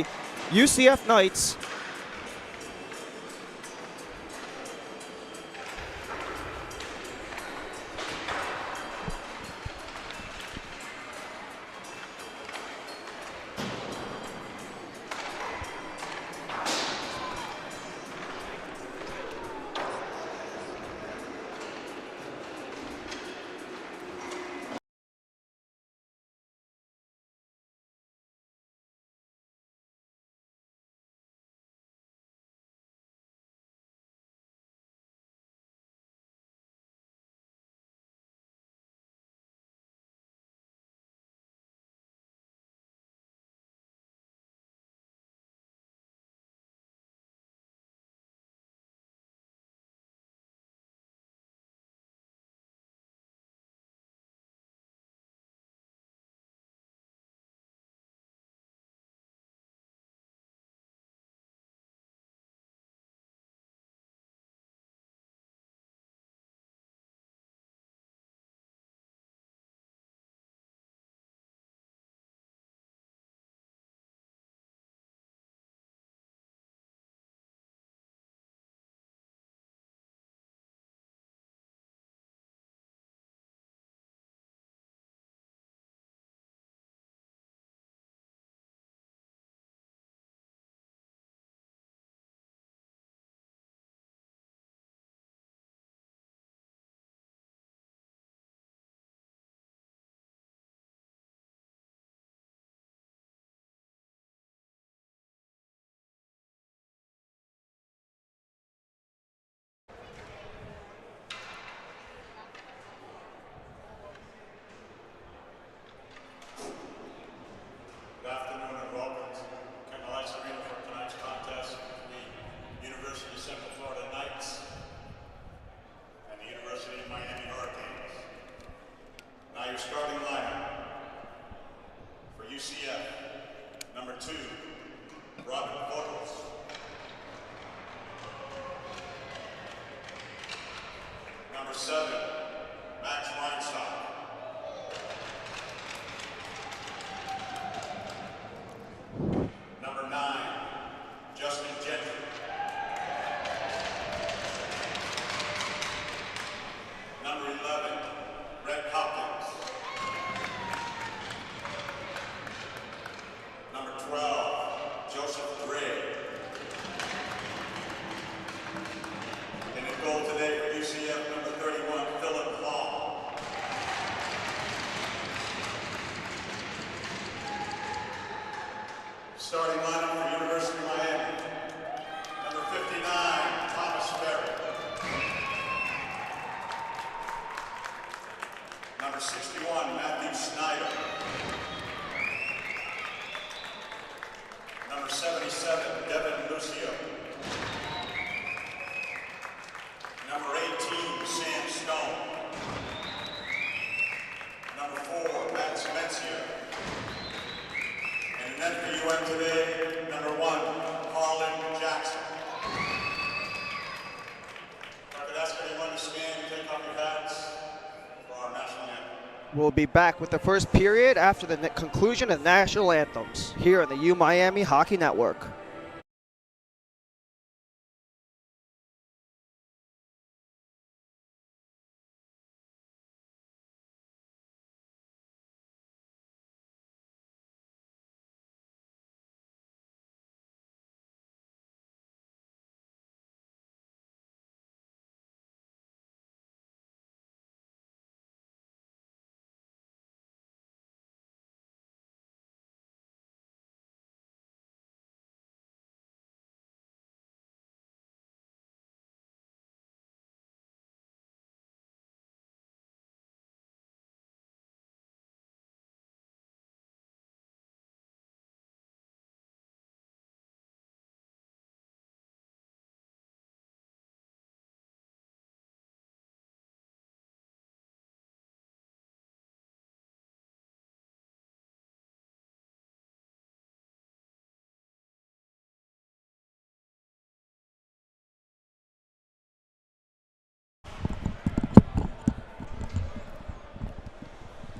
UCF Knights. Good afternoon and welcome to Kendall Ice Arena for tonight's contest between the University of Central Florida Knights and the University of Miami Hurricanes. Now your starting lineup for UCF, number 2, Robin Vogels. Number 7, Max Weinstock. Number 9, Justin Gentry. Number 11, Red Hopkins. Number 12, Joseph Gray. And in goal today for UCF, number 31, Philip Hall. Starting lineup for University of Miami. Number 59, Thomas Ferry. Number 61, Matthew Snyder. Number 77, Devin Lucio. Number 18, Sam Stone. Number 4, Matt Mencia. And then for UM today, number 1, Harlan Jackson. If I could ask everyone to stand and take off your hats for our national anthem. We'll be back with the first period after the conclusion of national anthems here on the U Miami Hockey Network.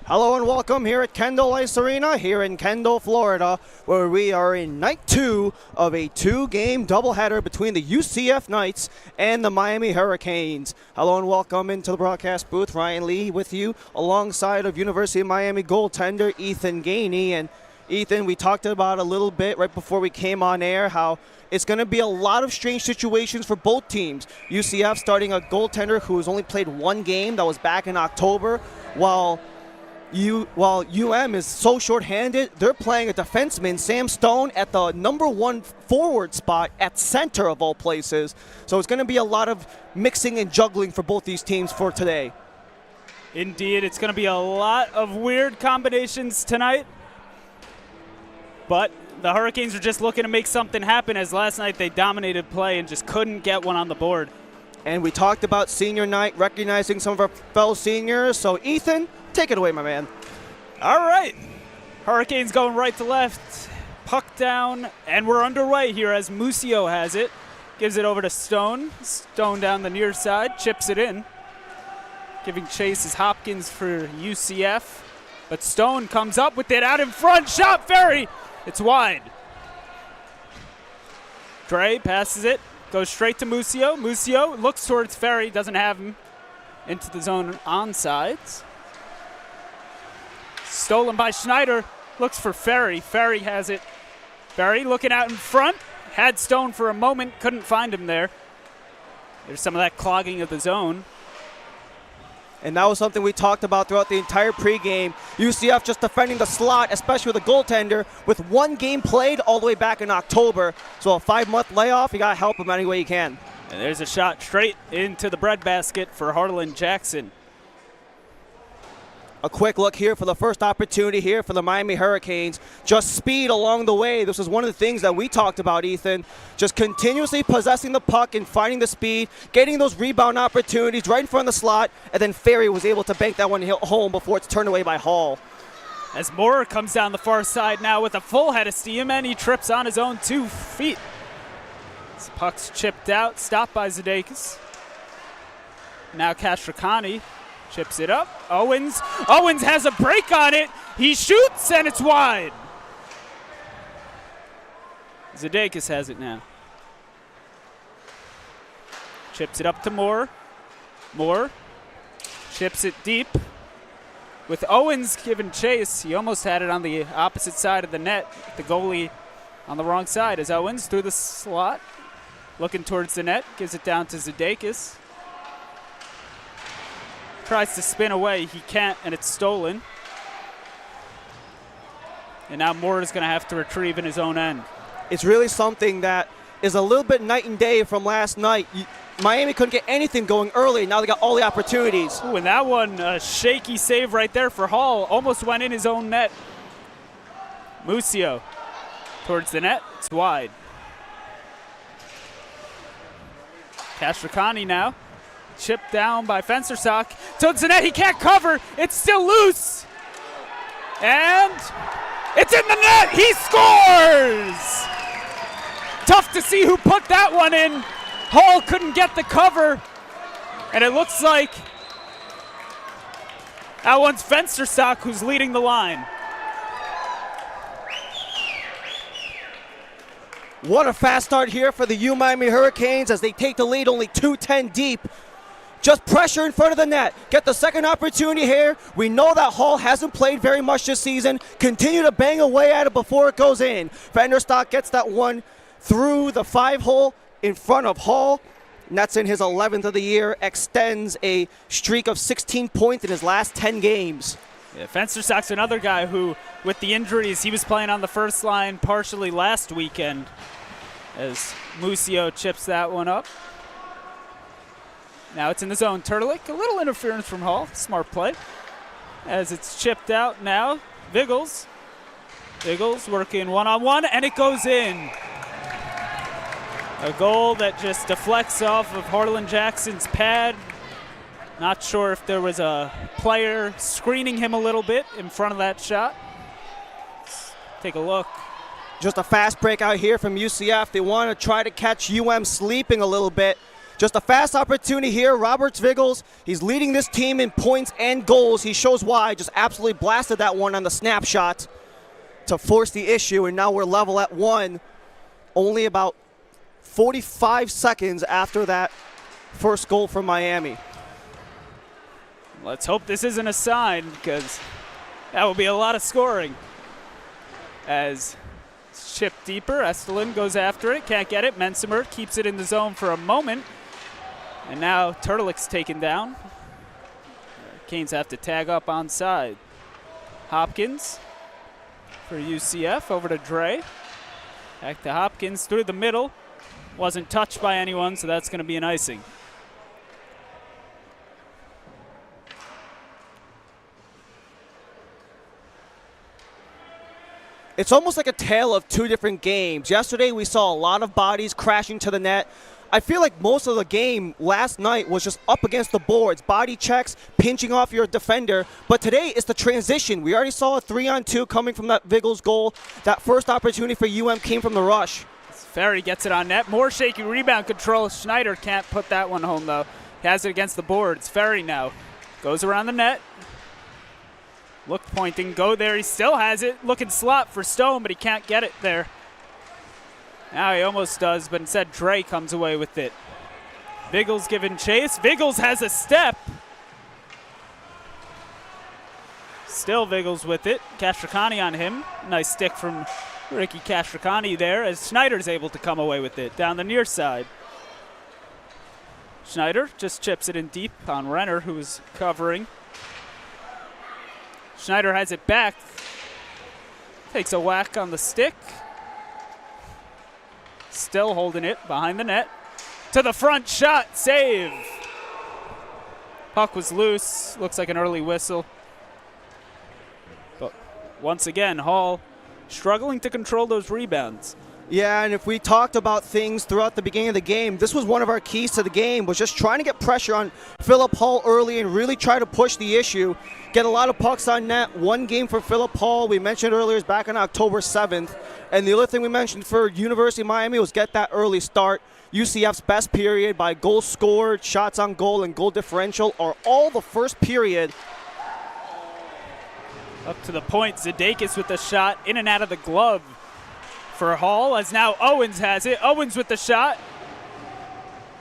Hello and welcome here at Kendall Ice Arena here in Kendall, Florida, where we are in night 2 of a 2-game doubleheader between the UCF Knights and the Miami Hurricanes. Hello and welcome into the broadcast booth. Ryan Lee with you alongside of University of Miami goaltender Ethan Gainey. And Ethan, we talked about a little bit right before we came on air how it's going to be a lot of strange situations for both teams. UCF starting a goaltender who has only played 1 game that was back in October, while UM is so shorthanded, they're playing a defenseman, Sam Stone, at the number 1 forward spot at center of all places. So it's going to be a lot of mixing and juggling for both these teams for today. Indeed, it's going to be a lot of weird combinations tonight. But the Hurricanes are just looking to make something happen, as last night they dominated play and just couldn't get one on the board. And we talked about senior night, recognizing some of our fellow seniors. So Ethan, take it away, my man. All right. Hurricanes going right to left. Puck down, and we're underway here as Musio has it. Gives it over to Stone. Stone down the near side, chips it in. Giving chase is Hopkins for UCF. But Stone comes up with it out in front. Shot Ferry. It's wide. Dre passes it. Goes straight to Musio. Musio looks towards Ferry. Doesn't have him. Into the zone onsides. Stolen by Schneider. Looks for Ferry. Ferry has it. Ferry looking out in front. Had Stone for a moment. Couldn't find him there. There's some of that clogging of the zone. And that was something we talked about throughout the entire pregame. UCF just defending the slot, especially with a goaltender, with 1 game played all the way back in October. So a 5-month layoff, you got to help him any way you can. And there's a shot straight into the breadbasket for Harlan Jackson. A quick look here for the first opportunity here for the Miami Hurricanes. Just speed along the way. This was one of the things that we talked about, Ethan. Just continuously possessing the puck and finding the speed, getting those rebound opportunities right in front of the slot, and then Ferry was able to bank that one home before it's turned away by Hall. As Moore comes down the far side now with a full head of steam, and he trips on his own 2 feet. This puck's chipped out, stopped by Zadakis. Now Castracani chips it up. Owens has a break on it. He shoots, and it's wide. Zadakis has it now. Chips it up to Moore. Moore chips it deep. With Owens giving chase, he almost had it on the opposite side of the net. The goalie on the wrong side as Owens through the slot. Looking towards the net, gives it down to Zadakis. Tries to spin away, he can't, and it's stolen. And now Moore is going to have to retrieve in his own end. It's really something that is a little bit night and day from last night. Miami couldn't get anything going early. Now they got all the opportunities. Ooh, and that one, a shaky save right there for Hall. Almost went in his own net. Musio towards the net. It's wide. Castracani now. Chipped down by Fencersock. Towards the net. He can't cover. It's still loose. And it's in the net. He scores! Tough to see who put that one in. Hall couldn't get the cover. And it looks like that one's Fencersock who's leading the line. What a fast start here for the Miami Hurricanes as they take the lead only 2:10 deep. Just pressure in front of the net. Get the second opportunity here. We know that Hall hasn't played very much this season. Continue to bang away at it before it goes in. Fenderstock gets that one through the 5-hole in front of Hall. And that's in his 11th of the year. Extends a streak of 16 points in his last 10 games. Yeah, Fencerstock's another guy who, with the injuries, he was playing on the first line partially last weekend as Musio chips that one up. Now it's in the zone. Turtlik, a little interference from Hall. Smart play. As it's chipped out now. Viggles working one-on-one, and it goes in. A goal that just deflects off of Harlan Jackson's pad. Not sure if there was a player screening him a little bit in front of that shot. Let's take a look. Just a fast break out here from UCF. They want to try to catch UM sleeping a little bit. Just a fast opportunity here. Roberts Viggles, he's leading this team in points and goals. He shows why. Just absolutely blasted that one on the snapshot to force the issue, and now we're level at 1. Only about 45 seconds after that first goal from Miami. Let's hope this isn't a sign, because that will be a lot of scoring. As it's chipped deeper, Estelin goes after it, can't get it. Mensimer keeps it in the zone for a moment. And now Turtlick's taken down. Canes have to tag up onside. Hopkins for UCF, over to Dre. Back to Hopkins through the middle. Wasn't touched by anyone, so that's going to be an icing. It's almost like a tale of two different games. Yesterday we saw a lot of bodies crashing to the net. I feel like most of the game last night was just up against the boards, body checks, pinching off your defender. But today it's the transition. We already saw a 3-on-2 coming from that Viggles goal. That first opportunity for UM came from the rush. Ferry gets it on net. More shaky rebound control. Schneider can't put that one home, though. He has it against the boards. Ferry now goes around the net. Look pointing, go there. He still has it. Looking slot for Stone, but he can't get it there. Now he almost does, but instead Dre comes away with it. Viggles giving chase. Viggles has a step. Still Viggles with it. Castricani on him. Nice stick from Ricky Castricani there as Schneider's able to come away with it down the near side. Schneider just chips it in deep on Renner, who is covering. Schneider has it back. Takes a whack on the stick. Still holding it behind the net. To the front, shot, save. Puck was loose. Looks like an early whistle. But once again, Hall struggling to control those rebounds. Yeah, and if we talked about things throughout the beginning of the game, this was one of our keys to the game, was just trying to get pressure on Philip Hall early and really try to push the issue, get a lot of pucks on net. One game for Philip Hall, we mentioned earlier, is back on October 7th. And the other thing we mentioned for University of Miami was get that early start. UCF's best period by goals scored, shots on goal, and goal differential are all the first period. Up to the point, Zadakis with the shot, in and out of the glove for Hall, as now Owens has it. Owens with the shot.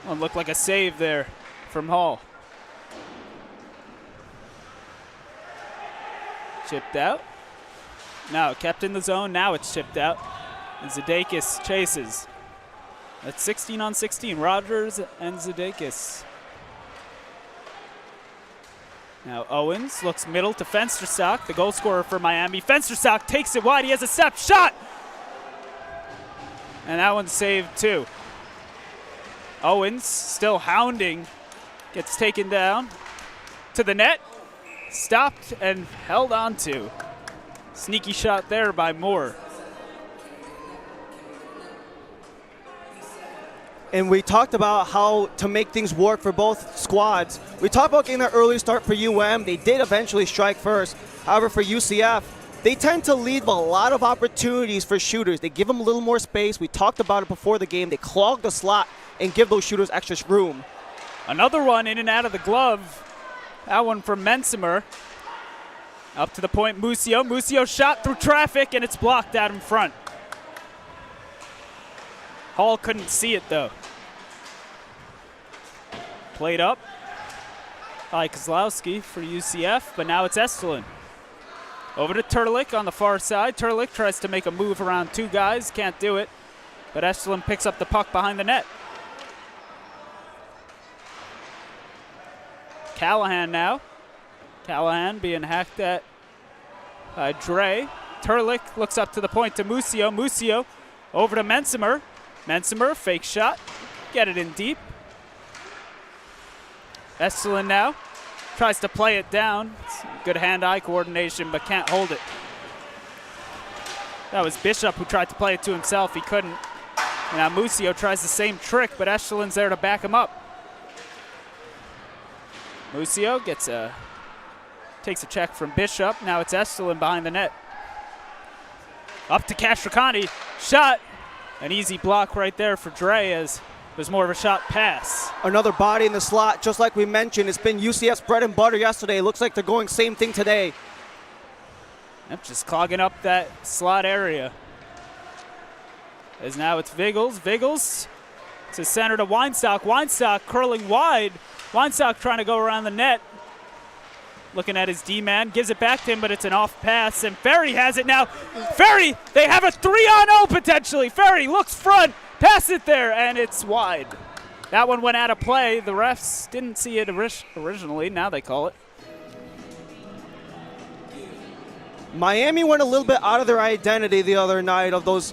Well, looked like a save there from Hall. Chipped out. Now kept in the zone, now it's chipped out. And Zadakis chases. That's 16 on 16, Rogers and Zadakis. Now Owens looks middle to Fensterstock, the goal scorer for Miami. Fensterstock takes it wide, he has a step, shot! And that one's saved too. Owens still hounding, gets taken down to the net, stopped and held on to. Sneaky shot there by Moore. And we talked about how to make things work for both squads. We talked about getting that early start for UM. They did eventually strike first. However, for UCF, they tend to leave a lot of opportunities for shooters. They give them a little more space. We talked about it before the game. They clog the slot and give those shooters extra room. Another one in and out of the glove. That one from Mensimer. Up to the point, Musio. Musio shot through traffic, and it's blocked out in front. Hall couldn't see it, though. Played up by Kozlowski for UCF, but now it's Estelin. Over to Turlick on the far side. Turlick tries to make a move around two guys, can't do it. But Estelin picks up the puck behind the net. Callahan now. Callahan being hacked at by Dre. Turlick looks up to the point to Musio. Musio over to Mensimer. Mensimer, fake shot. Get it in deep. Estelin now tries to play it down. Good hand-eye coordination, but can't hold it. That was Bishop who tried to play it to himself. He couldn't. And now Musio tries the same trick, but Estelin's there to back him up. Musio takes a check from Bishop. Now it's Estelin behind the net. Up to Castricani. Shot. An easy block right there for Dre as There's more of a shot pass. Another body in the slot, just like we mentioned. It's been UCF's bread and butter yesterday. Looks like they're going same thing today. Yep, just clogging up that slot area. As now it's Viggles. Viggles to center to Weinstock. Weinstock curling wide. Weinstock trying to go around the net. Looking at his D-man. Gives it back to him, but it's an off pass. And Ferry has it now. Ferry, they have a 3-on-0 potentially. Ferry looks front. Pass it there, and it's wide. That one went out of play. The refs didn't see it originally. Now they call it. Miami went a little bit out of their identity the other night of those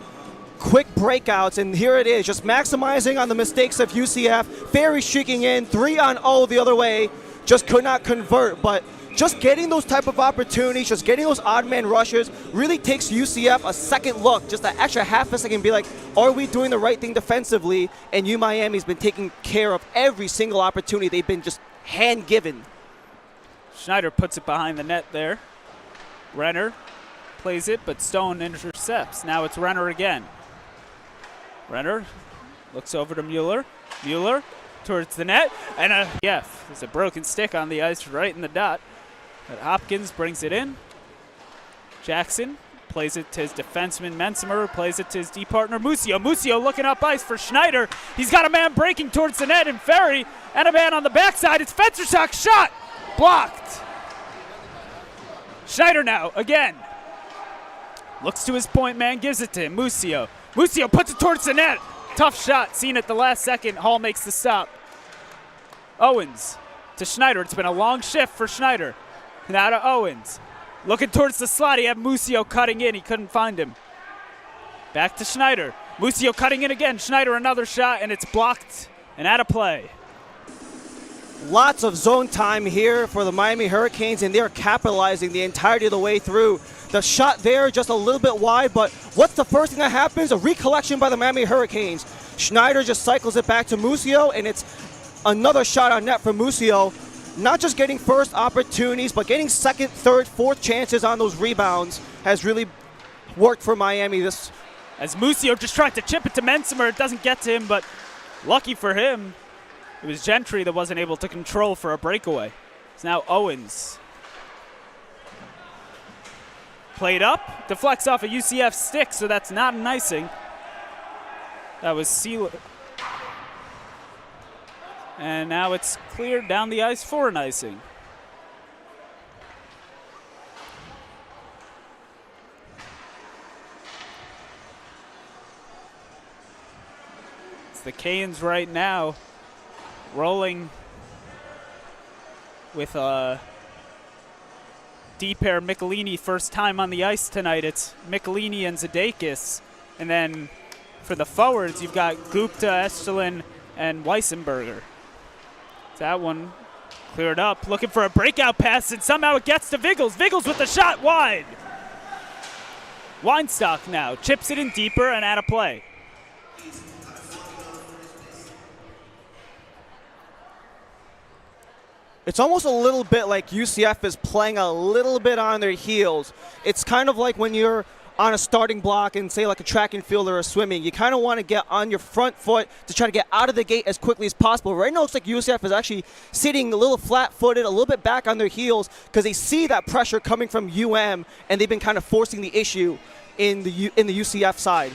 quick breakouts, and here it is, just maximizing on the mistakes of UCF. Ferry streaking in, 3-on-0 the other way, just could not convert, but just getting those type of opportunities, just getting those odd man rushes really takes UCF a second look, just an extra half a second, be like, are we doing the right thing defensively? And Miami's been taking care of every single opportunity. They've been just hand-given. Schneider puts it behind the net there. Renner plays it, but Stone intercepts. Now it's Renner again. Renner looks over to Mueller. Mueller towards the net, and there's a broken stick on the ice right in the dot. But Hopkins brings it in. Jackson plays it to his defenseman Mensimer, plays it to his D partner Musio. Musio looking up ice for Schneider. He's got a man breaking towards the net, and Ferry, and a man on the backside. It's Fensterstock's shot, blocked. Schneider now, again. Looks to his point man, gives it to him, Musio. Musio puts it towards the net. Tough shot, seen at the last second. Hall makes the stop. Owens to Schneider. It's been a long shift for Schneider. Now to Owens. Looking towards the slot, he had Musio cutting in. He couldn't find him. Back to Schneider. Musio cutting in again. Schneider another shot, and it's blocked and out of play. Lots of zone time here for the Miami Hurricanes, and they're capitalizing the entirety of the way through. The shot there just a little bit wide, but what's the first thing that happens? A recollection by the Miami Hurricanes. Schneider just cycles it back to Musio, and it's another shot on net for Musio. Not just getting first opportunities, but getting second, third, fourth chances on those rebounds has really worked for Miami. As Musio just tried to chip it to Mensimer, it doesn't get to him, but lucky for him, it was Gentry that wasn't able to control for a breakaway. It's now Owens. Played up, deflects off a UCF stick, so that's not an icing. That was Sealer. And now it's cleared down the ice for an icing. It's the Canes right now rolling with D-pair Michelini, first time on the ice tonight. It's Michelini and Zadakis. And then for the forwards, you've got Gupta, Estelin, and Weissenberger. That one cleared up, looking for a breakout pass, and somehow it gets to Viggles. Viggles with the shot wide. Weinstock now chips it in deeper and out of play. It's almost a little bit like UCF is playing a little bit on their heels. It's kind of like when you're on a starting block and say like a track and field or swimming, you kind of want to get on your front foot to try to get out of the gate as quickly as possible. Right now it looks like UCF is actually sitting a little flat-footed, a little bit back on their heels because they see that pressure coming from UM, and they've been kind of forcing the issue in the UCF side.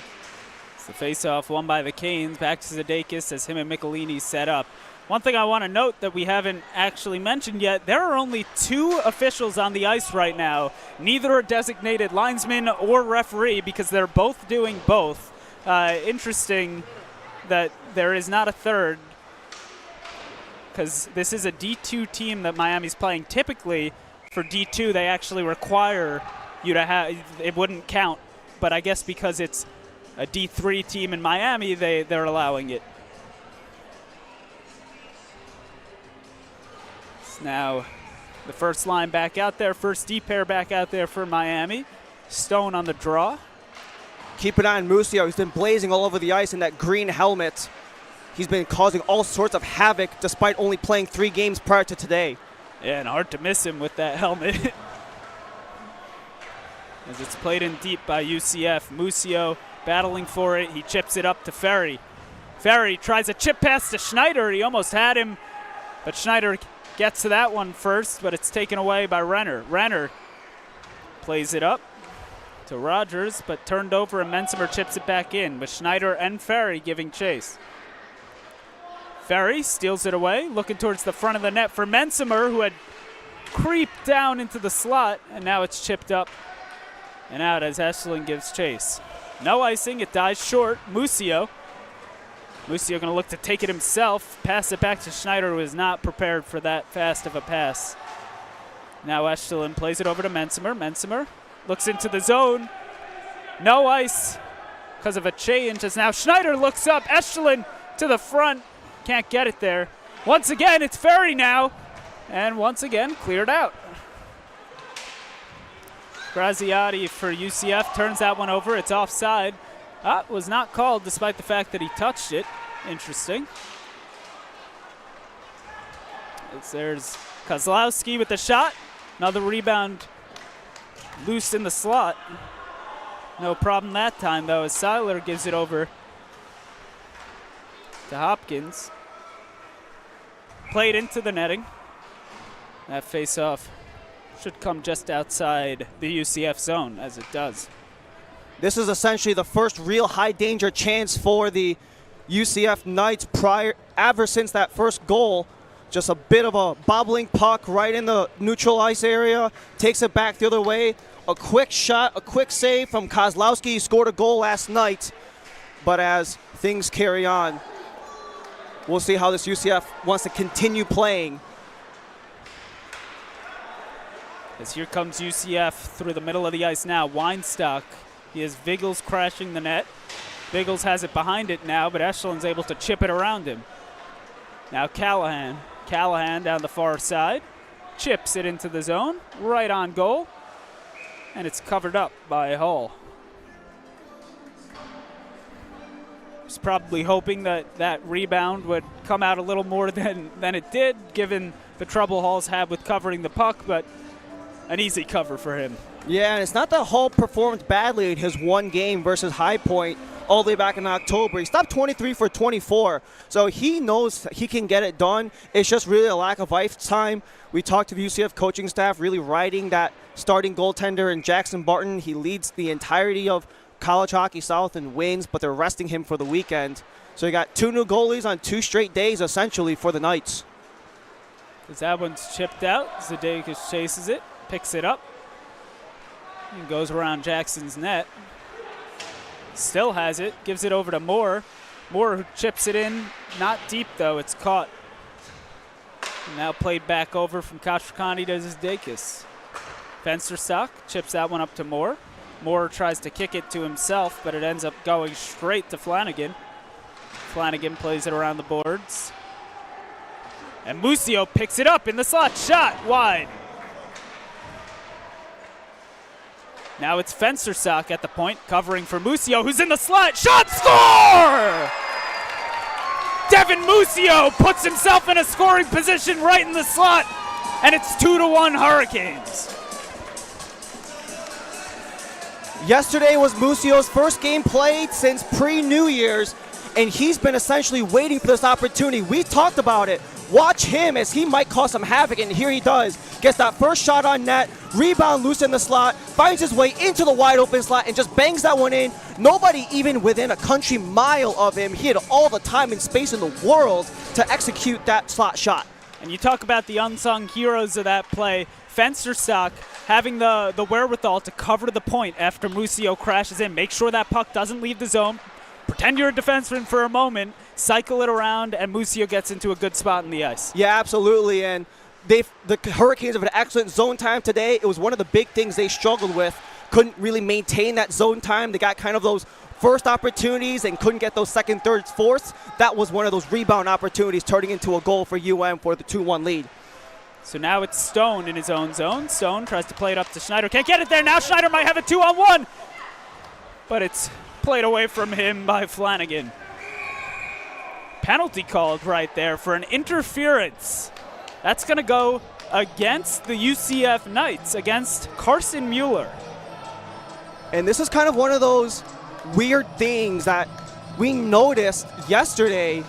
It's the face-off won by the Canes. Back to Zadakis as him and Michelini set up. One thing I want to note that we haven't actually mentioned yet, there are only 2 officials on the ice right now. Neither a designated linesman or referee because they're both doing both. Interesting that there is not a third because this is a D2 team that Miami's playing. Typically for D2 they actually require you to have, it wouldn't count, but I guess because it's a D3 team in Miami, they're allowing it. Now the first line back out there, first D-pair back out there for Miami. Stone on the draw. Keep an eye on Musio. He's been blazing all over the ice in that green helmet. He's been causing all sorts of havoc despite only playing 3 games prior to today. Yeah, and hard to miss him with that helmet. As it's played in deep by UCF. Musio battling for it. He chips it up to Ferry. Ferry tries a chip pass to Schneider. He almost had him, but Schneider gets to that one first, but it's taken away by Renner. Renner plays it up to Rogers, but turned over, and Mensimer chips it back in, with Schneider and Ferry giving chase. Ferry steals it away, looking towards the front of the net for Mensimer, who had creeped down into the slot, and now it's chipped up and out as Eshelin gives chase. No icing, it dies short. Musio going to look to take it himself, pass it back to Schneider, who is not prepared for that fast of a pass. Now Eshelin plays it over to Mensimer. Mensimer looks into the zone. No ice because of a change, as now Schneider looks up. Eshelin to the front. Can't get it there. Once again, it's Ferry now. And once again, cleared out. Graziati for UCF turns that one over. It's offside. Was not called despite the fact that he touched it. Interesting. There's Kozlowski with the shot. Another rebound loose in the slot. No problem that time, though, as Seiler gives it over to Hopkins. Played into the netting. That face-off should come just outside the UCF zone, as it does. This is essentially the first real high-danger chance for the UCF Knights ever since that first goal. Just a bit of a bobbling puck right in the neutral ice area. Takes it back the other way. A quick shot, a quick save from Kozlowski. He scored a goal last night. But as things carry on, we'll see how this UCF wants to continue playing. As here comes UCF through the middle of the ice now. Weinstock. He has Viggles crashing the net. Viggles has it behind it now, but Eschelin's able to chip it around him. Now Callahan. Callahan down the far side. Chips it into the zone. Right on goal. And it's covered up by Hull. Was probably hoping that that rebound would come out a little more than it did, given the trouble Hull's had with covering the puck, but an easy cover for him. Yeah, and it's not that Hull performed badly in his one game versus High Point all the way back in October. He stopped 23 for 24, so he knows he can get it done. It's just really a lack of ice time. We talked to the UCF coaching staff, really riding that starting goaltender in Jackson Barton. He leads the entirety of College Hockey South and wins, but they're resting him for the weekend. So you got two new goalies on 2 straight days, essentially, for the Knights. As that one's chipped out, Zdekis chases it, picks it up, and goes around Jackson's net. Still has it, gives it over to Moore. Moore who chips it in, not deep though, it's caught. And now played back over from Kashrakani to Zdekis. Fensterstock chips that one up to Moore. Moore tries to kick it to himself, but it ends up going straight to Flanagan. Flanagan plays it around the boards. And Musio picks it up in the slot. Shot wide. Now it's Fensterstock at the point, covering for Musio, who's in the slot. Shot, score! Devin Musio puts himself in a scoring position right in the slot, and it's 2-1 Hurricanes. Yesterday was Musio's first game played since pre-New Year's, and he's been essentially waiting for this opportunity. We talked about it. Watch him as he might cause some havoc, and here he does. Gets that first shot on net, rebound loose in the slot, finds his way into the wide open slot, and just bangs that one in. Nobody even within a country mile of him. He had all the time and space in the world to execute that slot shot. And you talk about the unsung heroes of that play. Fensterstock having the wherewithal to cover the point after Musio crashes in. Make sure that puck doesn't leave the zone. Pretend you're a defenseman for a moment, cycle it around, and Musio gets into a good spot in the ice. Yeah, absolutely, and the Hurricanes have an excellent zone time today. It was one of the big things they struggled with. Couldn't really maintain that zone time. They got kind of those first opportunities and couldn't get those second, thirds, fourths. That was one of those rebound opportunities turning into a goal for UM for the 2-1 lead. So now it's Stone in his own zone. Stone tries to play it up to Schneider. Can't get it there. Now Schneider might have a 2-on-1. But it's played away from him by Flanagan. Penalty called right there for an interference. That's going to go against the UCF Knights, against Carson Mueller. And this is kind of one of those weird things that we noticed yesterday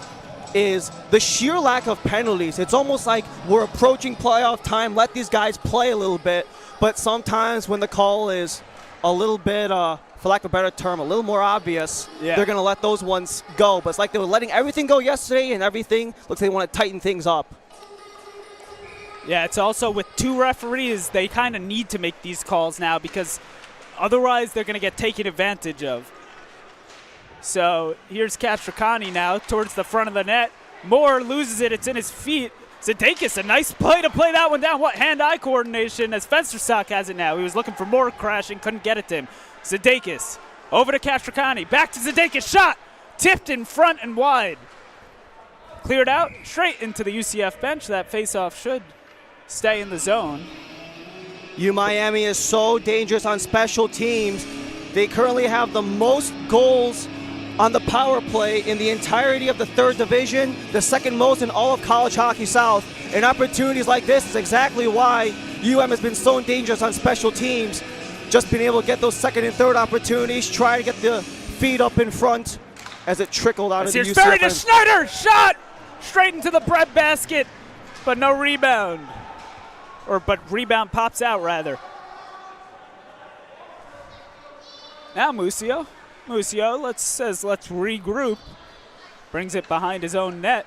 is the sheer lack of penalties. It's almost like we're approaching playoff time, let these guys play a little bit, but sometimes when the call is a little bit, for lack of a better term, a little more obvious, they're going to let those ones go. But it's like they were letting everything go yesterday, and everything looks like they want to tighten things up. Yeah, it's also with 2 referees, they kind of need to make these calls now because otherwise they're going to get taken advantage of. So here's Castricani now towards the front of the net. Moore loses it. It's in his feet. Zidakis, a nice play to play that one down. What hand-eye coordination as Fensterstock has it now. He was looking for Moore crashing, couldn't get it to him. Zidakis over to Castricani. Back to Zidakis. Shot tipped in front and wide. Cleared out straight into the UCF bench. That faceoff should stay in the zone. Miami is so dangerous on special teams. They currently have the most goals on the power play in the entirety of the 3rd division, the 2nd most in all of college hockey south. And opportunities like this is exactly why has been so dangerous on special teams. Just being able to get those 2nd and 3rd opportunities, try to get the feet up in front as it trickled out of the UCF. Here's Ferry to Schneider, shot straight into the bread basket, but no rebound. But rebound pops out rather. Now Musio. Says let's regroup. Brings it behind his own net.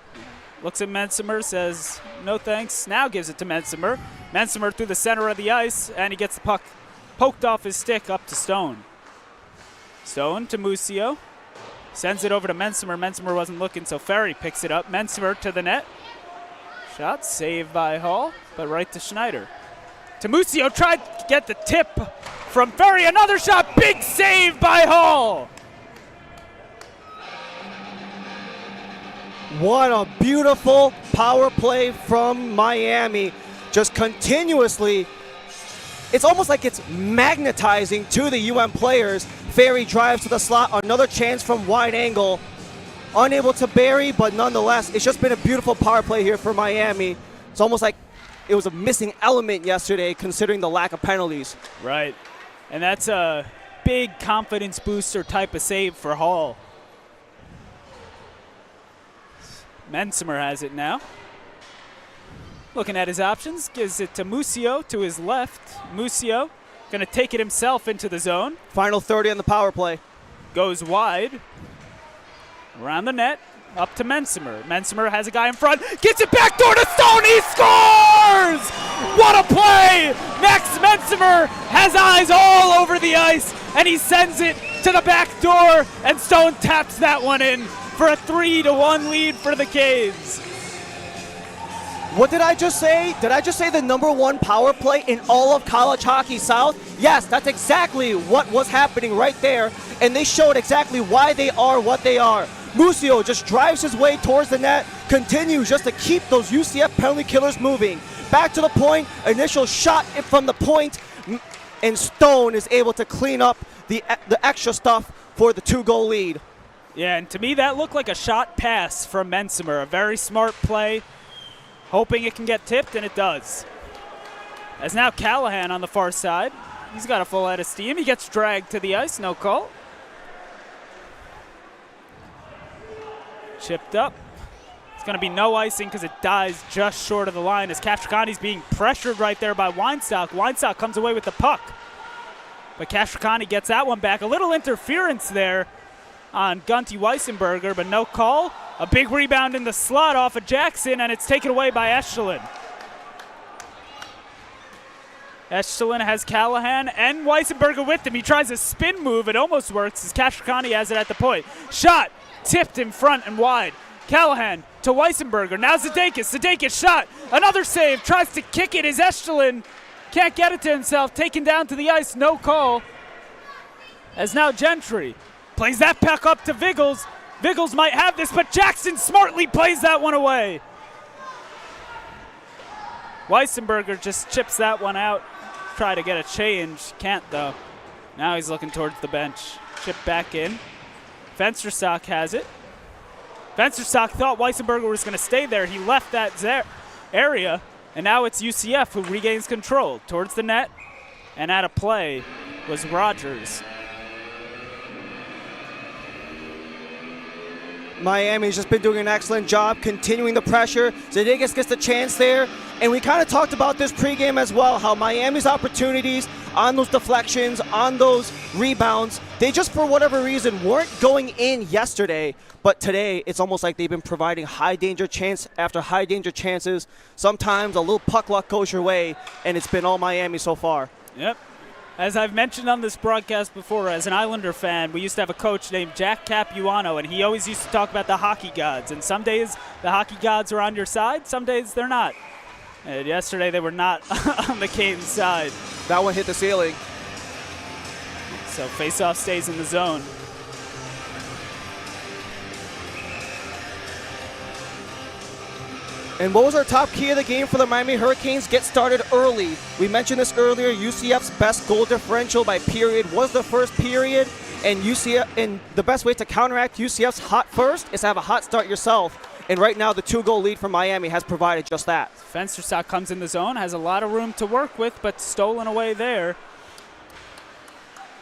Looks at Mensimer, says no thanks. Now gives it to Mensimer. Mensimer through the center of the ice, and he gets the puck poked off his stick up to Stone. Stone to Musio. Sends it over to Mensimer. Mensimer wasn't looking, so Ferry picks it up. Mensimer to the net. Shot saved by Hall, but right to Schneider. To Musio, tried to get the tip from Ferry. Another shot, big save by Hall. What a beautiful power play from Miami. Just continuously, it's almost like it's magnetizing to the players. Ferry drives to the slot, another chance from wide angle. Unable to bury, but nonetheless, it's just been a beautiful power play here for Miami. It's almost like it was a missing element yesterday considering the lack of penalties. Right, and that's a big confidence booster type of save for Hall. Mensimer has it now. Looking at his options, gives it to Musio to his left. Musio going to take it himself into the zone. Final 30 on the power play. Goes wide. Around the net, up to Mensimer. Mensimer has a guy in front, gets it back door to Stone, he scores! What a play! Max Mensimer has eyes all over the ice, and he sends it to the back door, and Stone taps that one in for a 3-1 lead for the Caves. What did I just say? Did I just say the #1 power play in all of college hockey south? Yes, that's exactly what was happening right there, and they showed exactly why they are what they are. Musio just drives his way towards the net, continues just to keep those UCF penalty killers moving. Back to the point, initial shot from the point, and Stone is able to clean up the extra stuff for the 2-goal lead. Yeah, and to me that looked like a shot pass from Mensimer, a very smart play, hoping it can get tipped, and it does. As now Callahan on the far side, he's got a full head of steam, he gets dragged to the ice, no call. Chipped up. It's going to be no icing because it dies just short of the line as Castricani's being pressured right there by Weinstock. Weinstock comes away with the puck. But Castricani gets that one back. A little interference there on Gunty Weissenberger, but no call. A big rebound in the slot off of Jackson, and it's taken away by Eschelin. Eschelin has Callahan and Weissenberger with him. He tries a spin move. It almost works as Castricani has it at the point. Shot. Tipped in front and wide. Callahan to Weissenberger. Now Zidakis. Zidakis shot. Another save. Tries to kick it as Eschelin can't get it to himself. Taken down to the ice. No call. As now Gentry plays that puck up to Viggles. Viggles might have this, but Jackson smartly plays that one away. Weissenberger just chips that one out. Try to get a change. Can't though. Now he's looking towards the bench. Chip back in. Fensterstock has it. Fensterstock thought Weissenberger was going to stay there. He left that area, and now it's UCF who regains control. Towards the net, and at a play was Rogers. Miami's just been doing an excellent job continuing the pressure. Zadegas gets the chance there. And we kind of talked about this pregame as well, how Miami's opportunities on those deflections, on those rebounds, they just, for whatever reason, weren't going in yesterday. But today, it's almost like they've been providing high-danger chance after high-danger chances. Sometimes a little puck luck goes your way, and it's been all Miami so far. Yep. As I've mentioned on this broadcast before, as an Islander fan, we used to have a coach named Jack Capuano, and he always used to talk about the hockey gods. And some days the hockey gods are on your side, some days they're not. And yesterday they were not on the Canes' side. That one hit the ceiling. So faceoff stays in the zone. And what was our top key of the game for the Miami Hurricanes? Get started early. We mentioned this earlier. UCF's best goal differential by period was the first period. And the best way to counteract UCF's hot first is to have a hot start yourself. And right now, the 2-goal lead from Miami has provided just that. Fensterstock comes in the zone, has a lot of room to work with, but stolen away there.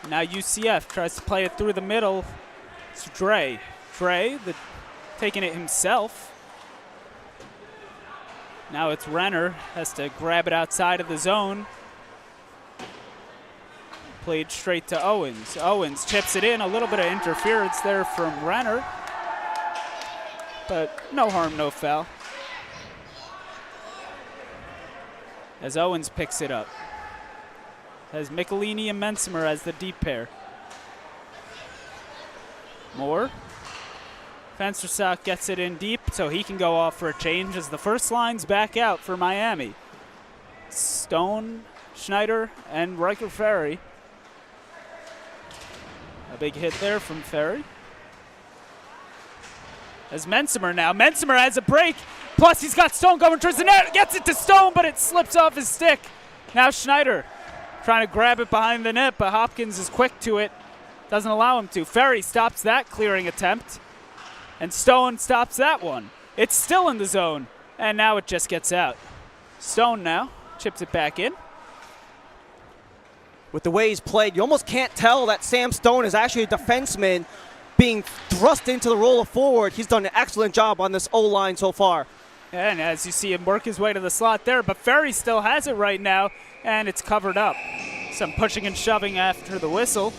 Now UCF tries to play it through the middle. It's Dre. Taking it himself. Now it's Renner, has to grab it outside of the zone. Played straight to Owens. Owens chips it in, a little bit of interference there from Renner. But no harm, no foul. As Owens picks it up. Has Michelini and Mensimer as the deep pair. Moore. Fensterstock gets it in deep so he can go off for a change as the first line's back out for Miami. Stone, Schneider, and Riker Ferry. A big hit there from Ferry. As Mensimer now. Mensimer has a break. Plus he's got Stone going towards the net. Gets it to Stone, but it slips off his stick. Now Schneider trying to grab it behind the net, but Hopkins is quick to it. Doesn't allow him to. Ferry stops that clearing attempt. And Stone stops that one. It's still in the zone. And now it just gets out. Stone now chips it back in. With the way he's played, you almost can't tell that Sam Stone is actually a defenseman being thrust into the role of forward. He's done an excellent job on this O-line so far. And as you see him work his way to the slot there, but Ferry still has it right now, and it's covered up. Some pushing and shoving after the whistle.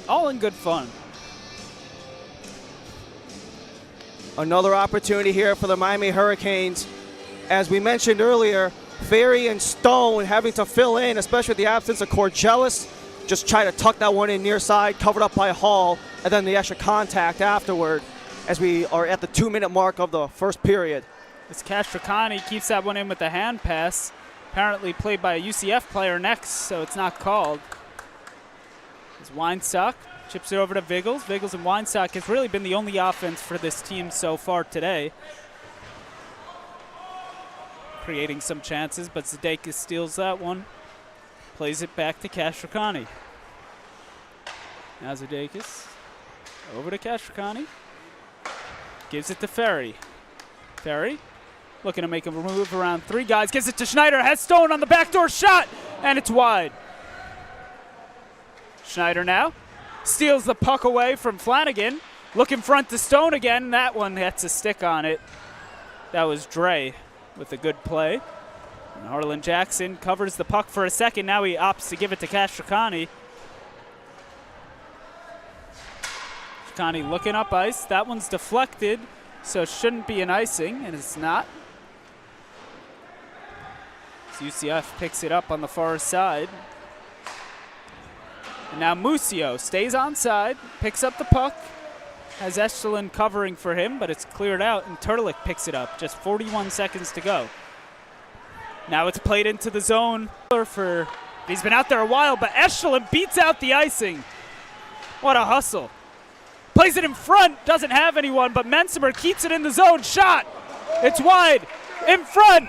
All in good fun. Another opportunity here for the Miami Hurricanes. As we mentioned earlier, Ferry and Stone having to fill in, especially with the absence of Corgelis. Just try to tuck that one in near side, covered up by Hall, and then the extra contact afterward as we are at the 2-minute mark of the first period. As Castricani keeps that one in with the hand pass, apparently played by a UCF player next, so it's not called. As Weinstock chips it over to Viggles. Viggles and Weinstock has really been the only offense for this team so far today. Creating some chances, but Zadegas steals that one. Plays it back to Castricani. Now Zadegas over to Castricani. Gives it to Ferry. Ferry looking to make a move around 3 guys. Gives it to Schneider. Has Stone on the backdoor shot. And it's wide. Schneider now steals the puck away from Flanagan. Looking front to Stone again. That one gets a stick on it. That was Dre with a good play. And Harlan Jackson covers the puck for a second. Now he opts to give it to Castricani. Castricani looking up ice. That one's deflected, so it shouldn't be an icing, and it's not. So UCF picks it up on the far side. And now Musio stays onside, picks up the puck, has Estelin covering for him, but it's cleared out, and Turlik picks it up. Just 41 seconds to go. Now it's played into the zone. He's been out there a while, but Estelin beats out the icing. What a hustle. Plays it in front, doesn't have anyone, but Mensimer keeps it in the zone. Shot! It's wide, in front!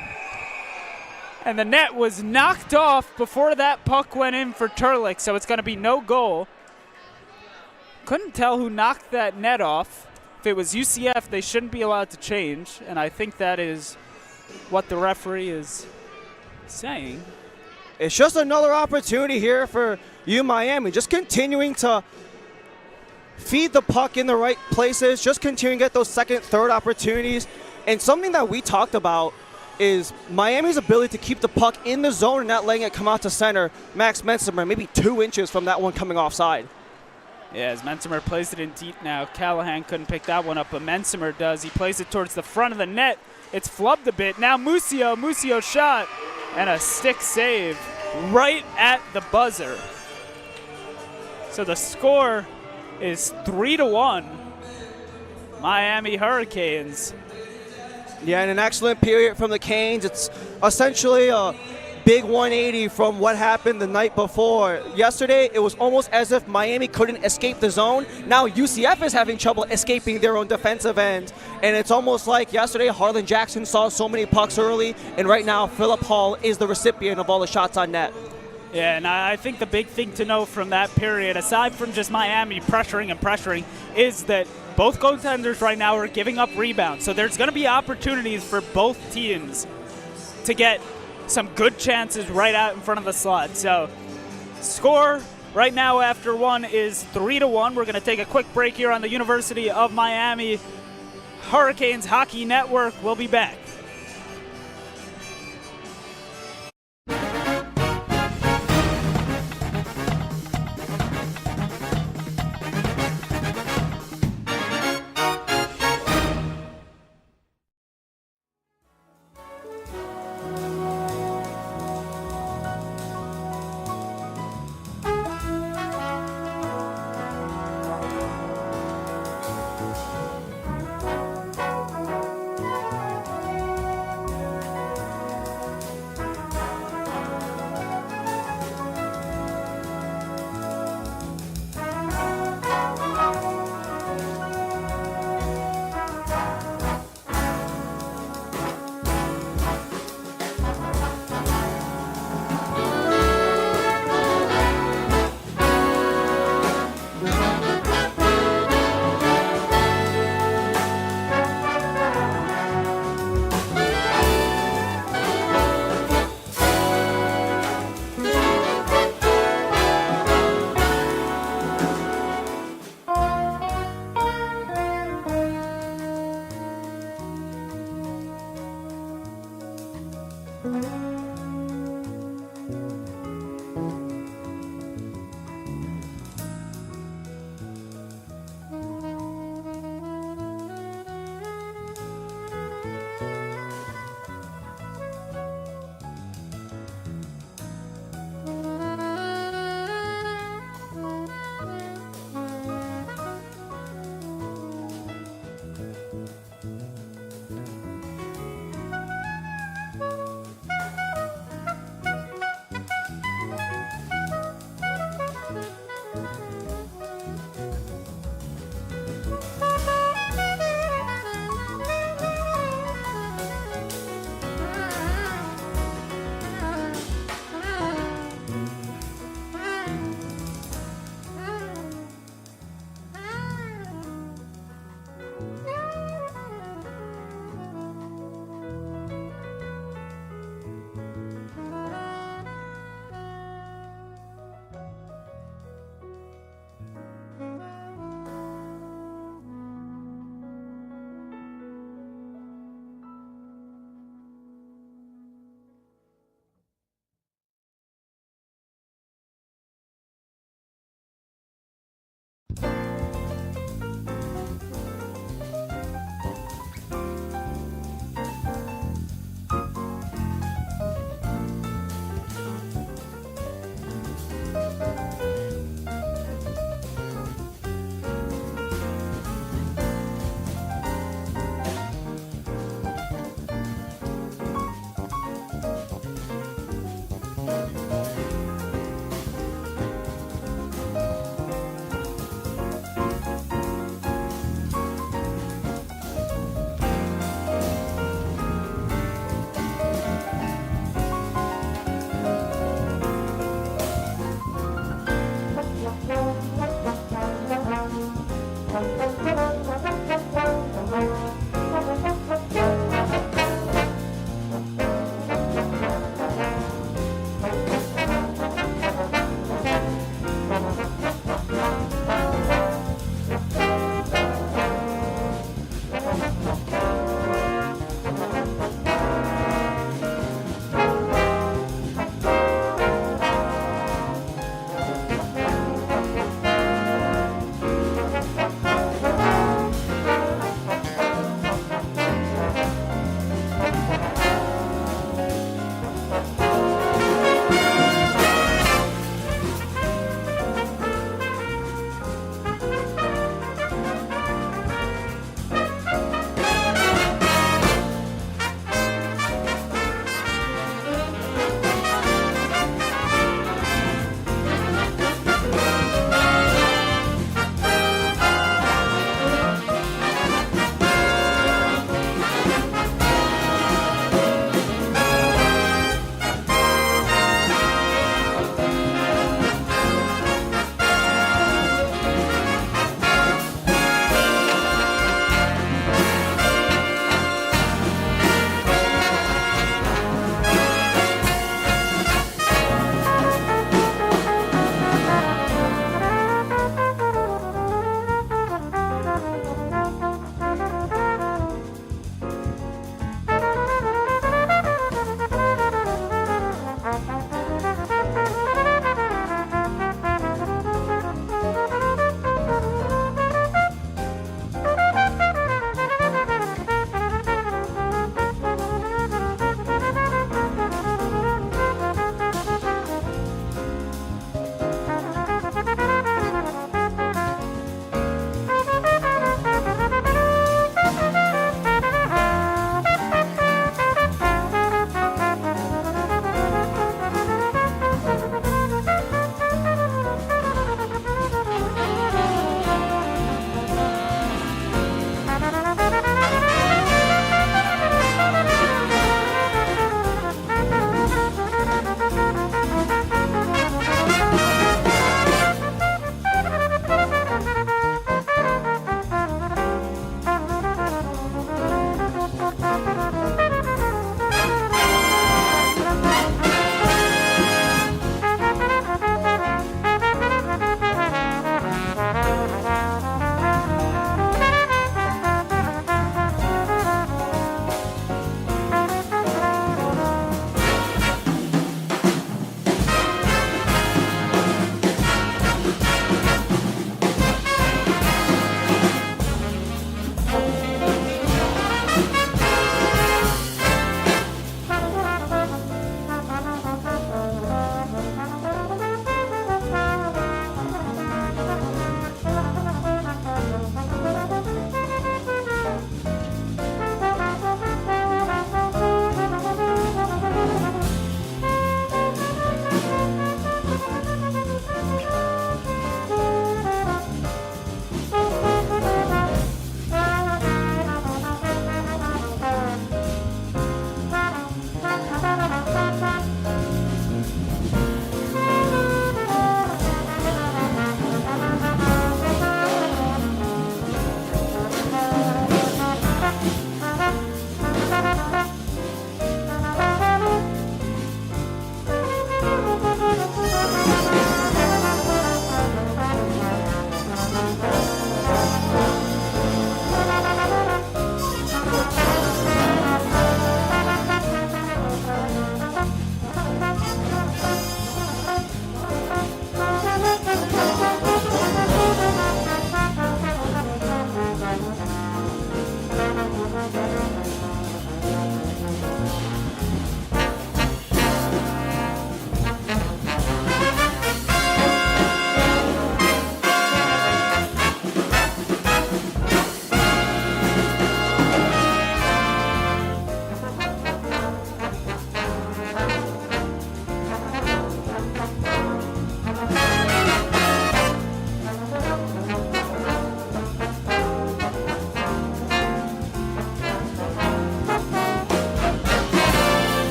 And the net was knocked off before that puck went in for Turlik, so it's going to be no goal. Couldn't tell who knocked that net off. If it was UCF, they shouldn't be allowed to change, and I think that is what the referee is saying. It's just another opportunity here for Miami, just continuing to feed the puck in the right places, just continue to get those second, third opportunities. And something that we talked about is Miami's ability to keep the puck in the zone and not letting it come out to center. Max Mensimer, maybe 2 inches from that one coming offside. Yeah, as Mensimer plays it in deep now. Callahan couldn't pick that one up, but Mensimer does. He plays it towards the front of the net. It's flubbed a bit. Now Musio shot, and a stick save right at the buzzer. So the score is 3-1. Miami Hurricanes. Yeah, and an excellent period from the Canes. It's essentially a big 180 from what happened the night before. Yesterday, it was almost as if Miami couldn't escape the zone. Now UCF is having trouble escaping their own defensive end. And it's almost like yesterday, Harlan Jackson saw so many pucks early, and right now, Philip Hall is the recipient of all the shots on net. Yeah, and I think the big thing to know from that period, aside from just Miami pressuring, is that both goaltenders right now are giving up rebounds. So there's going to be opportunities for both teams to get some good chances right out in front of the slot. So score right now after one is 3-1. We're going to take a quick break here on the University of Miami Hurricanes Hockey Network. We'll be back.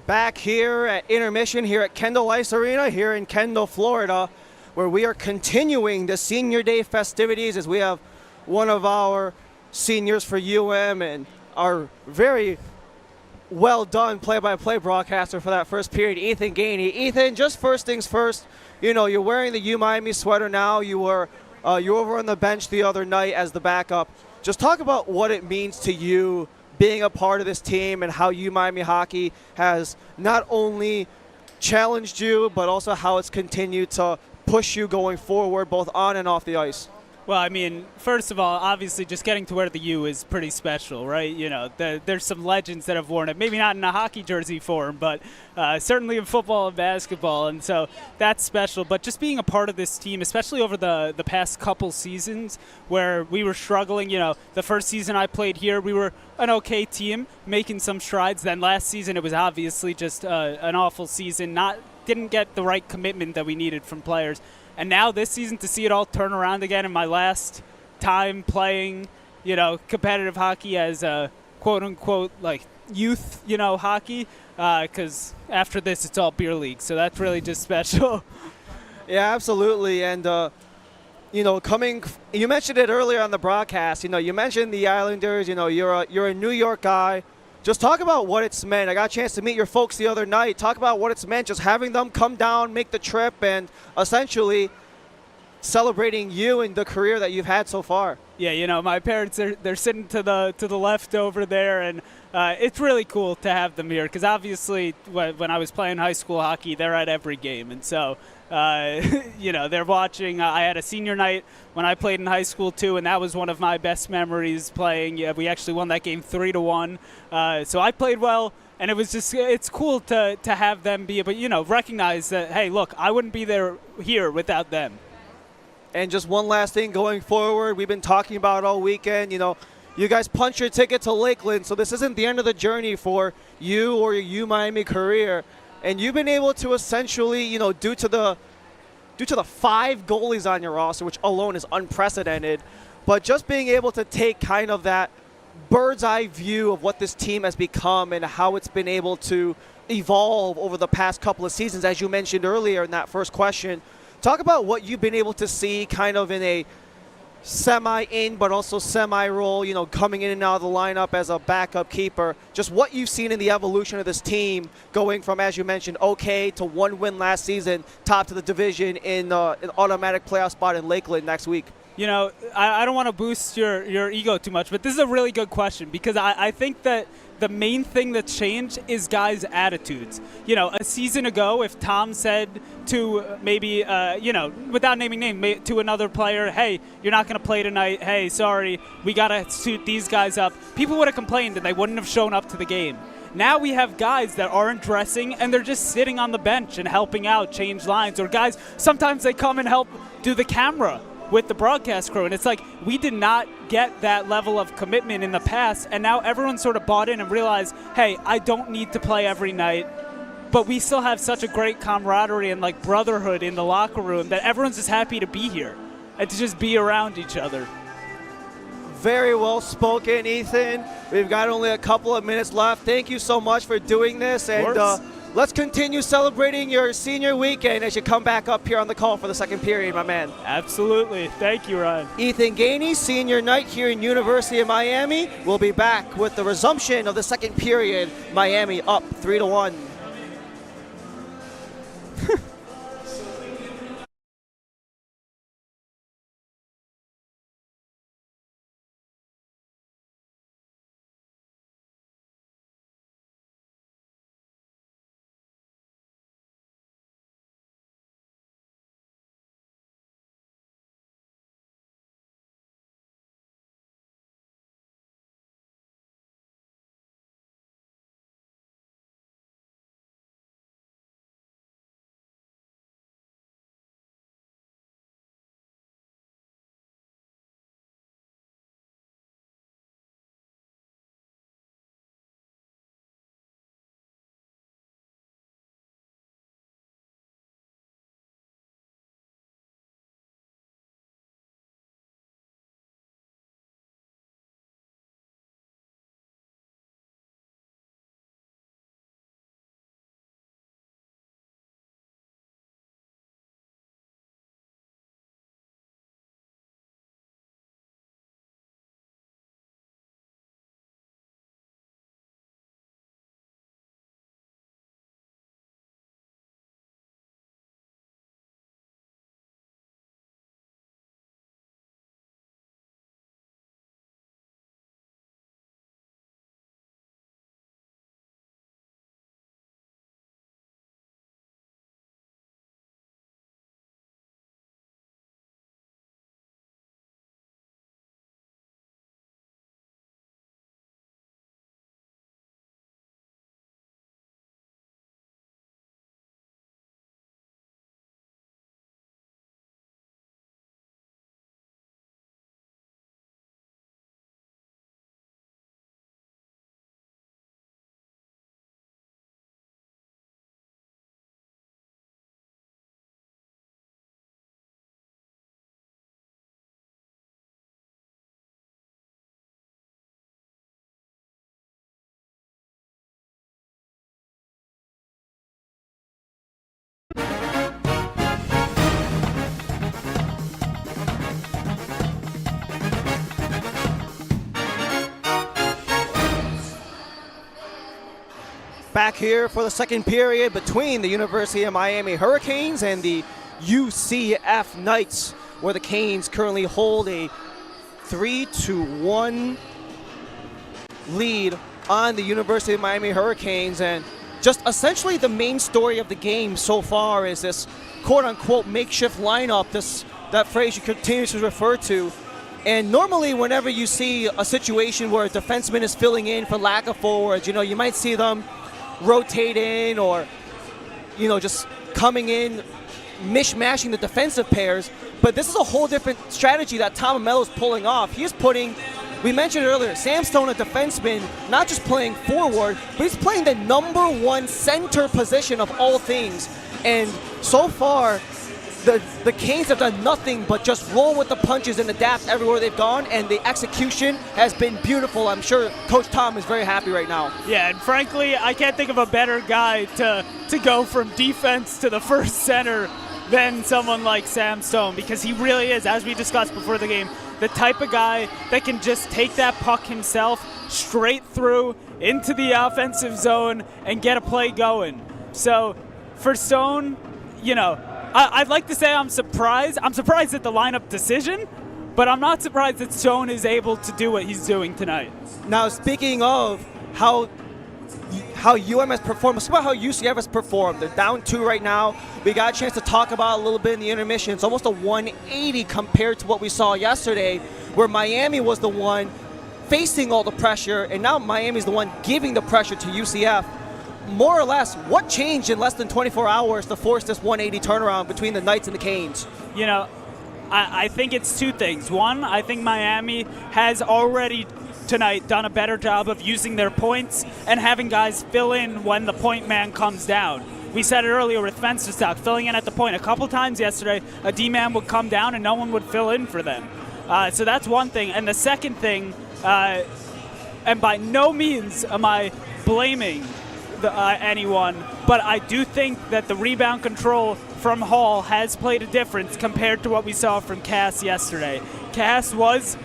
back here at Intermission here at Kendall Ice Arena here in Kendall, Florida, where we are continuing the Senior Day festivities as we have one of our seniors for UM and our very well done play-by-play broadcaster for that first period, Ethan Gainey. Ethan, just first things first, you know, you're wearing the U Miami sweater now. You were over on the bench the other night as the backup. Just talk about what it means to you being a part of this team and how U Miami hockey has not only challenged you, but also how it's continued to push you going forward, both on and off the ice. Well, I mean, first of all, obviously just getting to wear the U is pretty special, right? You know, there's some legends that have worn it, maybe not in a hockey jersey form, but certainly in football and basketball, and so that's special. But just being a part of this team, especially over the past couple seasons where we were struggling, you know, the first season I played here, we were an okay team, making some strides. Then last season it was obviously just an awful season, didn't get the right commitment that we needed from players. And now this season, to see it all turn around again in my last time playing, you know, competitive hockey as a quote-unquote, like, youth, you know, hockey, because after this it's all beer league. So that's really just special. Yeah, absolutely. And, you know, you mentioned it earlier on the broadcast, you know, you mentioned the Islanders, you know, you're a New York guy. Just talk about what it's meant. I got a chance to meet your folks the other night. Talk about what it's meant, just having them come down, make the trip, and essentially celebrating you and the career that you've had so far. Yeah, you know, my parents, they're sitting to the left over there, and it's really cool to have them here because obviously when I was playing high school hockey, they're at every game, and so you know, they're watching. I had a senior night when I played in high school too, and that was one of my best memories playing. Yeah, we actually won that game 3-1. So I played well, and it's cool to have them be, but you know, recognize that, hey, look, I wouldn't be here without them. And just one last thing going forward, we've been talking about all weekend, you know, you guys punch your ticket to Lakeland, so this isn't the end of the journey for you or your U Miami career. And you've been able to essentially, you know, due to the 5 goalies on your roster, which alone is unprecedented, but just being able to take kind of that bird's eye view of what this team has become and how it's been able to evolve over the past couple of seasons, as you mentioned earlier in that first question. Talk about what you've been able to see kind of in a semi-in but also semi-role, you know, coming in and out of the lineup as a backup keeper. Just what you've seen in the evolution of this team going from, as you mentioned, okay to 1 win last season, top to the division in an automatic playoff spot in Lakeland next week. You know, I don't want to boost your ego too much, but this is a really good question because I think that the main thing that's changed is guys' attitudes. You know, a season ago, if Tom said to maybe, you know, without naming name, to another player, hey, you're not going to play tonight. Hey, sorry, we got to suit these guys up. People would have complained and they wouldn't have shown up to the game. Now we have guys that aren't dressing and they're just sitting on the bench and helping out, change lines. Or guys, sometimes they come and help do the camera with the broadcast crew, and it's like we did not get that level of commitment in the past, and now everyone's sort of bought in and realized, hey, I don't need to play every night, but we still have such a great camaraderie and like brotherhood in the locker room that everyone's just happy to be here and to just be around each other. Very well spoken, Ethan. We've got only a couple of minutes left. Thank you so much for doing this, and let's continue celebrating your senior weekend as you come back up here on the call for the second period, my man. Absolutely. Thank you, Ryan. Ethan Gainey, senior night here in University of Miami. We'll be back with the resumption of the second period. Miami up 3-1. back here for the second period between the University of Miami Hurricanes and the UCF Knights, where the Canes currently hold a 3-1 lead on the University of Miami Hurricanes. And just essentially the main story of the game so far is this quote-unquote makeshift lineup, that phrase you continue to refer to. And normally whenever you see a situation where a defenseman is filling in for lack of forwards, you might see them rotate in or, just coming in, mishmashing the defensive pairs. But this is a whole different strategy that Tom Amello's pulling off. He is putting, we mentioned earlier, Sam Stone, a defenseman, not just playing forward, but he's playing the number one center position of all things. And so far, the Canes have done nothing but just roll with the punches and adapt everywhere they've gone, and the execution has been beautiful. I'm sure Coach Tom is very happy right now. Yeah, and frankly, I can't think of a better guy to go from defense to the first center than someone like Sam Stone, because he really is, as we discussed before the game, the type of guy that can just take that puck himself straight through into the offensive zone and get a play going. So for Stone, I'd like to say I'm surprised. I'm surprised at the lineup decision, but I'm not surprised that Stone is able to do what he's doing tonight. Now, speaking of how UM has performed, let's talk about how UCF has performed. They're down 2 right now. We got a chance to talk about it a little bit in the intermission. It's almost a 180 compared to what we saw yesterday, where Miami was the one facing all the pressure, and now Miami's the one giving the pressure to UCF. More or less, what changed in less than 24 hours to force this 180 turnaround between the Knights and the Canes? I think it's two things. One, I think Miami has already tonight done a better job of using their points and having guys fill in when the point man comes down. We said it earlier with Fensterstock, filling in at the point. A couple times yesterday, a D-man would come down and no one would fill in for them. So that's one thing. And the second thing, and by no means am I blaming anyone, but I do think that the rebound control from Hall has played a difference compared to what we saw from Cass yesterday. Cass was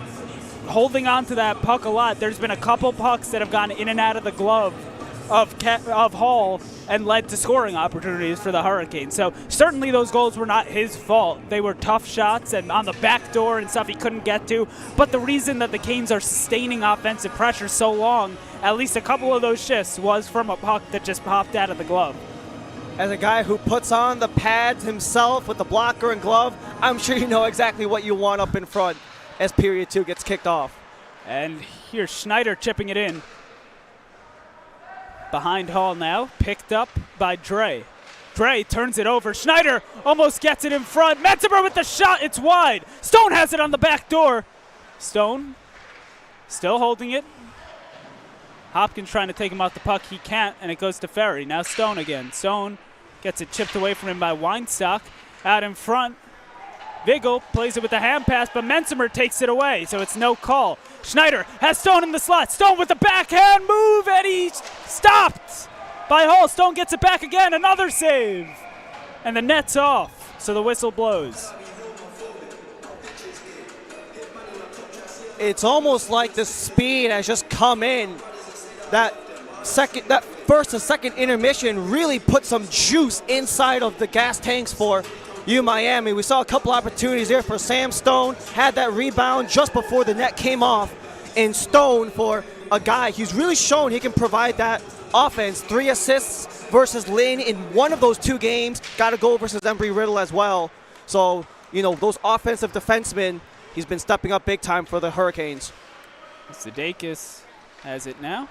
holding on to that puck a lot. There's been a couple pucks that have gone in and out of the glove of Hall and led to scoring opportunities for the Hurricanes. So certainly those goals were not his fault. They were tough shots and on the back door and stuff he couldn't get to. But the reason that the Canes are sustaining offensive pressure so long, at least a couple of those shifts, was from a puck that just popped out of the glove. As a guy who puts on the pads himself with the blocker and glove, I'm sure you know exactly what you want up in front as period 2 gets kicked off. And here's Schneider chipping it in. Behind Hall now, picked up by Dre. Dre turns it over. Schneider almost gets it in front. Metzimer with the shot. It's wide. Stone has it on the back door. Stone still holding it. Hopkins trying to take him out the puck. He can't, and it goes to Ferry. Now Stone again. Stone gets it chipped away from him by Weinstock. Out in front. Vigil plays it with a hand pass, but Metzimer takes it away, so it's no call. Schneider has Stone in the slot. Stone with the backhand move, and he's stopped by Hall. Stone gets it back again. Another save. And the net's off, so the whistle blows. It's almost like the speed has just come in. That first and second intermission really put some juice inside of the gas tanks for Miami. We saw a couple opportunities there for Sam Stone, had that rebound just before the net came off, and Stone, for a guy who's really shown he can provide that offense. 3 assists versus Lynn in one of those 2 games, got a goal versus Embry-Riddle as well. So, those offensive defensemen, he's been stepping up big time for the Hurricanes. Sudeikis has it now.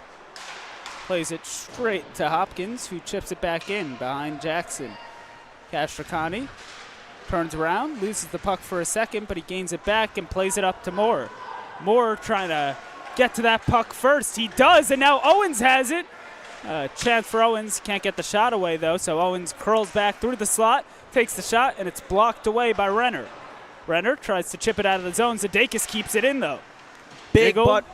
Plays it straight to Hopkins, who chips it back in behind Jackson. Castracani turns around, loses the puck for a second, but he gains it back and plays it up to Moore. Moore trying to get to that puck first. He does, and now Owens has it. Chance for Owens. Can't get the shot away, though, so Owens curls back through the slot, takes the shot, and it's blocked away by Renner. Renner tries to chip it out of the zone. Sudeikis keeps it in, though. Big butt.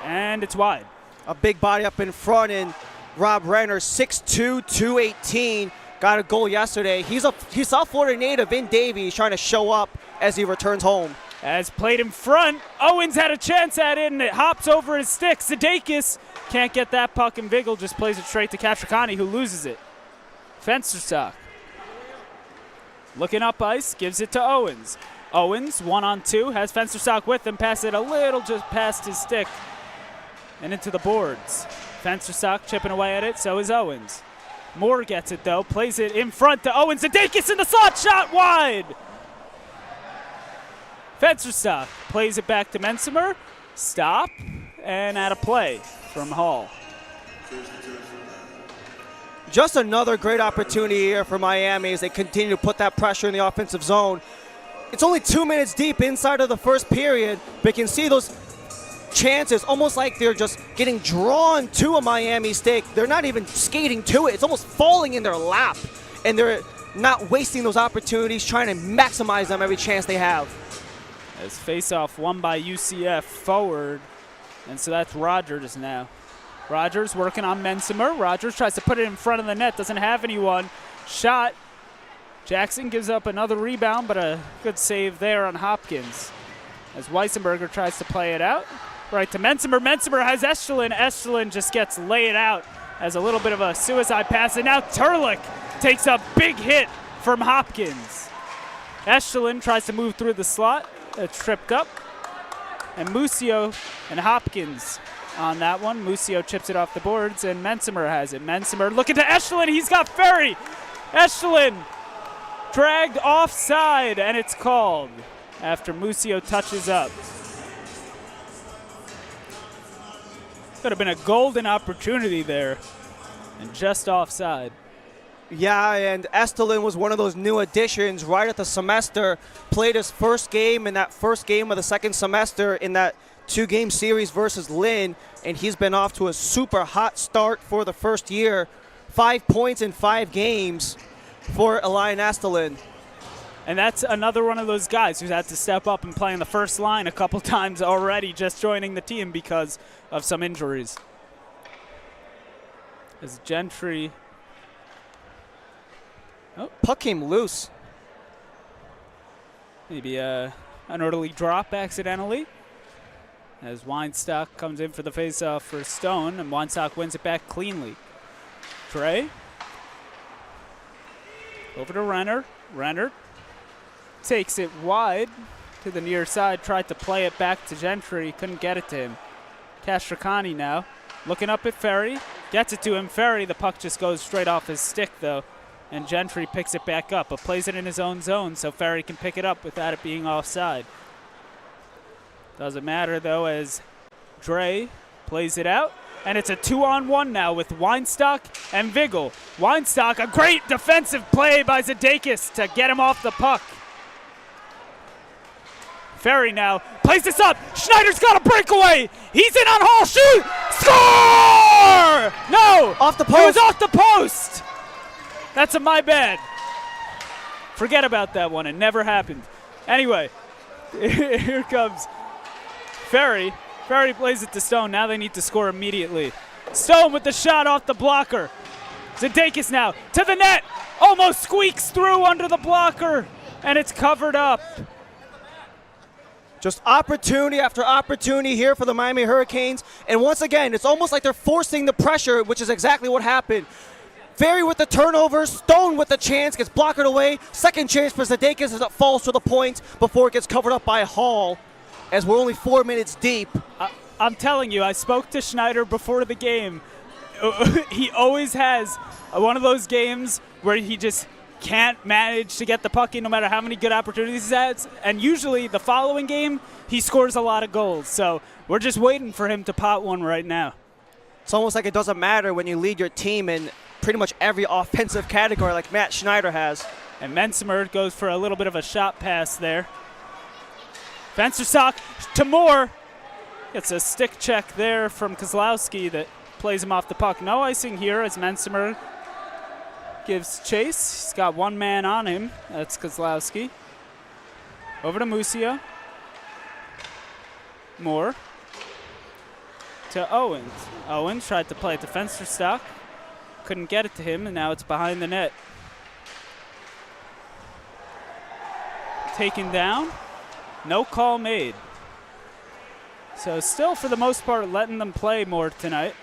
And it's wide. A big body up in front, and Rob Renner, 6'2", 218, got a goal yesterday. He's South Florida native in Davie. He's trying to show up as he returns home. As played in front, Owens had a chance at it, and it hops over his stick. Sudeikis Can't get that puck, and Vigil just plays it straight to Kashrakani, who loses it. Fensterstock. Looking up ice, gives it to Owens. Owens, 1-on-2, has Fensterstock with him, pass it a little just past his stick and into the boards. Fensterstock chipping away at it, so is Owens. Moore gets it though, plays it in front to Owens. Zadakis in the slot, shot wide! Fensterstock plays it back to Mensimer. Stop, and out of play from Hall. Just another great opportunity here for Miami as they continue to put that pressure in the offensive zone. It's only 2 minutes deep inside of the first period, but you can see those chances almost like they're just getting drawn to a Miami stick. They're not even skating to it. It's almost falling in their lap, and they're not wasting those opportunities, trying to maximize them every chance they have. As face-off won by UCF forward, and so that's Rogers now. Rogers working on Mensimer. Rogers tries to put it in front of the net, doesn't have anyone. Shot. Jackson gives up another rebound, but a good save there on Hopkins. As Weissenberger tries to play it out. Right to Mensimer. Mensimer has Estelin. Estelin just gets laid out as a little bit of a suicide pass. And now Turlick takes a big hit from Hopkins. Estelin tries to move through the slot. Tripped up. And Musio and Hopkins on that one. Musio chips it off the boards, and Mensimer has it. Mensimer looking to Estelin. He's got Ferry. Estelin dragged offside, and it's called after Musio touches up. Could have been a golden opportunity there, and just offside. Yeah, and Estelin was one of those new additions right at the semester. Played his first game in that first game of the second semester in that 2-game series versus Lynn, and he's been off to a super hot start for the first year. 5 points in 5 games for Elian Estelin. And that's another one of those guys who's had to step up and play in the first line a couple times already, just joining the team because of some injuries. As Gentry... Oh, puck came loose. Maybe an early drop accidentally. As Weinstock comes in for the faceoff for Stone, and Weinstock wins it back cleanly. Trey. Over to Renner. Renner takes it wide to the near side, tried to play it back to Gentry, couldn't get it to him. Kashrakani now, looking up at Ferry, gets it to him. Ferry, the puck just goes straight off his stick though, and Gentry picks it back up, but plays it in his own zone so Ferry can pick it up without it being offside. Doesn't matter though, as Dre plays it out, and it's a 2-on-1 now with Weinstock and Vigil. Weinstock, a great defensive play by Zadakis to get him off the puck. Ferry now plays this up. Schneider's got a breakaway. He's in on Hall. Shoot! Score! No! Off the post. It was off the post. That's a my bad. Forget about that one. It never happened. Anyway, here comes Ferry. Ferry plays it to Stone. Now they need to score immediately. Stone with the shot off the blocker. Zadakis now to the net. Almost squeaks through under the blocker, and it's covered up. Just opportunity after opportunity here for the Miami Hurricanes. And once again, it's almost like they're forcing the pressure, which is exactly what happened. Ferry with the turnover, Stone with the chance, gets blocked away. Second chance for Zadakis as it falls to the point before it gets covered up by Hall, as we're only 4 minutes deep. I'm telling you, I spoke to Schneider before the game. He always has one of those games where he just can't manage to get the puck in no matter how many good opportunities he has. And usually the following game, he scores a lot of goals. So we're just waiting for him to pot one right now. It's almost like it doesn't matter when you lead your team in pretty much every offensive category like Matt Schneider has. And Mensimer goes for a little bit of a shot pass there. Fensterstock to Moore. Gets a stick check there from Kozlowski that plays him off the puck. No icing here as Mensimer gives chase. He's got one man on him. That's Kozlowski. Over to Musio. Moore. To Owens. Owens tried to play it to Fensterstock. Couldn't get it to him, and now it's behind the net. Taken down. No call made. So still, for the most part, letting them play more tonight.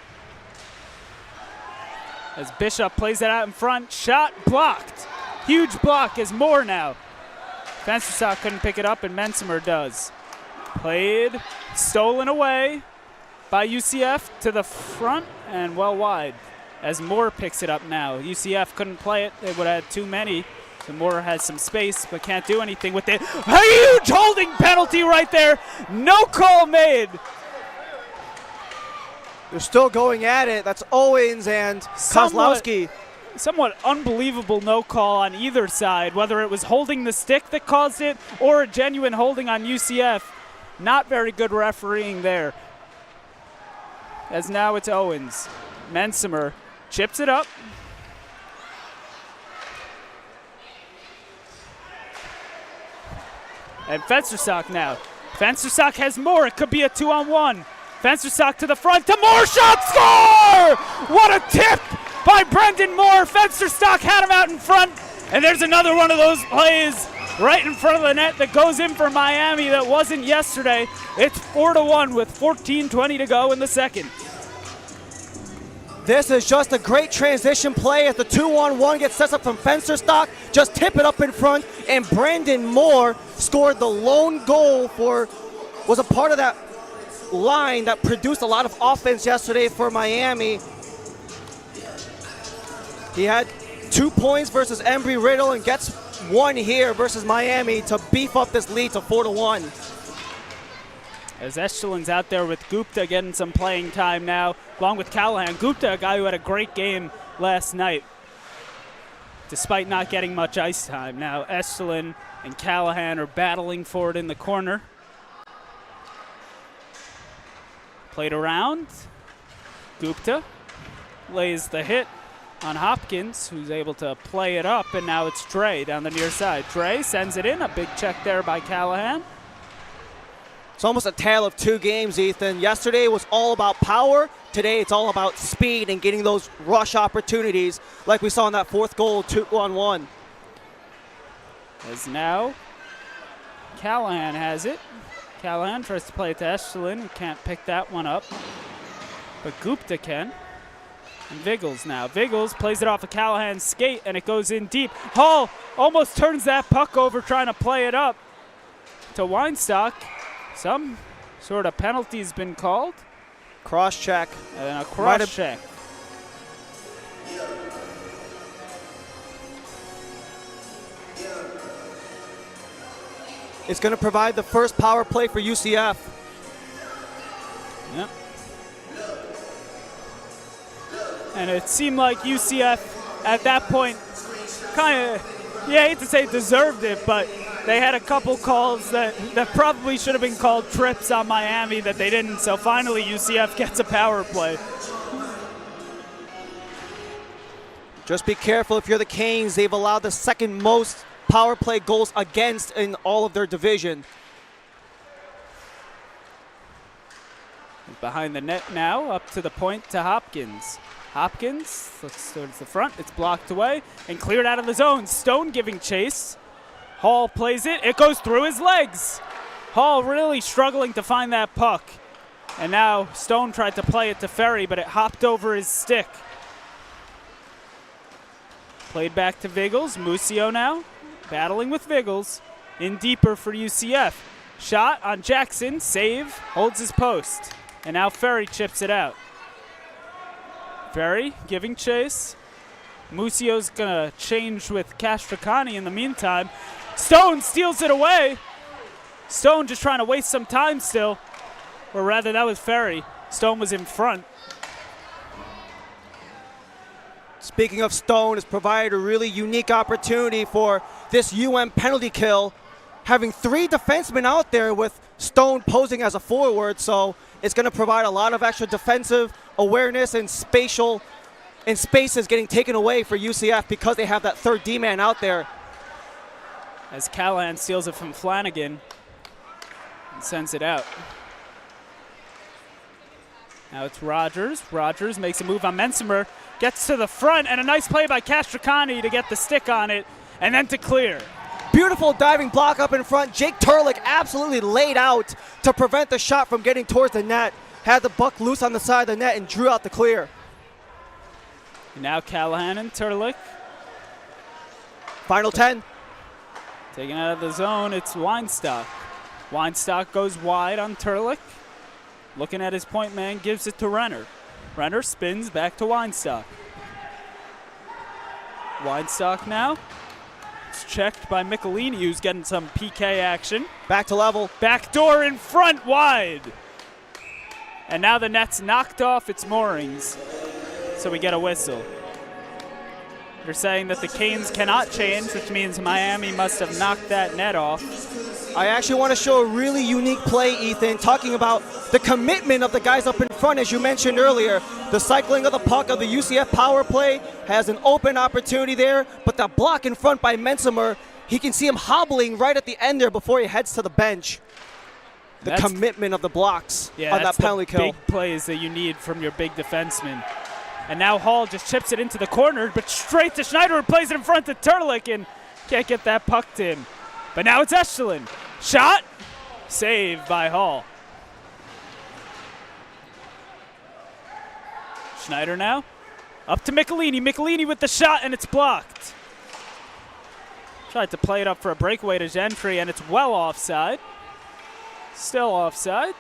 As Bishop plays it out in front, shot blocked. Huge block as Moore now. Fensterstock couldn't pick it up, and Mensimer does. Played, stolen away by UCF to the front and well wide as Moore picks it up now. UCF couldn't play it. They would have had too many. So Moore has some space but can't do anything with it. A huge holding penalty right there. No call made. They're still going at it. That's Owens and Kozlowski. Somewhat unbelievable no call on either side, whether it was holding the stick that caused it or a genuine holding on UCF. Not very good refereeing there. As now it's Owens. Mensimer chips it up. And Fensterstock now. Fensterstock has more. It could be a 2-on-1. Fensterstock to the front. To Moore. Shot, score! What a tip by Brendan Moore. Fensterstock had him out in front. And there's another one of those plays right in front of the net that goes in for Miami that wasn't yesterday. It's 4-1 with 14:20 to go in the second. This is just a great transition play as the 2-on-1 gets set up from Fensterstock. Just tip it up in front, and Brandon Moore scored the lone goal was a part of that line that produced a lot of offense yesterday for Miami. He had 2 points versus Embry-Riddle and gets 1 here versus Miami to beef up this lead to 4-1. As Eschelin's out there with Gupta getting some playing time now, along with Callahan. Gupta, a guy who had a great game last night, despite not getting much ice time. Now Eschelin and Callahan are battling for it in the corner. Played around. Gupta lays the hit on Hopkins, who's able to play it up, and now it's Dre down the near side. Dre sends it in, a big check there by Callahan. It's almost a tale of 2 games, Ethan. Yesterday was all about power. Today it's all about speed and getting those rush opportunities like we saw in that 4th goal, 2-on-1. As now Callahan has it. Callahan tries to play it to Eschelin. Can't pick that one up. But Gupta can. And Viggles now. Viggles plays it off of Callahan's skate, and it goes in deep. Hall almost turns that puck over trying to play it up to Weinstock. Some sort of penalty's been called. Cross check. And a cross check. It's going to provide the first power play for UCF. Yep. And it seemed like UCF at that point kind of, I hate to say deserved it, but they had a couple calls that probably should have been called trips on Miami that they didn't. So finally UCF gets a power play. Just be careful if you're the Canes. They've allowed the 2nd most power play goals against in all of their division. Behind the net now, up to the point to Hopkins. Hopkins looks towards the front. It's blocked away and cleared out of the zone. Stone giving chase. Hall plays it. It goes through his legs. Hall really struggling to find that puck. And now Stone tried to play it to Ferry, but it hopped over his stick. Played back to Viggles. Musio now battling with Viggles. In deeper for UCF. Shot on Jackson. Save. Holds his post. And now Ferry chips it out. Ferry giving chase. Musio's going to change with Castracani in the meantime. Stone steals it away. Stone just trying to waste some time still. Or rather, that was Ferry. Stone was in front. Speaking of Stone, it's provided a really unique opportunity for this UM penalty kill, having 3 defensemen out there with Stone posing as a forward, so it's going to provide a lot of extra defensive awareness and spaces getting taken away for UCF because they have that 3rd D-man out there. As Callahan steals it from Flanagan and sends it out. Now it's Rogers. Rogers makes a move on Mensimer, gets to the front, and a nice play by Castracani to get the stick on it, and then to clear. Beautiful diving block up in front. Jake Turlick absolutely laid out to prevent the shot from getting towards the net. Had the puck loose on the side of the net and drew out the clear. Now Callahan and Turlick. Final 10. Taken out of the zone, it's Weinstock. Weinstock goes wide on Turlick. Looking at his point man, gives it to Renner. Renner spins back to Weinstock. Weinstock now. It's checked by Michelini, who's getting some PK action. Back to level. Backdoor in front, wide. And now the net's knocked off its moorings, so we get a whistle. They're saying that the Canes cannot change, which means Miami must have knocked that net off. I actually want to show a really unique play, Ethan, talking about the commitment of the guys up in front, as you mentioned earlier. The cycling of the puck of the UCF power play has an open opportunity there, but the block in front by Mensimer, he can see him hobbling right at the end there before he heads to the bench. The commitment of the blocks on that penalty kill. Big plays that you need from your big defenseman. And now Hall just chips it into the corner, but straight to Schneider, who plays it in front to Turlick, and can't get that puck to him. But now it's Esterlin. Shot, saved by Hall. Schneider now, up to Michelini. Michelini with the shot, and it's blocked. Tried to play it up for a breakaway to Gentry, and it's well offside. Still offside.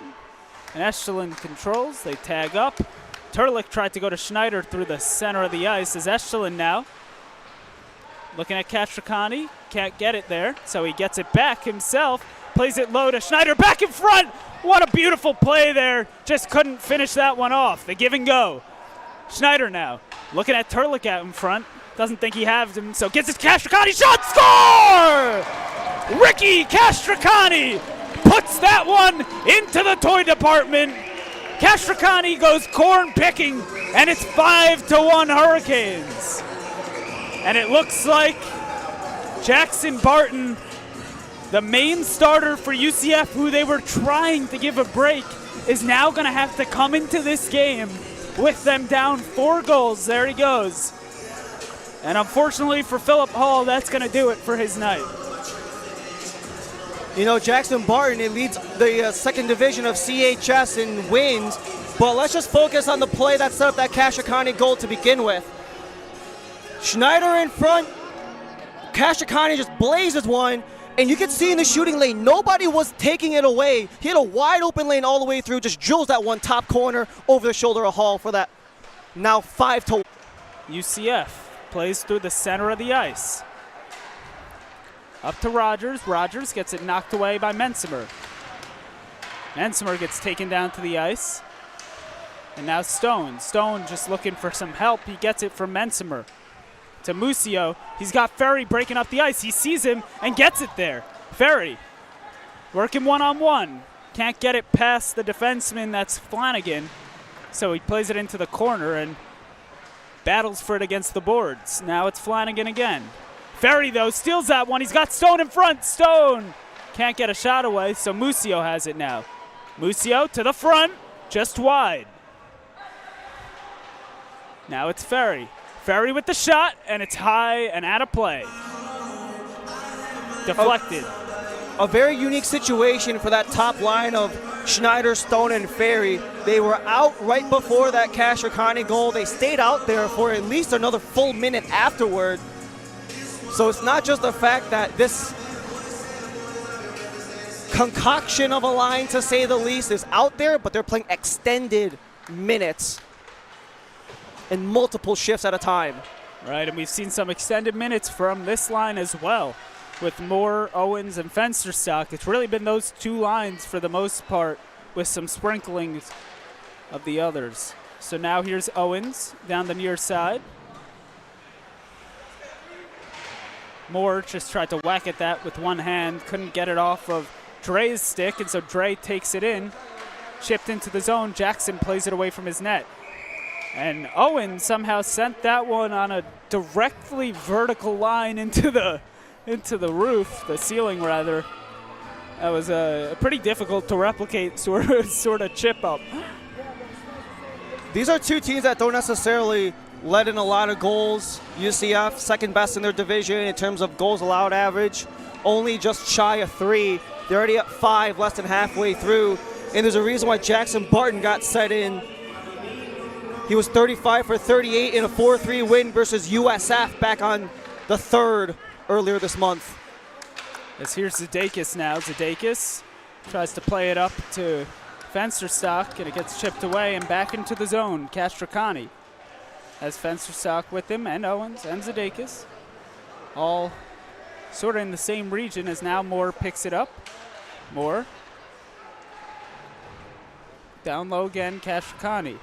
And Esterlin controls. They tag up. Turlick tried to go to Schneider through the center of the ice. As Esterlin now looking at Castricani. Can't get it there, so he gets it back himself. Plays it low to Schneider. Back in front. What a beautiful play there. Just couldn't finish that one off. The give and go. Schneider now looking at Turlick out in front. Doesn't think he has him, so gets it to Castricani. Shot, score! Ricky Castricani puts that one into the toy department. Castricani goes corn picking, and it's 5-1 Hurricanes. And it looks like Jackson Barton, the main starter for UCF, who they were trying to give a break, is now going to have to come into this game with them down 4 goals. There he goes. And unfortunately for Philip Hall, that's going to do it for his night. You know, Jackson Barton, it leads the second division of CHS in wins, but let's just focus on the play that set up that Castricani goal to begin with. Schneider in front, Castricani just blazes one, and you can see in the shooting lane, nobody was taking it away. He had a wide open lane all the way through, just drills that one top corner over the shoulder of Hall for that now 5-1. UCF plays through the center of the ice. Up to Rogers. Rogers gets it knocked away by Mensimer. Mensimer gets taken down to the ice. And now Stone. Stone just looking for some help. He gets it from Mensimer to Musio. He's got Ferry breaking up the ice. He sees him and gets it there. Ferry working one-on-one. Can't get it past the defenseman, that's Flanagan. So he plays it into the corner and battles for it against the boards. Now it's Flanagan again. Ferry, though, steals that one. He's got Stone in front. Stone can't get a shot away, so Musio has it now. Musio to the front, just wide. Now it's Ferry. Ferry with the shot, and it's high and out of play. Deflected. A very unique situation for that top line of Schneider, Stone, and Ferry. They were out right before that Castricani goal. They stayed out there for at least another full minute afterward. So it's not just the fact that this concoction of a line, to say the least, is out there, but they're playing extended minutes and multiple shifts at a time. Right, and we've seen some extended minutes from this line as well, with Moore, Owens, and Fensterstock. It's really been those 2 lines for the most part, with some sprinklings of the others. So now here's Owens down the near side. Moore just tried to whack at that with one hand, couldn't get it off of Dre's stick, and so Dre takes it in, chipped into the zone. Jackson plays it away from his net. And Owen somehow sent that one on a directly vertical line into the roof, the ceiling rather. That was pretty difficult to replicate sort of chip up. These are 2 teams that don't necessarily let in a lot of goals. UCF, second best in their division in terms of goals allowed average, only just shy of 3. They're already at 5, less than halfway through. And there's a reason why Jackson Barton got set in He was 35 for 38 in a 4-3 win versus USF back on the 3rd earlier this month. As here's Zidakis now. Zidakis tries to play it up to Fensterstock, and it gets chipped away and back into the zone. Castricani has Fensterstock with him, and Owens and Zidakis, all sort of in the same region, as now Moore picks it up. Moore. Down low again, Castricani.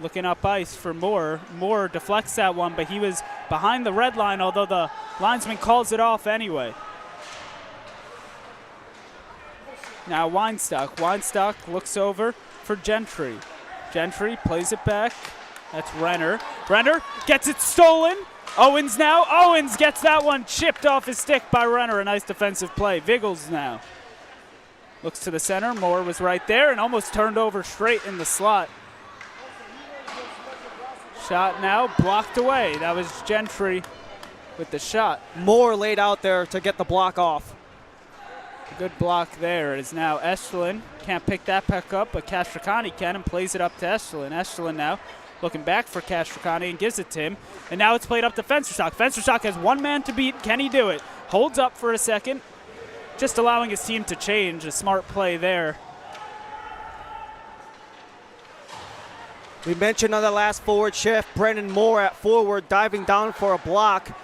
Looking up ice for Moore. Moore deflects that one, but he was behind the red line, although the linesman calls it off anyway. Now Weinstock. Weinstock looks over for Gentry. Gentry plays it back. That's Renner. Renner gets it stolen. Owens now. Owens gets that one chipped off his stick by Renner. A nice defensive play. Viggles now looks to the center. Moore was right there and almost turned over straight in the slot. Shot now blocked away. That was Gentry with the shot. Moore laid out there to get the block off. Good block there. It is now Eshelin. Can't pick that puck up, but Castricani can and plays it up to Eshelin. Eshelin now looking back for Castricani and gives it to him. And now it's played up to Fensterstock. Fensterstock has one man to beat. Can he do it? Holds up for a second, just allowing his team to change. A smart play there. We mentioned on the last forward shift, Brendan Moore at forward diving down for a block.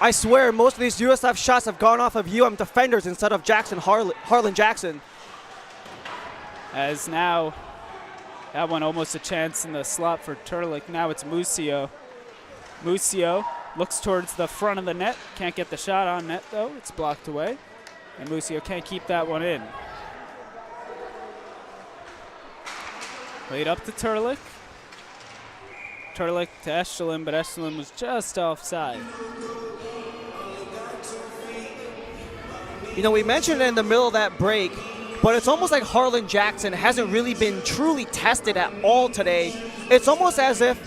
I swear most of these USF shots have gone off of defenders instead of Harlan Jackson. As now, that one almost a chance in the slot for Turlick. Now it's Musio. Musio looks towards the front of the net. Can't get the shot on net though. It's blocked away. And Musio can't keep that one in. Played up to Turlick. Turlick to Eshelin, but Eshelin was just offside. You know, we mentioned it in the middle of that break, but it's almost like Harlan Jackson hasn't really been truly tested at all today. It's almost as if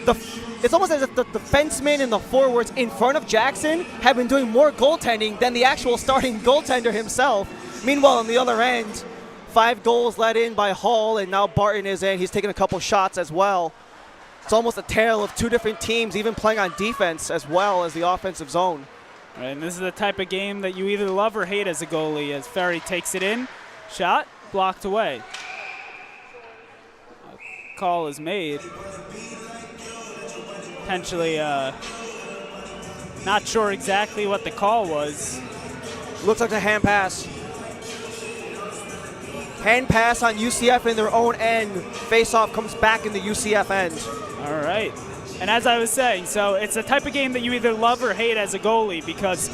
the defensemen and the forwards in front of Jackson have been doing more goaltending than the actual starting goaltender himself. Meanwhile, on the other end, 5 goals let in by Hall, and now Barton is in. He's taking a couple shots as well. It's almost a tale of 2 different teams, even playing on defense as well as the offensive zone. Right, and this is the type of game that you either love or hate as a goalie, as Ferry takes it in. Shot, blocked away. A call is made. Potentially, not sure exactly what the call was. Looks like a hand pass. Hand pass on UCF in their own end. Face-off comes back in the UCF end. All right. And as I was saying, so it's the type of game that you either love or hate as a goalie because,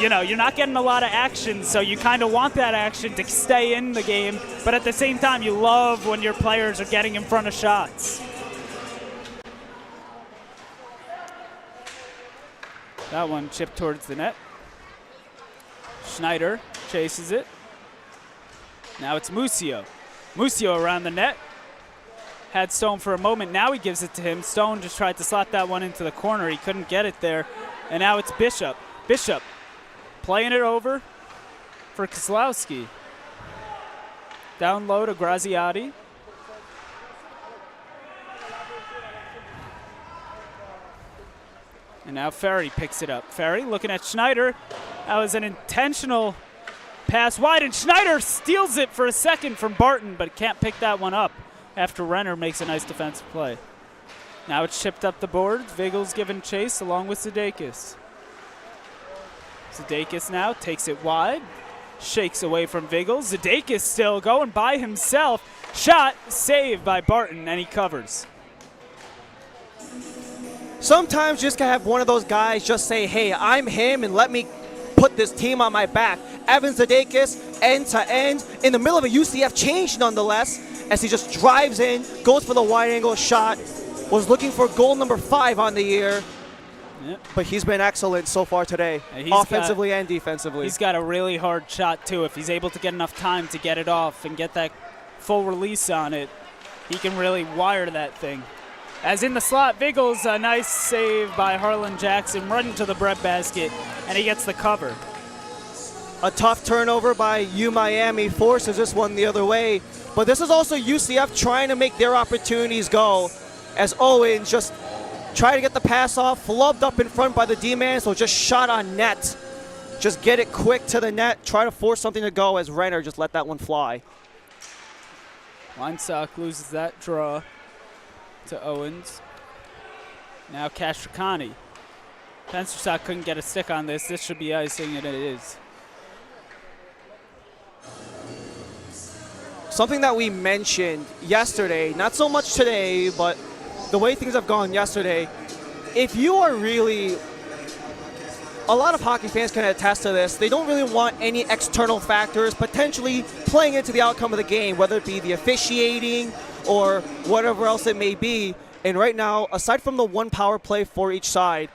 you know, you're not getting a lot of action, so you kind of want that action to stay in the game, but at the same time, you love when your players are getting in front of shots. That one chipped towards the net. Schneider chases it. Now it's Musio. Musio around the net. Had Stone for a moment. Now he gives it to him. Stone just tried to slot that one into the corner. He couldn't get it there. And now it's Bishop. Bishop playing it over for Kozlowski. Down low to Graziati. And now Ferry picks it up. Ferry looking at Schneider. That was an intentional pass wide, and Schneider steals it for a second from Barton, but can't pick that one up after Renner makes a nice defensive play. Now it's chipped up the boards. Viggles giving chase along with Zidakis. Zidakis now takes it wide. Shakes away from Viggles. Zidakis still going by himself. Shot saved by Barton, and he covers. Sometimes you just gotta have one of those guys just say, hey, I'm him, and let me put this team on my back. Evan Zidakis, end to end, in the middle of a UCF change nonetheless, as he just drives in, goes for the wide angle shot, was looking for goal number 5 on the year. Yep. But he's been excellent so far today, offensively and defensively. He's got a really hard shot, too. If he's able to get enough time to get it off and get that full release on it, he can really wire that thing. As in the slot, Viggles, a nice save by Harlan Jackson, running to the breadbasket, and he gets the cover. A tough turnover by UMiami forces this one the other way. But this is also UCF trying to make their opportunities go. as Owens just tried to get the pass off, flubbed up in front by the D-man, so just shot on net. Just get it quick to the net, try to force something to go as Renner just let that one fly. Weinstock loses that draw to Owens. Now Castricani. Fensterstock couldn't get a stick on this. This should be icing, and it is. Something that we mentioned yesterday, not so much today, but the way things have gone yesterday, if you are really, a lot of hockey fans can attest to this, they don't really want any external factors potentially playing into the outcome of the game, whether it be the officiating or whatever else it may be. And right now, aside from the one power play for each side,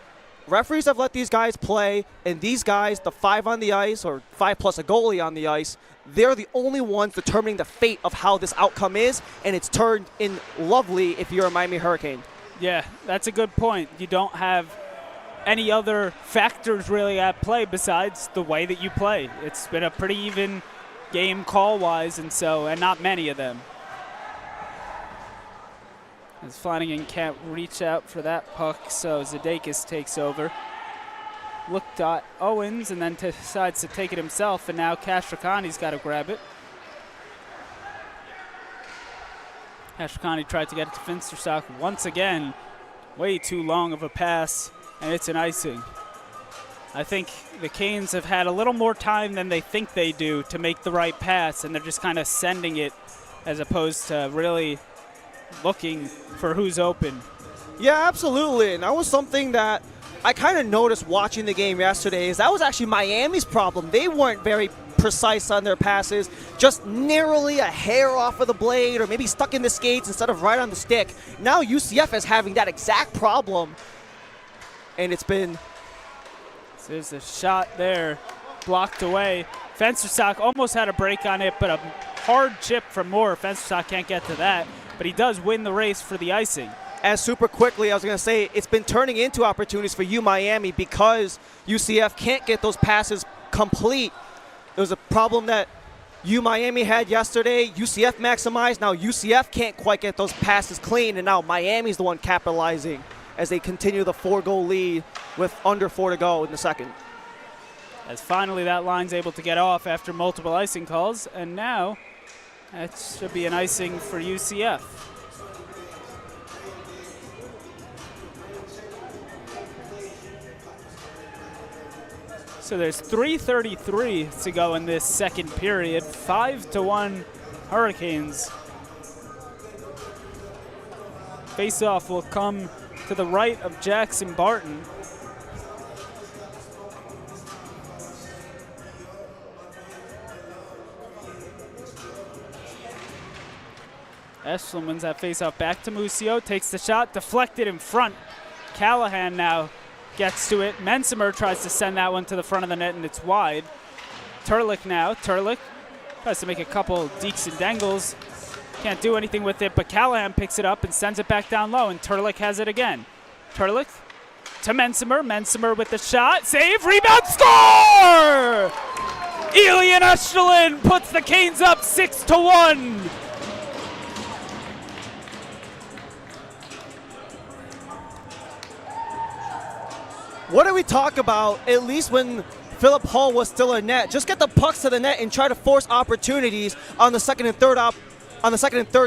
referees have let these guys play, and these guys, the 5 on the ice, or 5 plus a goalie on the ice, they're the only ones determining the fate of how this outcome is, and it's turned in lovely if you're a Miami Hurricane. Yeah, that's a good point. You don't have any other factors really at play besides the way that you play. It's been a pretty even game call-wise, and not many of them. As Flanagan can't reach out for that puck, so Zadakis takes over. Looked at Owens and then decides to take it himself, and now Castricani's got to grab it. Castricani tried to get it to Finsterstock once again. Way too long of a pass, and it's an icing. I think the Canes have had a little more time than they think they do to make the right pass, and they're just kind of sending it as opposed to really looking for who's open. Yeah, absolutely, and that was something that I kind of noticed watching the game yesterday. Is that was actually Miami's problem. They weren't very precise on their passes, just narrowly a hair off of the blade or maybe stuck in the skates instead of right on the stick. Now UCF is having that exact problem, and it's been... There's a shot there, blocked away. Fensterstock almost had a break on it, but a hard chip from Moore. Fensterstock can't get to that, but he does win the race for the icing. And super quickly, I was going to say, it's been turning into opportunities for Miami because UCF can't get those passes complete. It was a problem that Miami had yesterday. UCF maximized. Now UCF can't quite get those passes clean, and now Miami's the one capitalizing as they continue the 4-goal lead with under 4 to go in the second. As finally that line's able to get off after multiple icing calls, and now that should be an icing for UCF. So there's 3:33 to go in this second period. 5-1 Hurricanes. Faceoff will come to the right of Jackson Barton. Eshlin wins that faceoff back to Musio, takes the shot, deflected in front. Callahan now gets to it. Mensimer tries to send that one to the front of the net, and it's wide. Turlick now. Turlick tries to make a couple deeks and dangles. Can't do anything with it, but Callahan picks it up and sends it back down low, and Turlick has it again. Turlick to Mensimer. Mensimer with the shot. Save, rebound, score! Elian Eshelin puts the Canes up 6-1. What did we talk about, at least when Philip Hall was still in net? Just get the pucks to the net and try to force opportunities on the second and third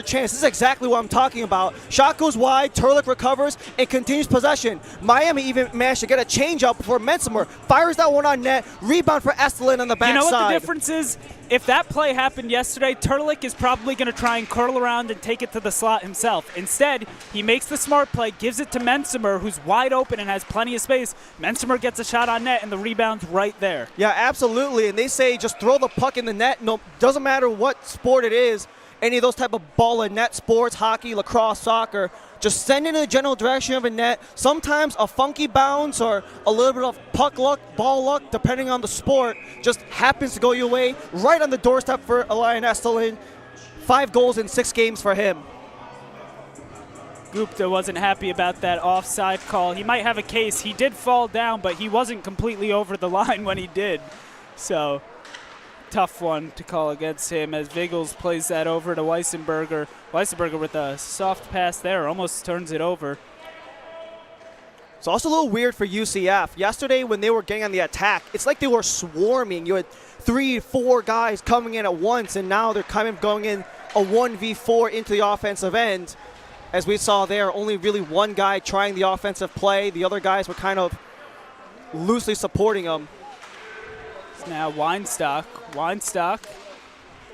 chance. This is exactly what I'm talking about. Shot goes wide, Turlick recovers, and continues possession. Miami even managed to get a change-up before Mensimer fires that one on net, rebound for Estelin on the backside. You know what the difference is? If that play happened yesterday, Turlick is probably going to try and curl around and take it to the slot himself. Instead, he makes the smart play, gives it to Mensimer, who's wide open and has plenty of space. Mensimer gets a shot on net, and the rebound's right there. Yeah, absolutely. And they say just throw the puck in the net. No, doesn't matter what sport it is. Any of those type of ball and net sports, hockey, lacrosse, soccer, just send it in the general direction of a net. Sometimes a funky bounce or a little bit of puck luck, ball luck, depending on the sport, just happens to go your way. Right on the doorstep for Elian Estelin. 5 goals in 6 games for him. Gupta wasn't happy about that offside call. He might have a case. He did fall down, but he wasn't completely over the line when he did. So tough one to call against him as Viggles plays that over to Weissenberger. Weissenberger with a soft pass there, almost turns it over. It's also a little weird for UCF. Yesterday when they were getting on the attack, it's like they were swarming. You had 3-4 guys coming in at once, and now they're kind of going in a 1v4 into the offensive end. As we saw there, only really one guy trying the offensive play. The other guys were kind of loosely supporting him. It's now Weinstock. Weinstock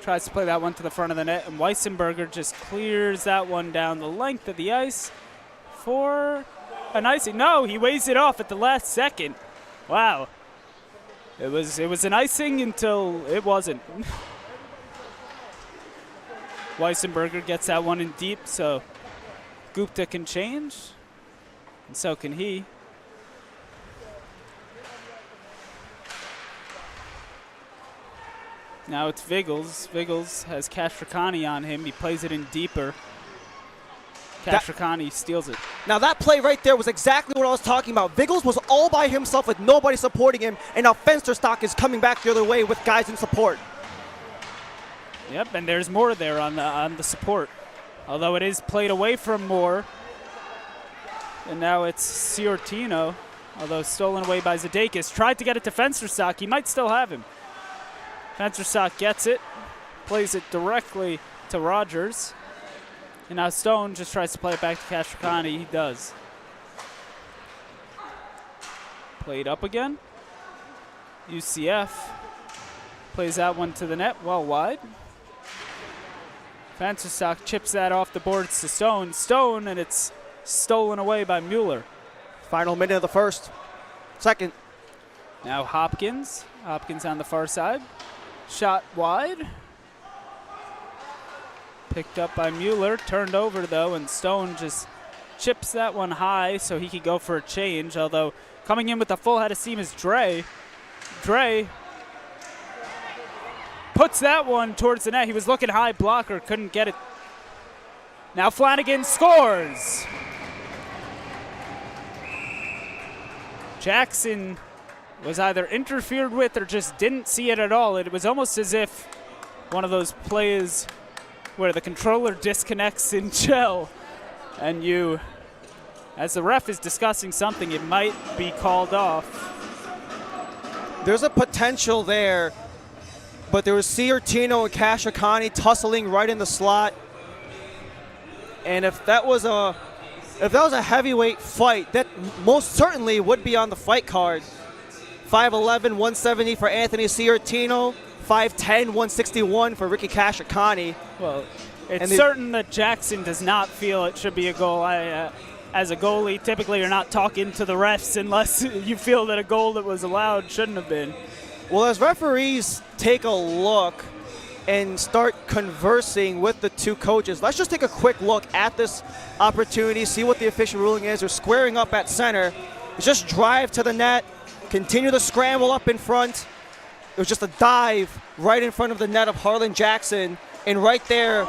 tries to play that one to the front of the net, and Weissenberger just clears that one down the length of the ice for an icing. No, he weighs it off at the last second. Wow. It was an icing until it wasn't. Weissenberger gets that one in deep, so Gupta can change, and so can he. Now it's Viggles. Viggles has Kastrikani on him. He plays it in deeper. Kastrikani steals it. Now that play right there was exactly what I was talking about. Viggles was all by himself with nobody supporting him, and now Fensterstock is coming back the other way with guys in support. Yep, and there's more there on the support. Although it is played away from Moore. And now it's Ciortino, although stolen away by Zadakis. Tried to get it to Fensterstock. He might still have him. Fensterstock gets it, plays it directly to Rogers. And now Stone just tries to play it back to Kastrikani. He does. Played up again. UCF plays that one to the net, well wide. Fensterstock chips that off the boards to Stone. Stone, and it's stolen away by Mueller. Final minute of the first. Second. Now Hopkins. Hopkins on the far side. Shot wide. Picked up by Mueller. Turned over, though, and Stone just chips that one high so he could go for a change, although coming in with the full head of steam is Dre. Dre puts that one towards the net. He was looking high blocker, couldn't get it. Now Flanagan scores. Jackson was either interfered with or just didn't see it at all. It was almost as if one of those plays where the controller disconnects in gel and you, as the ref is discussing something, it might be called off. There's a potential there, but there was Ciortino and Kastrikani tussling right in the slot. And if that was a heavyweight fight, that most certainly would be on the fight card. 5'11", 170 for Anthony Ciortino, 5'10", 161 for Ricky Kastrikani. Well, it's certain that Jackson does not feel it should be a goal. As a goalie, typically you're not talking to the refs unless you feel that a goal that was allowed shouldn't have been. Well, as referees take a look and start conversing with the two coaches, let's just take a quick look at this opportunity, see what the official ruling is. They're squaring up at center. It's just drive to the net, continue the scramble up in front. It was just a dive right in front of the net of Harlan Jackson, and right there,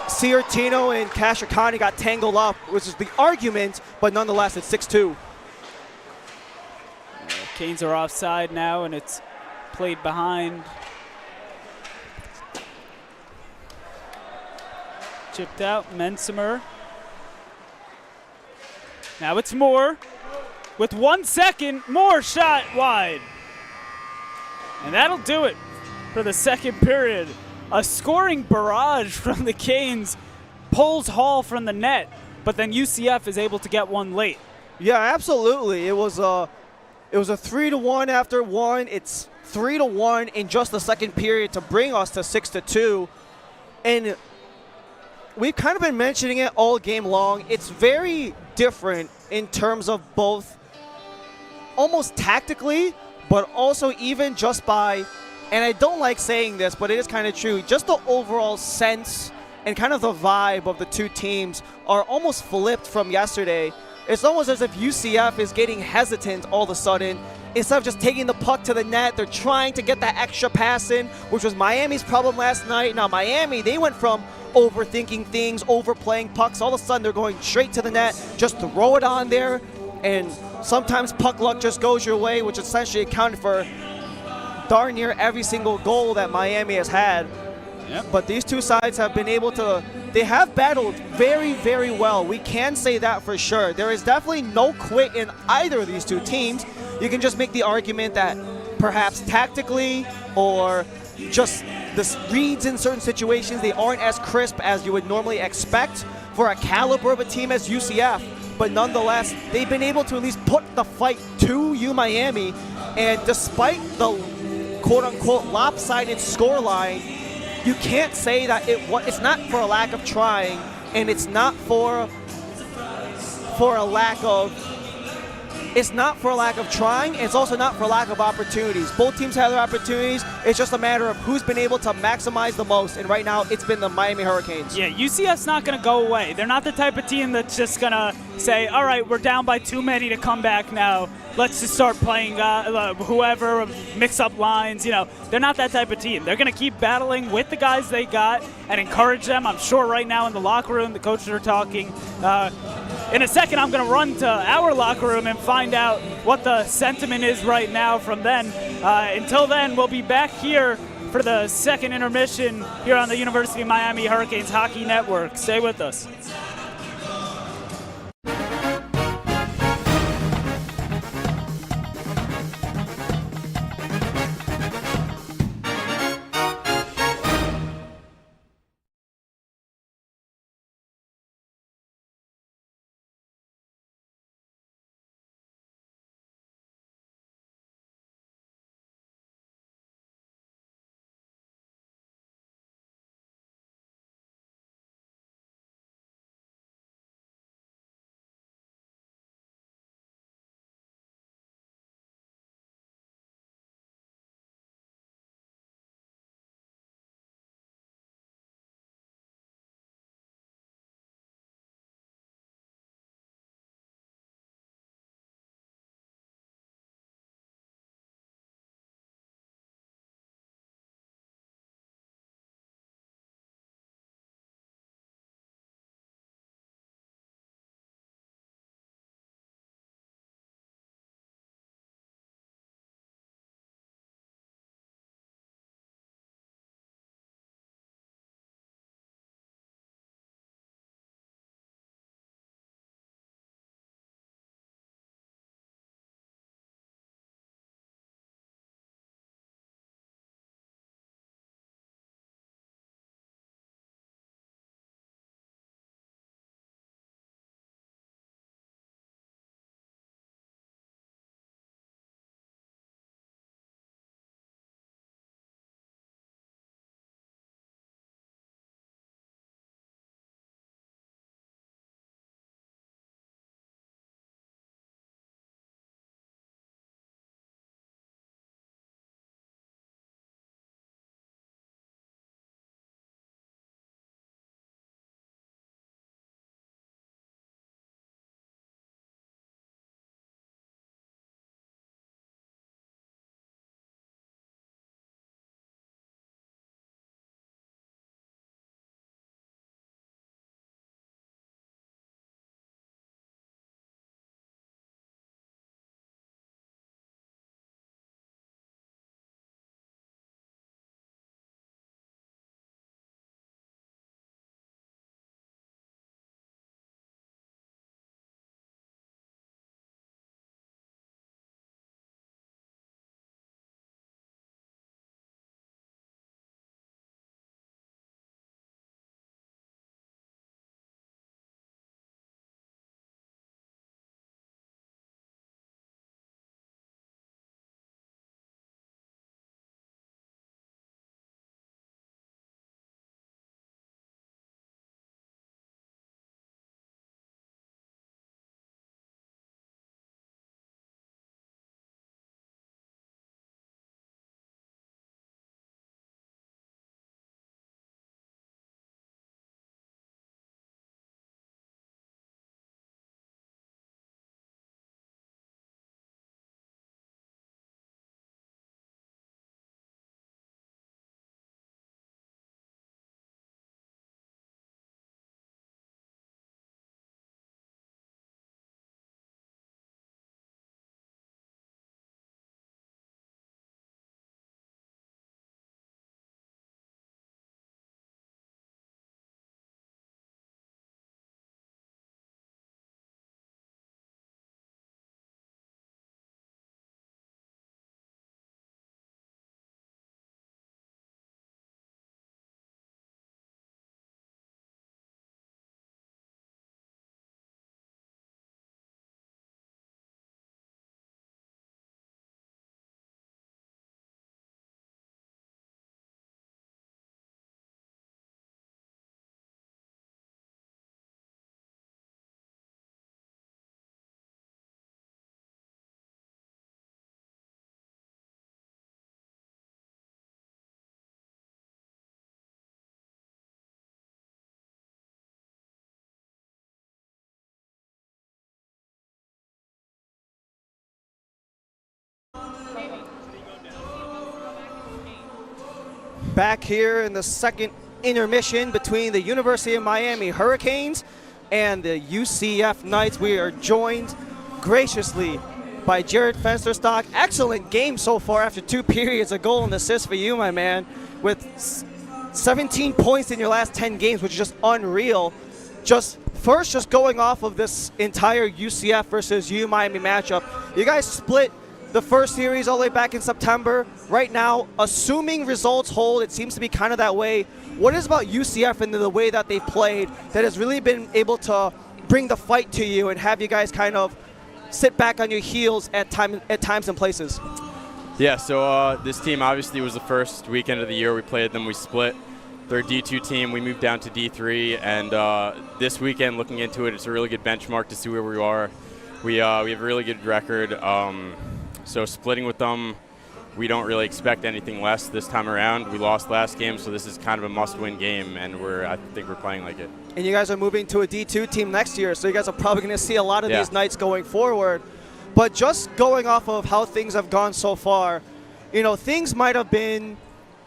Ciortino and Kastrikani got tangled up, which is the argument, but nonetheless, it's 6-2. Canes are offside now, and it's played behind. Chipped out, Mensimer. Now it's Moore. With 1 second, Moore shot wide. And that'll do it for the second period. A scoring barrage from the Canes pulls Hall from the net, but then UCF is able to get one late. Yeah, absolutely. It was a 3-1 after one. It's 3-1 in just the second period to bring us to 6-2. And we've kind of been mentioning it all game long. It's very different in terms of both almost tactically, but also even just by, and I don't like saying this, but it is kind of true, just the overall sense and kind of the vibe of the two teams are almost flipped from yesterday. It's almost as if UCF is getting hesitant all of a sudden. Instead of just taking the puck to the net, they're trying to get that extra pass in, which was Miami's problem last night. Now Miami, they went from overthinking things, overplaying pucks. All of a sudden they're going straight to the net, just throw it on there, and sometimes puck luck just goes your way, which essentially accounted for darn near every single goal that Miami has had. Yep. But these two sides have been able to, they have battled very, very well. We can say that for sure. There is definitely no quit in either of these two teams. You can just make the argument that perhaps tactically or just the reads in certain situations, they aren't as crisp as you would normally expect for a caliber of a team as UCF. But nonetheless, they've been able to at least put the fight to Miami. And despite the quote-unquote lopsided scoreline, you can't say that it's not for a lack of trying, and it's not for a lack of trying. It's also not for a lack of opportunities. Both teams have their opportunities. It's just a matter of who's been able to maximize the most, and right now it's been the Miami Hurricanes. Yeah, UCF's not going to go away. They're not the type of team that's just going to say, all right, we're down by too many to come back now. Let's just start playing whoever, mix up lines. You know, they're not that type of team. They're going to keep battling with the guys they got and encourage them. I'm sure right now in the locker room, the coaches are talking. In a second, I'm going to run to our locker room and find out what the sentiment is right now from then. Until then, we'll be back here for the second intermission here on the University of Miami Hurricanes Hockey Network. Stay with us. Back here in the second intermission between the University of Miami Hurricanes and the UCF Knights. We are joined graciously by Jared Fensterstock. Excellent game so far after 2 periods, a goal and assist for you, my man, with 17 points in your last 10 games, which is just unreal. Just going off of this entire UCF versus U Miami matchup, you guys split the first series all the way back in September. Right now, assuming results hold, it seems to be kind of that way. What is about UCF and the way that they've played that has really been able to bring the fight to you and have you guys kind of sit back on your heels at times and places? Yeah, so this team obviously was the first weekend of the year we played them. We split. They're a D2 team. We moved down to D3, and this weekend, looking into it, it's a really good benchmark to see where we are. We have a really good record. So splitting with them, we don't really expect anything less this time around. We lost last game, so this is kind of a must-win game, and I think we're playing like it. And you guys are moving to a D2 team next year, so you guys are probably going to see a lot of these nights going forward. But just going off of how things have gone so far, you know, things might have been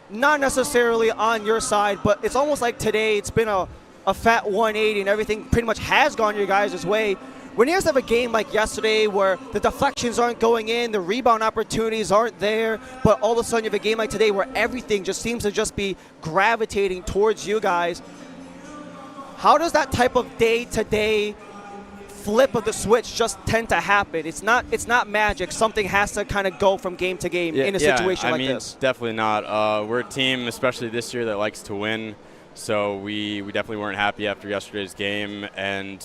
not necessarily on your side, but it's almost like today it's been a fat 180 and everything pretty much has gone your guys' way. When you guys have a game like yesterday where the deflections aren't going in, the rebound opportunities aren't there, but all of a sudden you have a game like today where everything just seems to just be gravitating towards you guys, how does that type of day-to-day flip of the switch just tend to happen? It's not magic. Something has to kind of go from game to game in a situation like this. Definitely not. We're a team, especially this year, that likes to win. So we definitely weren't happy after yesterday's game, and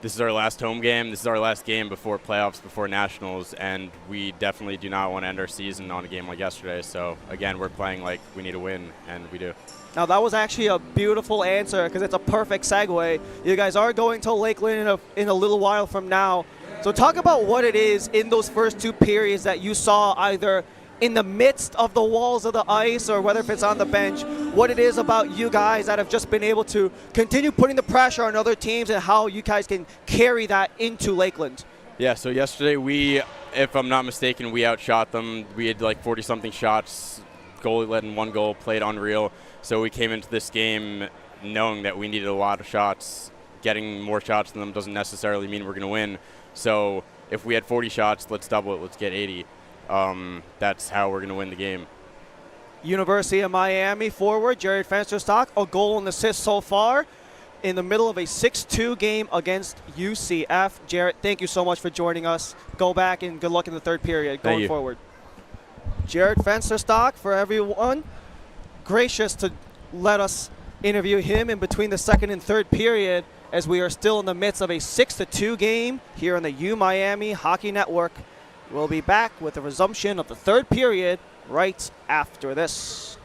this is our last home game. This is our last game before playoffs, before nationals, and we definitely do not want to end our season on a game like yesterday. So again, we're playing like we need to win, and we do. Now that was actually a beautiful answer because it's a perfect segue. You guys are going to Lakeland in a little while from now. So talk about what it is in those first 2 periods that you saw either in the midst of the walls of the ice or whether if it's on the bench, what it is about you guys that have just been able to continue putting the pressure on other teams and how you guys can carry that into Lakeland. Yeah, so yesterday we, if I'm not mistaken, we outshot them. We had like 40-something shots, goalie led in 1 goal, played unreal. So we came into this game knowing that we needed a lot of shots. Getting more shots than them doesn't necessarily mean we're going to win. So if we had 40 shots, let's double it. Let's get 80. That's how we're going to win the game. University of Miami forward Jared Fensterstock, a goal and assist so far in the middle of a 6-2 game against UCF. Jared, thank you so much for joining us. Go back and good luck in the 3rd period going forward. Jared Fensterstock, for everyone, gracious to let us interview him in between the 2nd and 3rd period as we are still in the midst of a 6-2 game here on the U Miami Hockey Network. We'll be back with the resumption of the 3rd period right after this.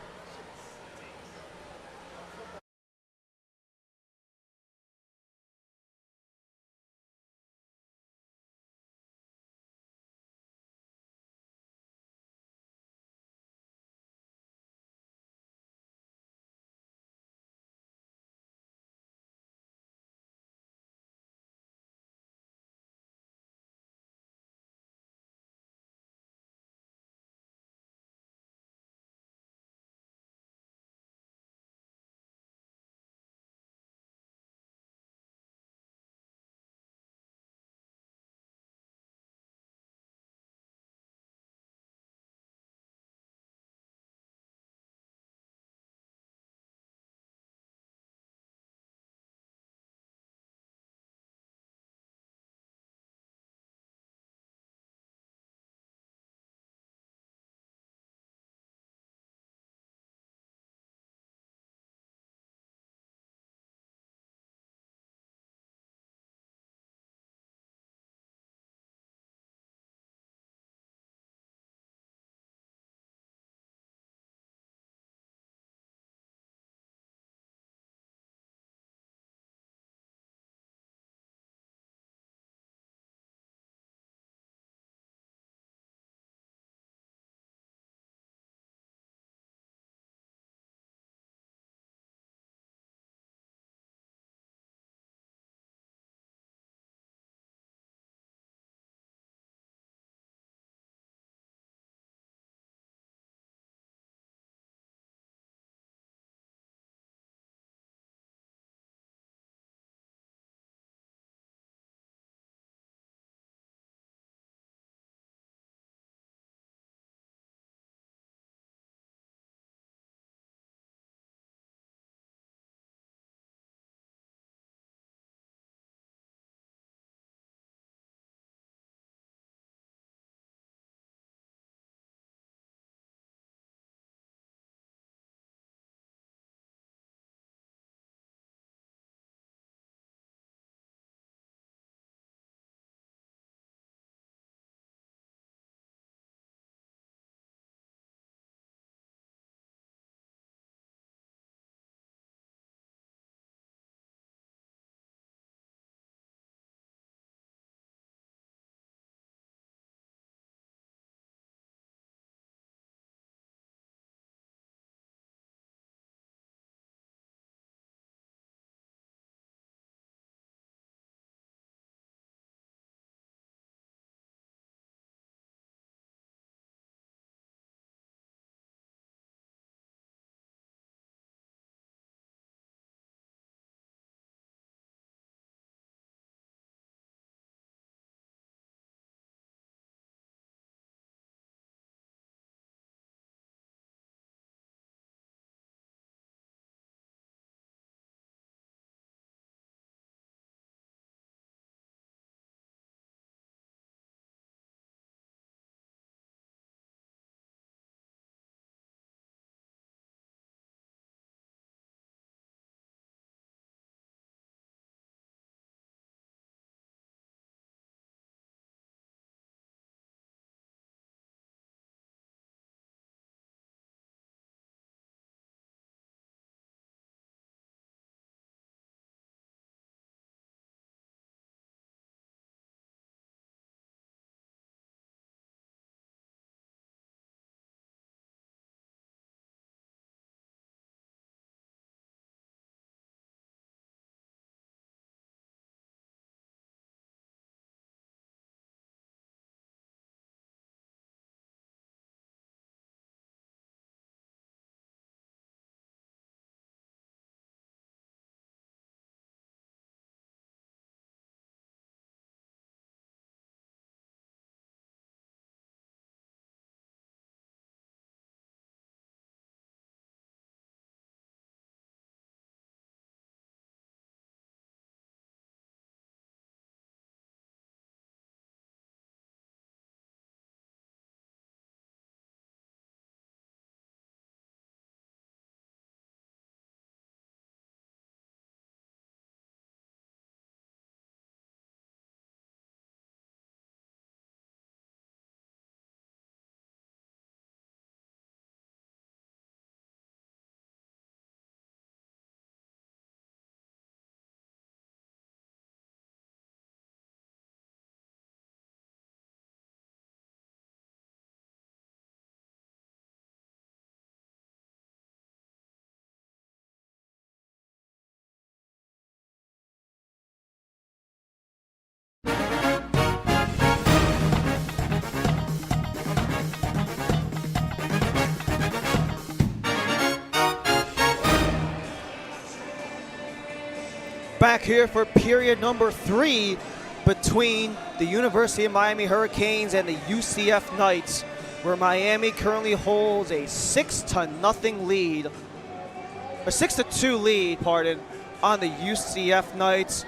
back here for period number 3 between the University of Miami Hurricanes and the UCF Knights, where Miami currently holds a 6-0 lead, a 6-2 lead, pardon, on the UCF Knights.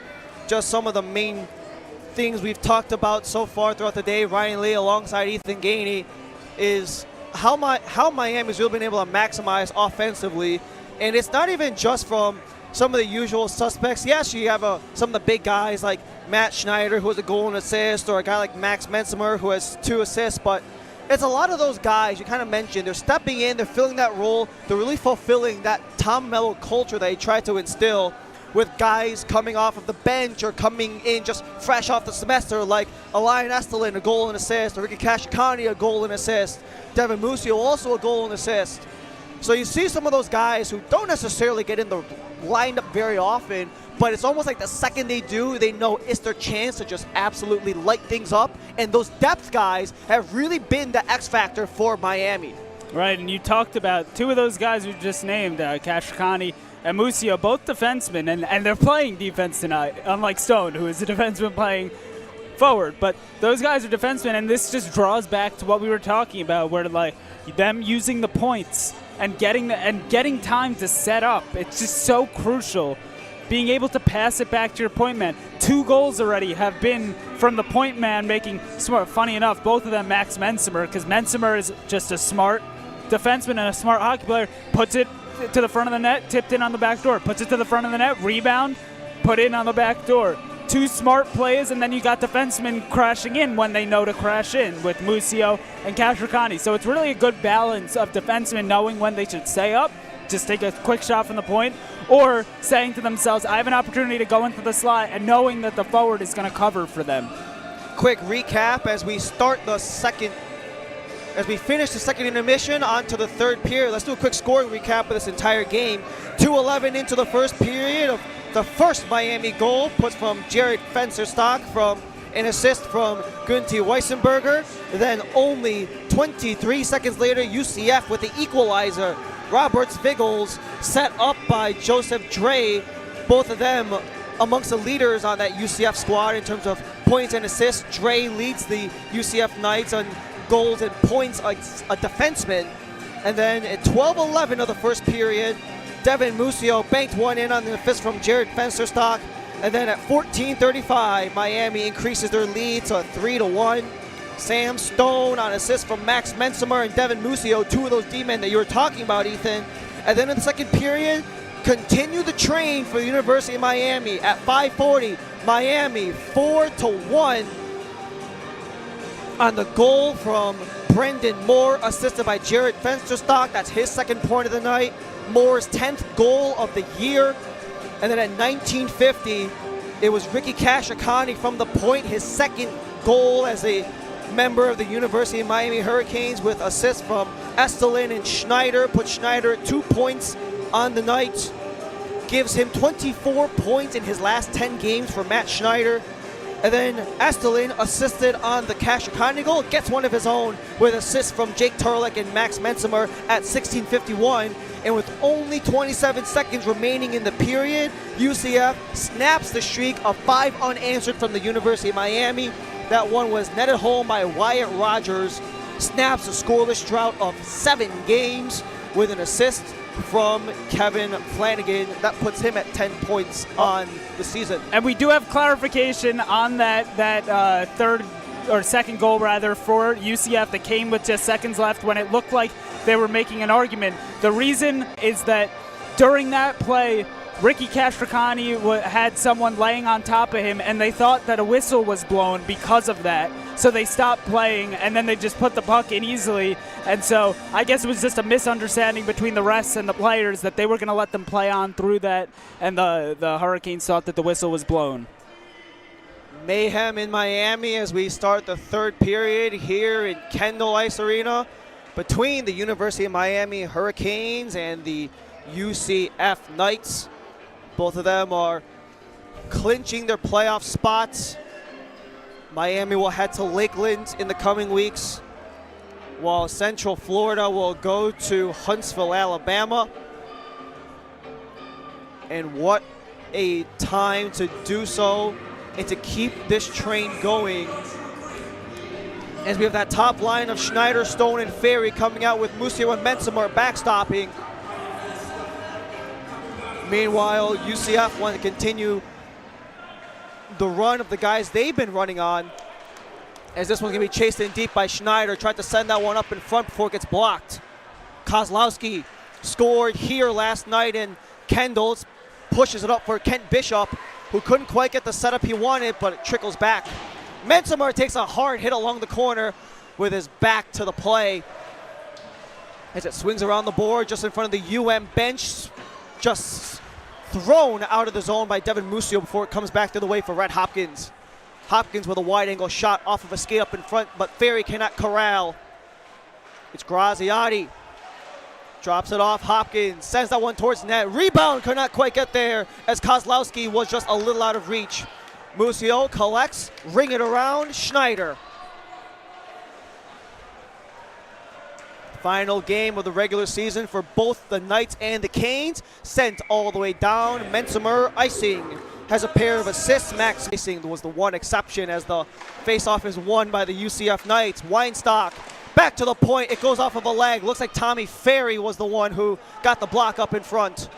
Just some of the main things we've talked about so far throughout the day, Ryan Lee alongside Ethan Gainey, is how Miami's really been able to maximize offensively. And it's not even just from some of the usual suspects. Yes, you have some of the big guys like Matt Schneider, who has a goal and assist, or a guy like Max Mensimer, who has 2 assists, but it's a lot of those guys you kind of mentioned. They're stepping in, they're filling that role, they're really fulfilling that Tom Mello culture that he tried to instill, with guys coming off of the bench or coming in just fresh off the semester, like Elian Estelin, a goal and assist, or Ricky Kashikani, a goal and assist, Devin Musio, also a goal and assist. So you see some of those guys who don't necessarily get in the lineup very often, but it's almost like the second they do, they know it's their chance to just absolutely light things up. And those depth guys have really been the X factor for Miami. Right, and you talked about 2 of those guys you just named, Kashikani and Musio, both defensemen, and they're playing defense tonight, unlike Stone, who is a defenseman playing forward. But those guys are defensemen, and this just draws back to what we were talking about, where like them using the points and getting time to set up. It's just so crucial. Being able to pass it back to your point man. 2 goals already have been from the point man making smart. Funny enough, both of them Max Mensimer, because Mensimer is just a smart defenseman and a smart hockey player. Puts it to the front of the net, tipped in on the back door. Puts it to the front of the net, rebound, put in on the back door. 2 smart plays, and then you got defensemen crashing in when they know to crash in with Musio and Kashikani. So it's really a good balance of defensemen knowing when they should stay up, just take a quick shot from the point, or saying to themselves, I have an opportunity to go into the slot, and knowing that the forward is going to cover for them. Quick recap as we finish the second intermission on to the third period. Let's do a quick scoring recap of this entire game. 2:11 into the first period. Of the first Miami goal put from Jared Fensterstock from an assist from Gunti Weissenberger. Then only 23 seconds later, UCF with the equalizer. Roberts Viggles set up by Joseph Dre. Both of them amongst the leaders on that UCF squad in terms of points and assists. Dre leads the UCF Knights on goals and points like a defenseman. And then at 12:11 of the first period, Devin Musio banked one in on the assist from Jared Fensterstock. And then at 14:35, Miami increases their lead to 3-1. Sam Stone on assist from Max Mensimer and Devin Musio, 2 of those D-men that you were talking about, Ethan. And then in the second period, continue the train for the University of Miami. At 5:40, Miami 4-1 on the goal from Brendan Moore, assisted by Jared Fensterstock. That's his second point of the night. Moore's 10th goal of the year. And then at 19:50, it was Ricky Kashikani from the point, his second goal as a member of the University of Miami Hurricanes, with assists from Estelin and Schneider. Put Schneider at 2 points on the night. Gives him 24 points in his last 10 games for Matt Schneider. And then Estelin assisted on the Kashikani goal, gets one of his own with assists from Jake Turlick and Max Mensimer at 16:51. And with only 27 seconds remaining in the period, UCF snaps the streak of 5 unanswered from the University of Miami. That one was netted home by Wyatt Rogers. Snaps a scoreless drought of 7 games with an assist from Kevin Flanagan. That puts him at 10 points on the season. And we do have clarification on that third or second goal rather for UCF that came with just seconds left when it looked like they were making an argument. The reason is that during that play, Ricky Kashikani had someone laying on top of him, and they thought that a whistle was blown because of that. So they stopped playing, and then they just put the puck in easily. And so I guess it was just a misunderstanding between the refs and the players that they were going to let them play on through that, and the Hurricanes thought that the whistle was blown. Mayhem in Miami as we start the third period here in Kendall Ice Arena between the University of Miami Hurricanes and the UCF Knights. Both of them are clinching their playoff spots. Miami will head to Lakeland in the coming weeks, while Central Florida will go to Huntsville, Alabama. And what a time to do so and to keep this train going. As we have that top line of Schneider, Stone, and Ferry coming out with Musio and Mensimer backstopping. Meanwhile, UCF want to continue the run of the guys they've been running on, as this one's going to be chased in deep by Schneider. Tried to send that one up in front before it gets blocked. Kozlowski scored here last night, and Kendall pushes it up for Kent Bishop, who couldn't quite get the setup he wanted, but it trickles back. Mensimer takes a hard hit along the corner with his back to the play as it swings around the board just in front of the UM bench. Just thrown out of the zone by Devin Musio before it comes back to the way for Red Hopkins. Hopkins with a wide angle shot off of a skate up in front, but Ferry cannot corral. It's Graziati. Drops it off. Hopkins sends that one towards net. Rebound could not quite get there as Kozlowski was just a little out of reach. Musio collects, ring it around, Schneider. Final game of the regular season for both the Knights and the Canes. Sent all the way down. Mensimer icing has a pair of assists. Max icing was the one exception as the faceoff is won by the UCF Knights. Weinstock back to the point. It goes off of a leg. Looks like Tommy Ferry was the one who got the block up in front.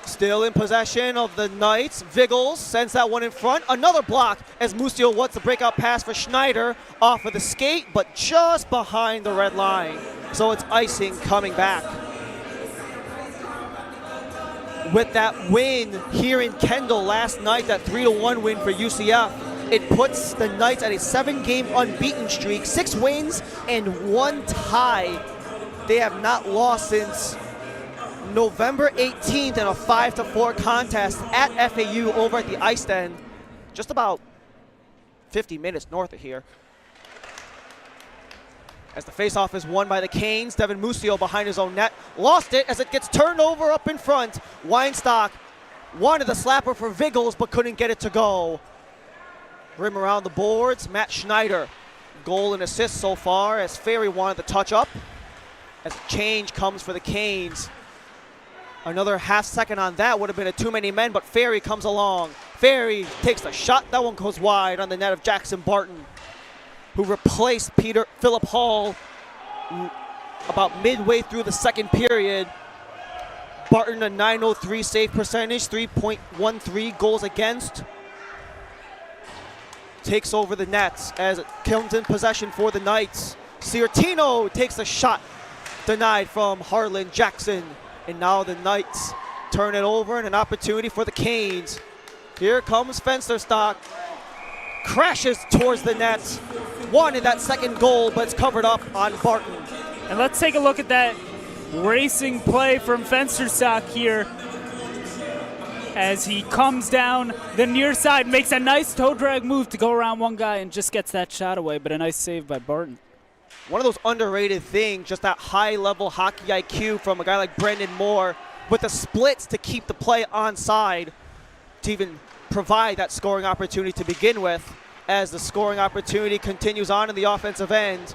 Still in possession of the Knights. Viggles sends that one in front. Another block as Musio wants the breakout pass for Schneider off of the skate, but just behind the red line. So it's icing coming back. With that win here in Kendall last night, that 3-1 win for UCF, it puts the Knights at a 7-game unbeaten streak, 6 wins and 1 tie. They have not lost since November 18th in a 5-4 contest at FAU over at the Ice End, just about 50 minutes north of here. As the faceoff is won by the Canes, Devin Musio behind his own net, lost it as it gets turned over up in front. Weinstock wanted the slapper for Viggles but couldn't get it to go. Rim around the boards, Matt Schneider. Goal and assist so far as Ferry wanted the touch up. As a change comes for the Canes. Another half second on that would have been a too many men, but Ferry comes along. Ferry takes the shot. That one goes wide on the net of Jackson Barton, who replaced Philip Hall about midway through the second period. Barton a .903 save percentage, 3.13 goals against. Takes over the nets as it comes in possession for the Knights. Ciartino takes the shot, denied from Harlan Jackson. And now the Knights turn it over and an opportunity for the Canes. Here comes Fensterstock. Crashes towards the net. Wanted that second goal, but it's covered up on Barton. And let's take a look at that racing play from Fensterstock here as he comes down the near side, makes a nice toe drag move to go around one guy and just gets that shot away, but a nice save by Barton. One of those underrated things, just that high-level hockey IQ from a guy like Brendan Moore with the splits to keep the play onside to even provide that scoring opportunity to begin with. As the scoring opportunity continues on in the offensive end,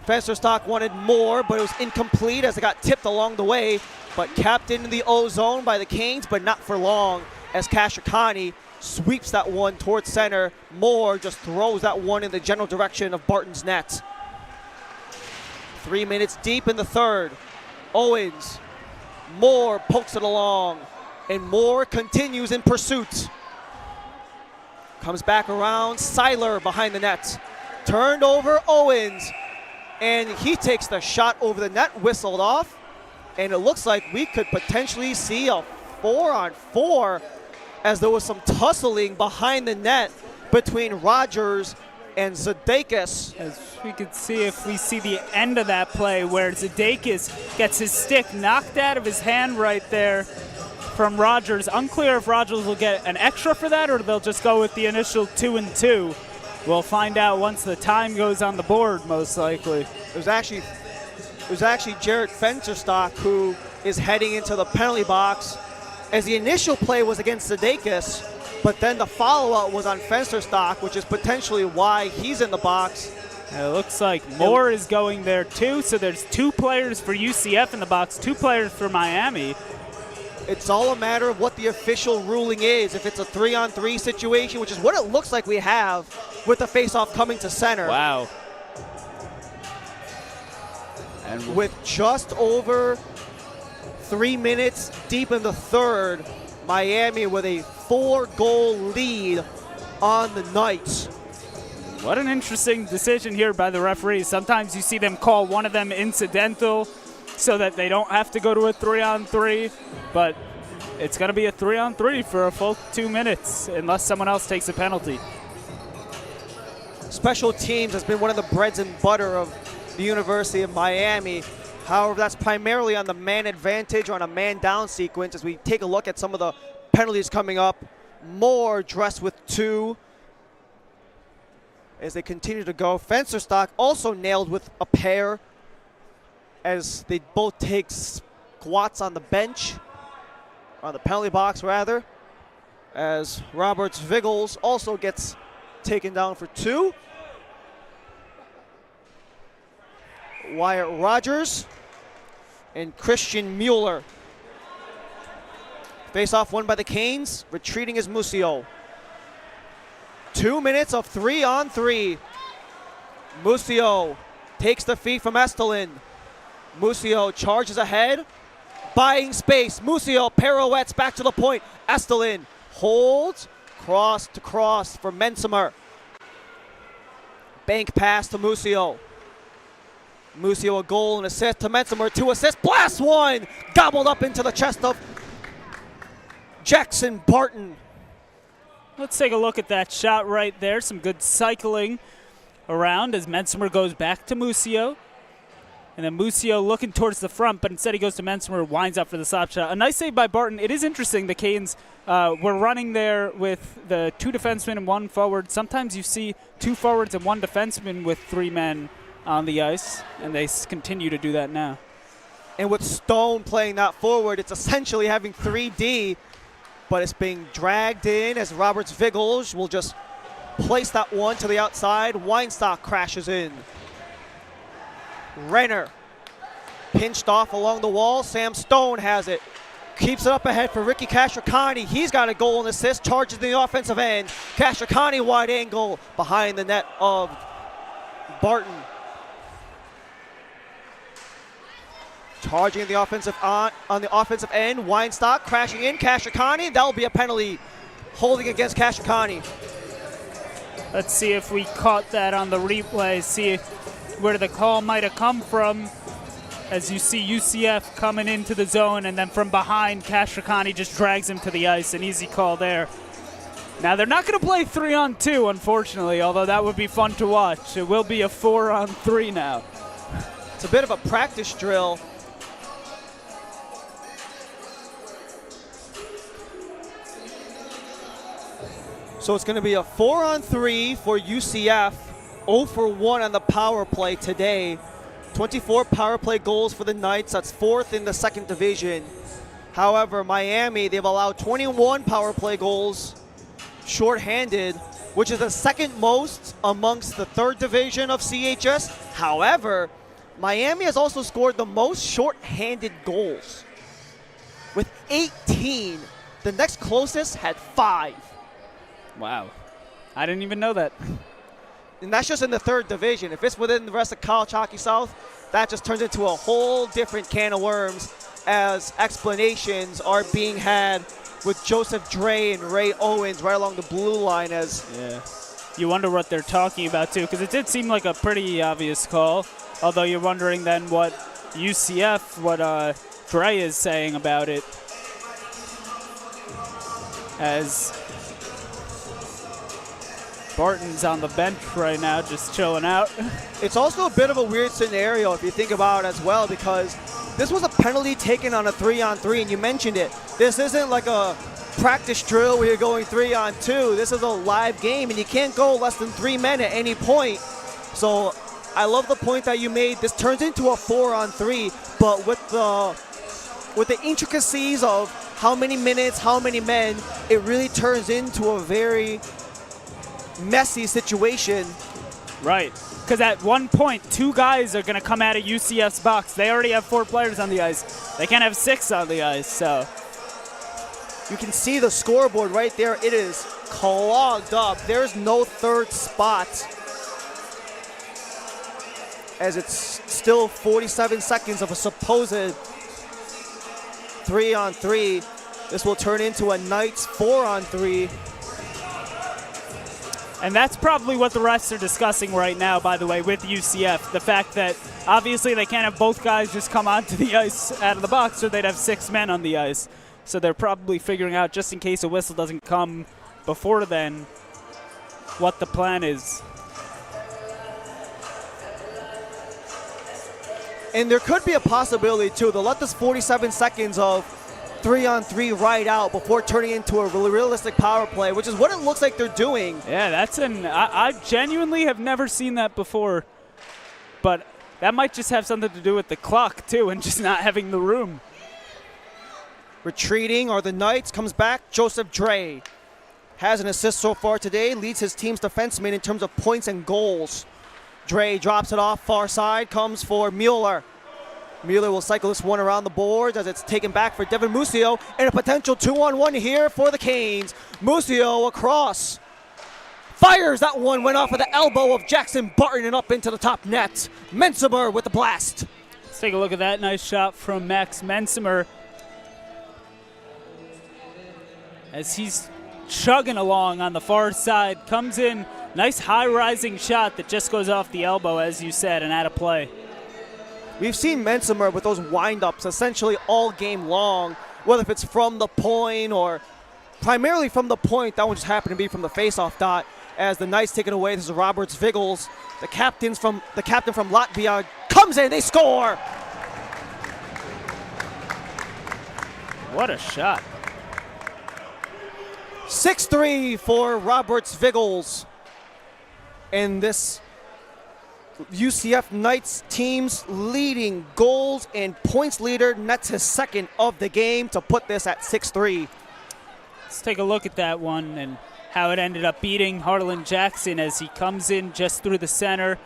Fensterstock wanted more, but it was incomplete as it got tipped along the way, but capped into the O zone by the Canes, but not for long as Kashikani sweeps that one towards center. Moore just throws that one in the general direction of Barton's net. 3 minutes deep in the third. Owens, Moore pokes it along, and Moore continues in pursuit. Comes back around, Seiler behind the net. Turned over, Owens, and he takes the shot over the net, whistled off, and it looks like we could potentially see a 4-on-4 as there was some tussling behind the net between Rogers and Zadakis. As we can see, if we see the end of that play where Zadakis gets his stick knocked out of his hand right there from Rogers. Unclear if Rogers will get an extra for that or they'll just go with the initial 2-2. We'll find out once the time goes on the board, most likely. It was actually Jarrett Fensterstock who is heading into the penalty box, as the initial play was against Zadakis, but then the follow-up was on Fensterstock, which is potentially why he's in the box. And it looks like Moore is going there too, so there's 2 players for UCF in the box, 2 players for Miami. It's all a matter of what the official ruling is. If it's a 3-on-3 situation, which is what it looks like we have with the face-off coming to center. Wow. And With just over 3 minutes deep in the third, Miami with a 4-goal lead on the Knights. what an interesting decision here by the referees. Sometimes you see them call one of them incidental so that they don't have to go to a 3-on-3, but it's going to be a 3-on-3 for a full 2 minutes unless someone else takes a penalty. Special teams has been one of the breads and butter of the University of Miami. However, that's primarily on the man advantage or on a man down sequence. As we take a look at some of the penalties coming up, Moore dressed with 2 as they continue to go. Fencerstock also nailed with a pair as they both take squats on the bench, on the penalty box rather, as Roberts Viggles also gets taken down for 2. Wyatt Rogers and Christian Mueller. Face-off won by the Canes. Retreating is Musio. 2 minutes of 3-on-3. Musio takes the feed from Estelin. Musio charges ahead, buying space. Musio pirouettes back to the point. Estelin holds, cross to cross for Mensimer. Bank pass to Musio. Musio a goal and assist to Mensimer. 2 assists, blast one! Gobbled up into the chest of Jackson Barton. Let's take a look at that shot right there. Some good cycling around as Mensimer goes back to Musio. And then Musio looking towards the front, but instead he goes to Mensimer, winds up for the slap shot. A nice save by Barton. It is interesting, the Canes were running there with the 2 defensemen and 1 forward. Sometimes you see 2 forwards and 1 defenseman with 3 men on the ice, and they continue to do that now. And with Stone playing that forward, it's essentially having 3D, but it's being dragged in as Roberts Viggles will just place that one to the outside. Weinstock crashes in. Renner pinched off along the wall. Sam Stone has it. Keeps it up ahead for Ricky Castricani. He's got a goal and assist. Charges the offensive end. Castricani wide angle behind the net of Barton. Charging the offensive on the offensive end. Weinstock crashing in. Castricani. That'll be a penalty. Holding against Castricani. Let's see if we caught that on the replay. See where the call might have come from. As you see UCF coming into the zone, and then from behind, Castricani just drags him to the ice. An easy call there. Now, they're not going to play 3-on-2, unfortunately, although that would be fun to watch. It will be a 4-on-3 now. It's a bit of a practice drill. So it's going to be a 4-on-3 for UCF. 0 for 1 on the power play today. 24 power play goals for the Knights. That's 4th in the 2nd division. However, Miami, they've allowed 21 power play goals shorthanded, which is the 2nd most amongst the 3rd division of CHS. However, Miami has also scored the most shorthanded goals with 18. The next closest had 5. Wow. I didn't even know that. And that's just in the 3rd division. If it's within the rest of College Hockey South, that just turns into a whole different can of worms as explanations are being had with Joseph Dre and Ray Owens right along the blue line. As you wonder what they're talking about, too, because it did seem like a pretty obvious call, although you're wondering then what UCF, what Dre is saying about it. As Barton's on the bench right now, just chilling out. It's also a bit of a weird scenario if you think about it as well, because this was a penalty taken on a 3-on-3, and you mentioned it. This isn't like a practice drill where you're going 3-on-2. This is a live game, and you can't go less than 3 men at any point. So I love the point that you made. This turns into a 4-on-3, but with the intricacies of how many minutes, how many men, it really turns into a very messy situation. Right, because at one point, 2 guys are going to come out of UCF's box. They already have 4 players on the ice. They can't have 6 on the ice, so You can see the scoreboard right there. It is clogged up. There's no third spot, as it's still 47 seconds of a supposed 3-on-3. This will turn into a Knights 4-on-3. And that's probably what the refs are discussing right now, by the way, with UCF. The fact that obviously they can't have both guys just come onto the ice out of the box, or they'd have 6 men on the ice. So they're probably figuring out, just in case a whistle doesn't come before then, what the plan is. And there could be a possibility, too. They'll let this 47 seconds of 3-on-3 ride out before turning into a realistic power play, which is what it looks like they're doing. Yeah, that's I genuinely have never seen that before. But that might just have something to do with the clock, too, and just not having the room. Retreating are the Knights. Comes back, Joseph Dre. Has an assist so far today. Leads his team's defenseman in terms of points and goals. Dre drops it off far side. Comes for Mueller. Mueller will cycle this one around the boards as it's taken back for Devin Musio. And a potential 2-on-1 here for the Canes. Musio across. Fires. That one went off of the elbow of Jackson Barton and up into the top net. Mensimer with the blast. Let's take a look at that. Nice shot from Max Mensimer, as he's chugging along on the far side. Comes in, nice high-rising shot that just goes off the elbow, as you said, and out of play. We've seen Mensimer with those wind-ups essentially all game long, whether if it's from the point or primarily from the point. That one just happened to be from the face-off dot. As the Knights take it away, this is Roberts Vigils, the captain from Latvia, comes in, they score! What a shot. 6-3 for Roberts Vigils. And this UCF Knights team's leading goals and points leader nets his second of the game to put this at 6-3. Let's take a look at that one and how it ended up beating Harlan Jackson, as he comes in just through the center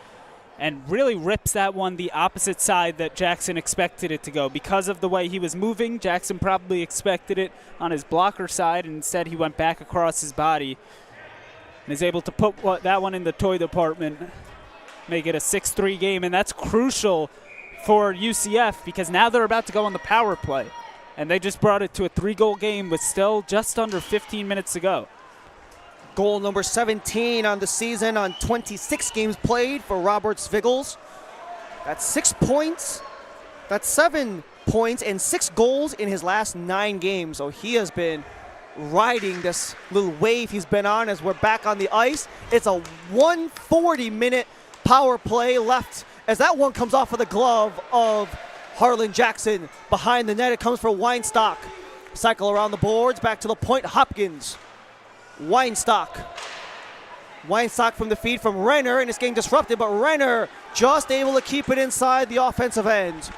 and really rips that one the opposite side that Jackson expected it to go. Because of the way he was moving, Jackson probably expected it on his blocker side, and instead he went back across his body and is able to put that one in the toy department, make it a 6-3 game. And that's crucial for UCF, because now they're about to go on the power play, and they just brought it to a 3-goal game with still just under 15 minutes to go. Goal number 17 on the season on 26 games played for Roberts Vigils. That's 6 points. That's 7 points and 6 goals in his last 9 games. So he has been riding this little wave he's been on as we're back on the ice. It's a 140-minute power play left as that one comes off of the glove of Harlan Jackson. Behind the net, it comes for Weinstock. Cycle around the boards, back to the point, Hopkins. Weinstock from the feed from Renner, and it's getting disrupted, but Renner just able to keep it inside the offensive end.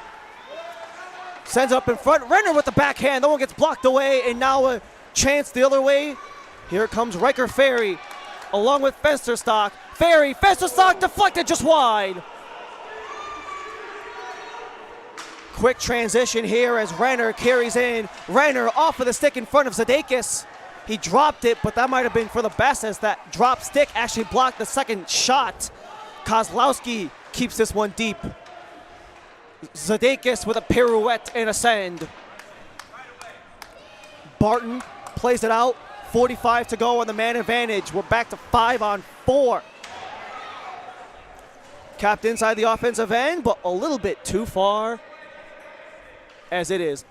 Sends up in front, Renner with the backhand, that one gets blocked away, and now a chance the other way. Here comes Riker Ferry, along with Fensterstock. Fensterstock deflected just wide. Quick transition here as Renner carries in. Renner off of the stick in front of Zadakis. He dropped it, but that might have been for the best, as that drop stick actually blocked the second shot. Kozlowski keeps this one deep. Zadakis with a pirouette and a send. Barton plays it out. 45 to go on the man advantage. We're back to 5-on-4. Capped inside the offensive end, but a little bit too far, as it is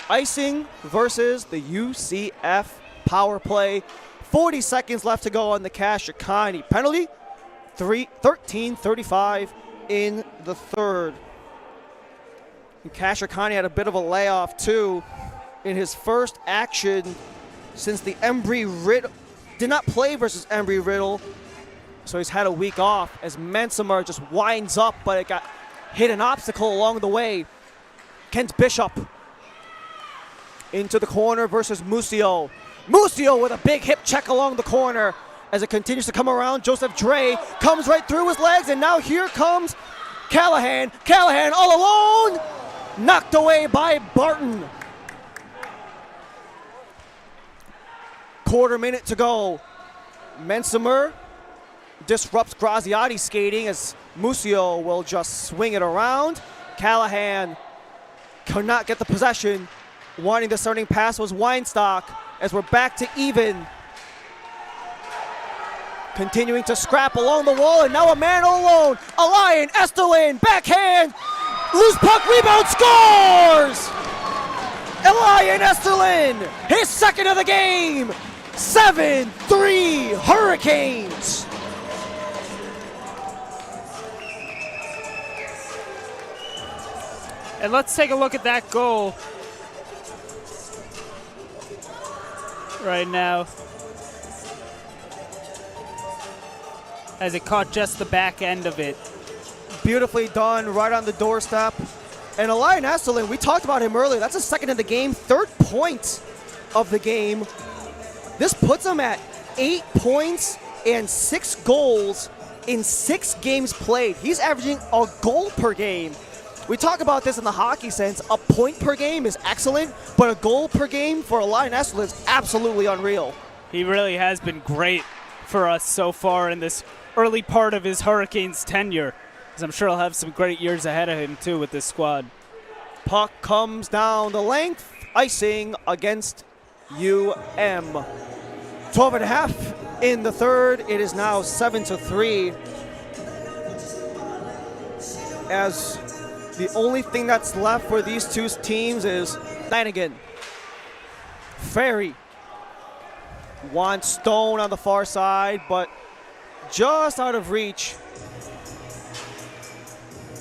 icing versus the UCF power play. 40 seconds left to go on the Castricani penalty. 13:35 in the third. And Castricani had a bit of a layoff too in his first action since the Embry-Riddle did not play versus Embry-Riddle, so he's had a week off as Mensimer just winds up, but it got hit an obstacle along the way. Kent Bishop into the corner versus Musio. Musio with a big hip check along the corner as it continues to come around. Joseph Dre comes right through his legs, and now here comes Callahan. Callahan all alone, knocked away by Barton. quarter minute to go. Mensimer disrupts Graziati's skating as Musio will just swing it around. Callahan could not get the possession. Wanting the starting pass was Weinstock as we're back to even. Continuing to scrap along the wall, and now a man alone. Elian Esterlin, backhand, loose puck, rebound, scores! Elian Esterlin, his second of the game. 7-3 Hurricanes. And let's take a look at that goal right now, as it caught just the back end of it. Beautifully done, right on the doorstep. And Elian Esterlin, we talked about him earlier. That's his second of the game, third point of the game. This puts him at 8 points and 6 goals in 6 games played. He's averaging a goal per game. We talk about this in the hockey sense. A point per game is excellent, but a goal per game for Elian Esterlin is absolutely unreal. He really has been great for us so far in this early part of his Hurricanes tenure, because I'm sure he'll have some great years ahead of him too with this squad. Puck comes down the length, icing against UM. 12 and a half in the third. It is now 7-3. As the only thing that's left for these two teams is Flanagan. Ferry wants Stone on the far side, but just out of reach.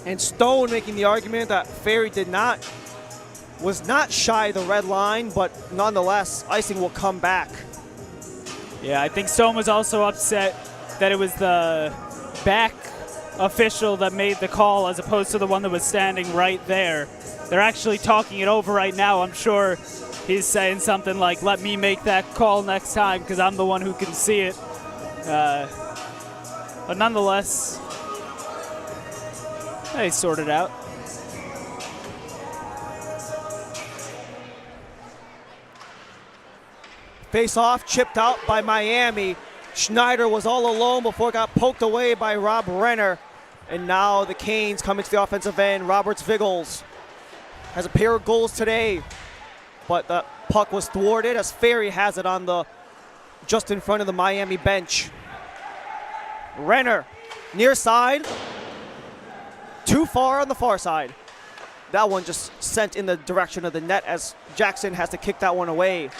And Stone making the argument that Ferry was not shy the red line, but nonetheless, icing will come back. Yeah, I think Stone was also upset that it was the back official that made the call as opposed to the one that was standing right there. They're actually talking it over right now. I'm sure he's saying something like, let me make that call next time because I'm the one who can see it. But nonetheless, they sort it out. Face off, chipped out by Miami. Schneider was all alone before it got poked away by Rob Renner. And now the Canes come into the offensive end. Roberts Viggles has a pair of goals today, but the puck was thwarted as Ferry has it on the just in front of the Miami bench. Renner, near side, too far on the far side. That one just sent in the direction of the net as Jackson has to kick that one away.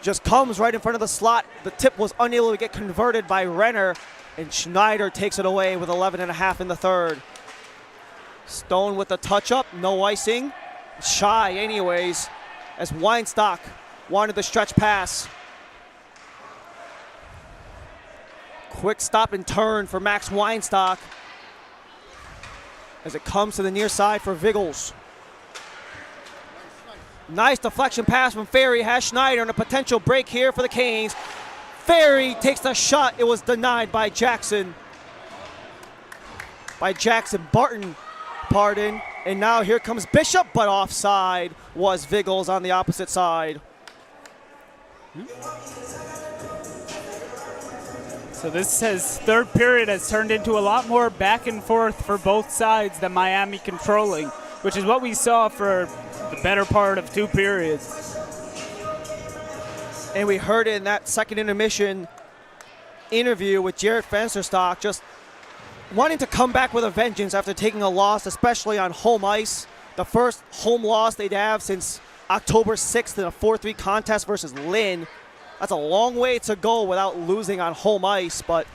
Just comes right in front of the slot. The tip was unable to get converted by Renner, and Schneider takes it away with 11 and a half in the third. Stone with the touch-up, no icing. Shy anyways, as Weinstock wanted the stretch pass. Quick stop and turn for Max Weinstock as it comes to the near side for Viggles. Nice deflection pass from Ferry, has Schneider and a potential break here for the Canes. Ferry takes the shot, it was denied by Jackson. Barton, pardon. And now here comes Bishop, but offside was Viggles on the opposite side. So this third period has turned into a lot more back and forth for both sides than Miami controlling, which is what we saw for the better part of 2 periods. And we heard it in that second intermission interview with Jared Fensterstock, just wanting to come back with a vengeance after taking a loss, especially on home ice. The first home loss they'd have since October 6th in a 4-3 contest versus Lynn. That's a long way to go without losing on home ice, but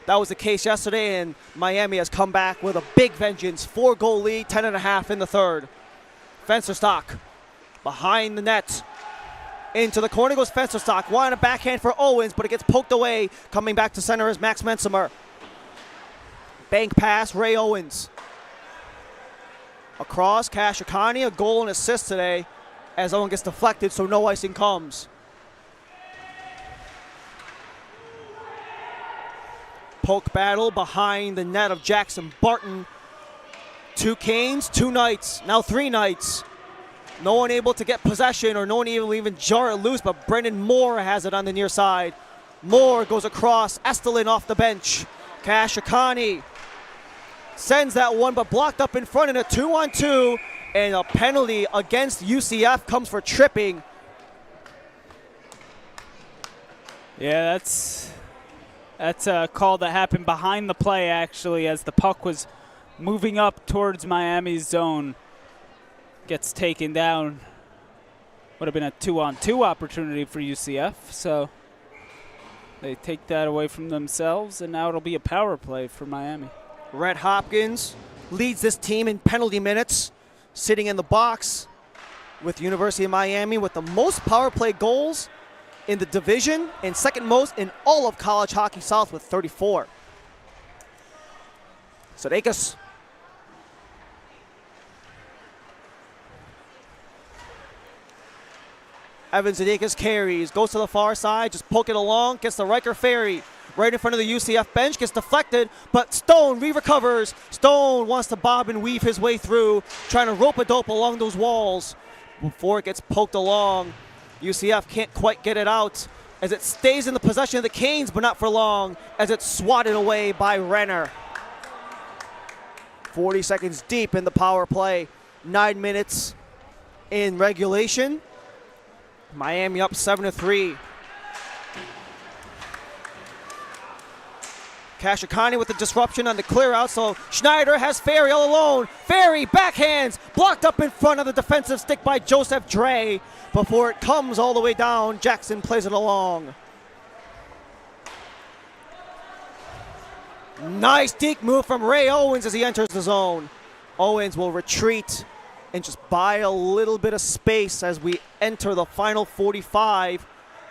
that was the case yesterday, and Miami has come back with a big vengeance. 4-goal lead, 10 and a half in the third. Fensterstock behind the net. Into the corner goes Fensterstock. Wanted a backhand for Owens, but it gets poked away. Coming back to center is Max Mensimer. Bank pass, Ray Owens. Across, Kashikani, a goal and assist today as Owen gets deflected, so no icing comes. Poke battle behind the net of Jackson Barton. 2 Canes, 2 Knights, now 3 Knights. No one able to get possession, or no one even jar it loose, but Brendan Moore has it on the near side. Moore goes across, Estelin off the bench. Kashikani sends that one, but blocked up in front in a 2-on-2, and a penalty against UCF comes for tripping. Yeah, that's a call that happened behind the play, actually, as the puck was moving up towards Miami's zone. Gets taken down. Would have been a 2-on-2 opportunity for UCF, so they take that away from themselves, and now it'll be a power play for Miami. Rhett Hopkins leads this team in penalty minutes, sitting in the box with University of Miami with the most power play goals in the division and second most in all of college hockey South with 34. Sudeikis. Evan Sudeikis carries, goes to the far side, just poke it along, gets the Riker Ferry right in front of the UCF bench, gets deflected, but Stone re-recovers. Stone wants to bob and weave his way through, trying to rope-a-dope along those walls before it gets poked along. UCF can't quite get it out as it stays in the possession of the Canes, but not for long, as it's swatted away by Renner. 40 seconds deep in the power play, 9 minutes in regulation. Miami up 7-3. Kashikani with the disruption on the clear out, so Schneider has Ferry all alone. Ferry backhands, blocked up in front of the defensive stick by Joseph Dre. Before it comes all the way down, Jackson plays it along. Nice deke move from Ray Owens as he enters the zone. Owens will retreat and just buy a little bit of space as we enter the final 45.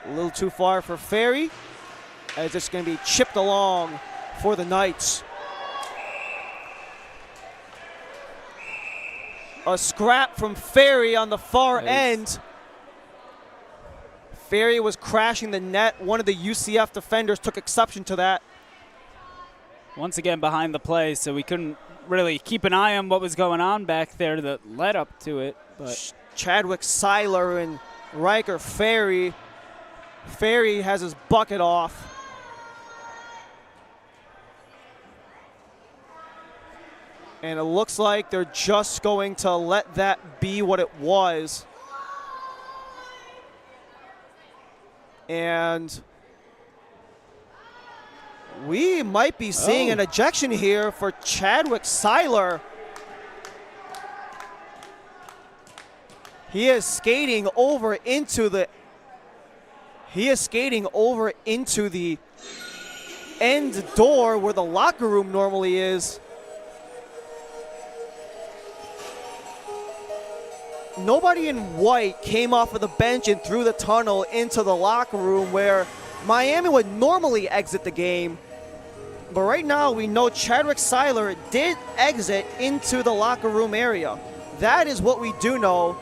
A little too far for Ferry, as it's going to be chipped along for the Knights. A scrap from Ferry on the far end. Ferry was crashing the net. One of the UCF defenders took exception to that. Once again behind the play, so we couldn't really keep an eye on what was going on back there that led up to it. But Chadwick Seiler and Riker Ferry. Ferry has his bucket off. And it looks like they're just going to let that be what it was. And we might be seeing an ejection here for Chadwick Seiler. He is skating over into the end door where the locker room normally is. Nobody in white came off of the bench and through the tunnel into the locker room where Miami would normally exit the game. But right now we know Chadwick Seiler did exit into the locker room area. That is what we do know.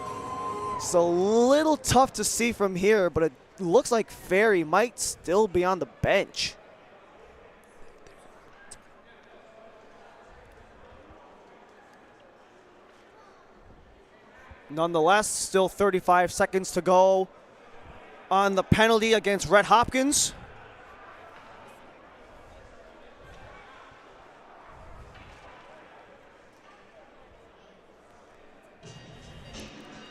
It's a little tough to see from here, but it looks like Ferry might still be on the bench. Nonetheless, still 35 seconds to go on the penalty against Rhett Hopkins.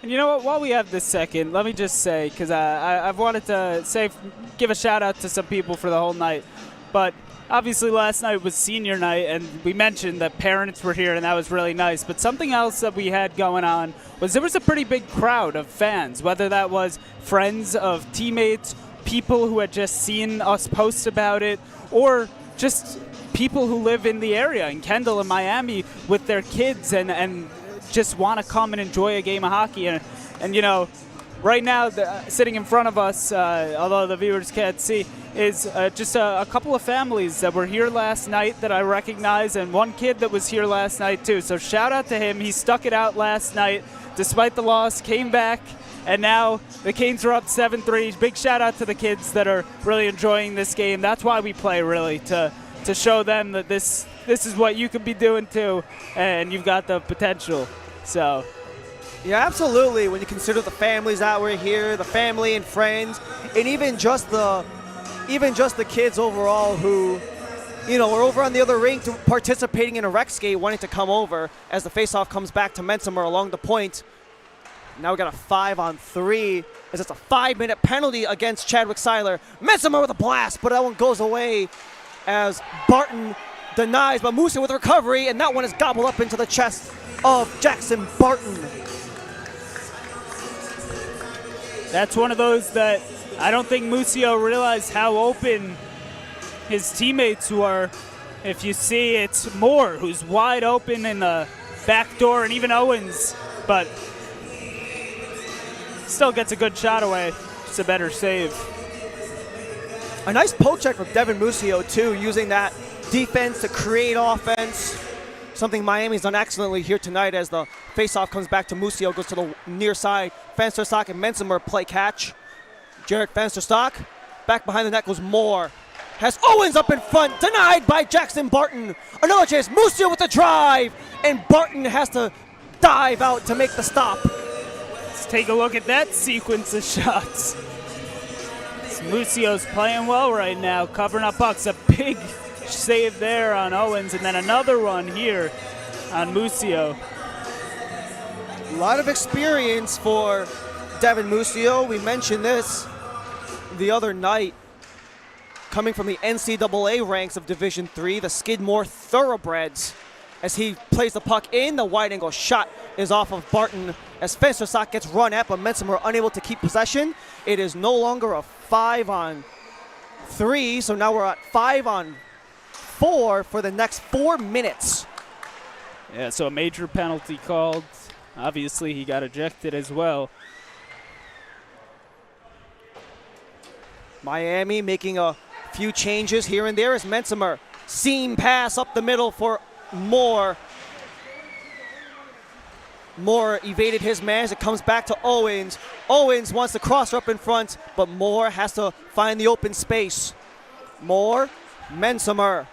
And you know what, while we have this second, let me just say, because I've wanted to give a shout out to some people for the whole night, but obviously last night was senior night, and we mentioned that parents were here, and that was really nice. But something else that we had going on was there was a pretty big crowd of fans, whether that was friends of teammates, people who had just seen us post about it, or just people who live in the area, in Kendall and Miami, with their kids and just want to come and enjoy a game of hockey. And you know, right now, sitting in front of us, although the viewers can't see, is just a couple of families that were here last night that I recognize, and one kid that was here last night too. So shout out to him. He stuck it out last night despite the loss, came back, and now the Canes are up 7-3. Big shout out to the kids that are really enjoying this game. That's why we play, really, to show them that this is what you could be doing too, and you've got the potential. So Yeah, absolutely. When you consider the families that were here, the family and friends, and even just the kids overall who, you know, were over on the other rink participating in a rec skate, wanting to come over as the faceoff comes back to Mensimer along the point. Now we got a 5-on-3 as it's a 5-minute penalty against Chadwick Seiler. Mensimer with a blast, but that one goes away as Barton denies, but Musa with recovery, and that one is gobbled up into the chest of Jackson Barton. That's one of those that I don't think Musio realized how open his teammates were. If you see, it's Moore who's wide open in the back door, and even Owens, but still gets a good shot away. It's a better save. A nice poke check from Devin Musio, too, using that defense to create offense. Something Miami's done excellently here tonight as the faceoff comes back to Musio, goes to the near side. Fensterstock and Mensimer play catch. Jarrett Fensterstock. Back behind the net goes Moore. Has Owens up in front, denied by Jackson Barton. Another chance, Musio with the drive, and Barton has to dive out to make the stop. Let's take a look at that sequence of shots. Musio's playing well right now, covering up pucks. A big save there on Owens, and then another one here on Musio. A lot of experience for Devin Musio. We mentioned this the other night. Coming from the NCAA ranks of Division III, the Skidmore Thoroughbreds. As he plays the puck in, the wide angle shot is off of Barton as Fensterstock gets run at, but Mensimer unable to keep possession. It is no longer a 5-on-3, so now we're at 5-on-4 for the next 4 minutes. Yeah, so a major penalty called. Obviously, he got ejected as well. Miami making a few changes here and there as Mensimer. Seam pass up the middle for Moore. Moore evaded his man as it comes back to Owens. Owens wants to cross her up in front, but Moore has to find the open space. Moore, Mensimer.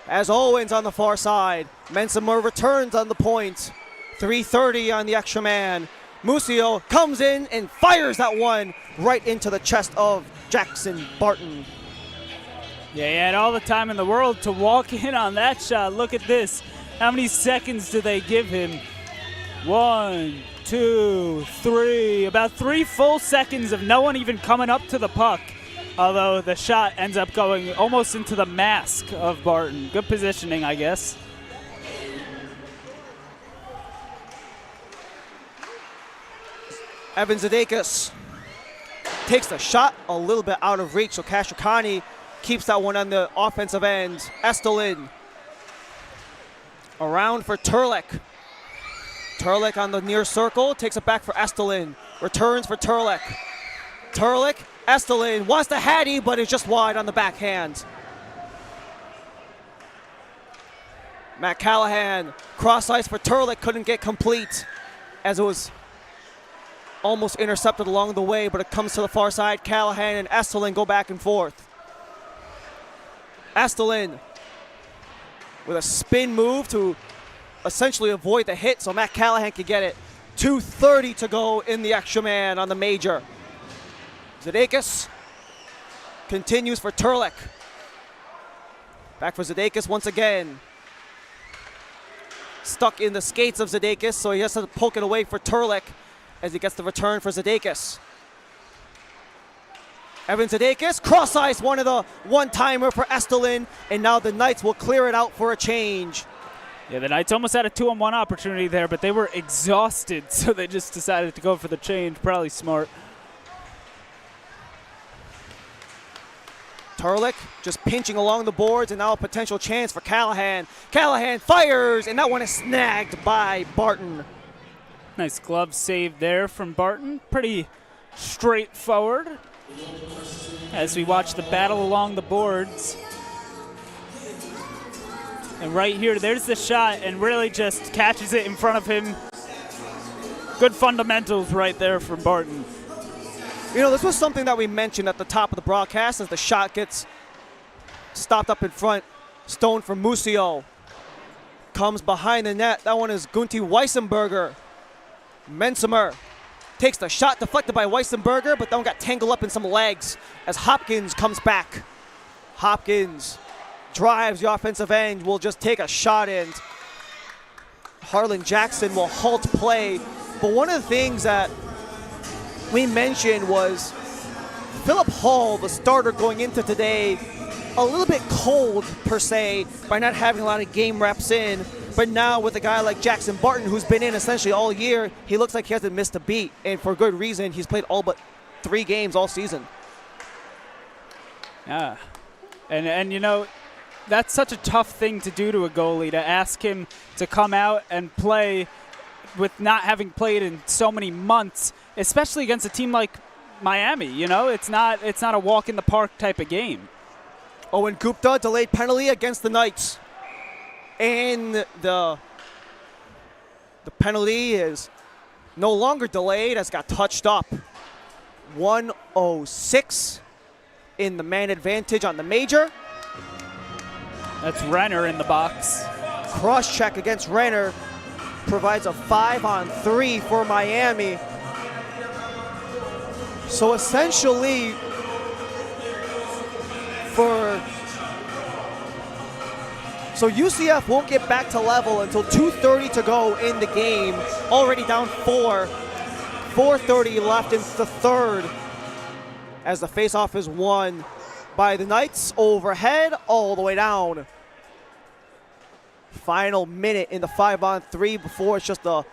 As Owens on the far side. Mensimer returns on the point. 3:30 on the extra man. Musio comes in and fires that one right into the chest of Jackson Barton. Yeah, he had all the time in the world to walk in on that shot. Look at this. How many seconds do they give him? 1, 2, 3. About 3 full seconds of no one even coming up to the puck. Although the shot ends up going almost into the mask of Barton. Good positioning, I guess. Evan Zadakis takes the shot a little bit out of reach, so Kashikani keeps that one on the offensive end. Estelin around for Turlik. Turlik on the near circle, takes it back for Estelin. Returns for Turlik. Turlik, Estelin wants the Hattie, but is just wide on the backhand. Matt Callahan, cross ice for Turlik, couldn't get complete as it was almost intercepted along the way, but it comes to the far side. Callahan and Estelin go back and forth. Estelin with a spin move to essentially avoid the hit so Matt Callahan can get it. 2:30 to go in the extra man on the major. Zadakis continues for Turlik. Back for Zadakis once again. Stuck in the skates of Zadakis, so he has to poke it away for Turlik as he gets the return for Zadakis. Evan Zadakis, cross ice, one of the one-timer for Estelin, and now the Knights will clear it out for a change. Yeah, the Knights almost had a 2-on-1 opportunity there, but they were exhausted, so they just decided to go for the change. Probably smart. Turlik just pinching along the boards, and now a potential chance for Callahan. Callahan fires, and that one is snagged by Barton. Nice glove save there from Barton. Pretty straightforward as we watch the battle along the boards. And right here, there's the shot, and really just catches it in front of him. Good fundamentals right there from Barton. You know, this was something that we mentioned at the top of the broadcast as the shot gets stopped up in front. Stone from Musio. Comes behind the net. That one is Gunti Weissenberger. Mensimer takes the shot deflected by Weissenberger, but then got tangled up in some legs as Hopkins comes back. Hopkins drives the offensive end, will just take a shot in. Harlan Jackson will halt play. But one of the things that we mentioned was Philip Hall, the starter going into today, a little bit cold per se by not having a lot of game reps in. But now with a guy like Jackson Barton, who's been in essentially all year, he looks like he hasn't missed a beat. And for good reason, he's played all but 3 games all season. Yeah. And you know, that's such a tough thing to do to a goalie, to ask him to come out and play with not having played in so many months, especially against a team like Miami. You know, it's not a walk in the park type of game. Owen Gupta, delayed penalty against the Knights. And the penalty is no longer delayed as got touched up. 106 in the man advantage on the major. That's Renner in the box. Cross check against Renner provides a 5-on-3 for Miami. So essentially So UCF won't get back to level until 2:30 to go in the game. Already down 4. 4:30 left in the third as the faceoff is won by the Knights overhead all the way down. Final minute in the 5-on-3 before it's just a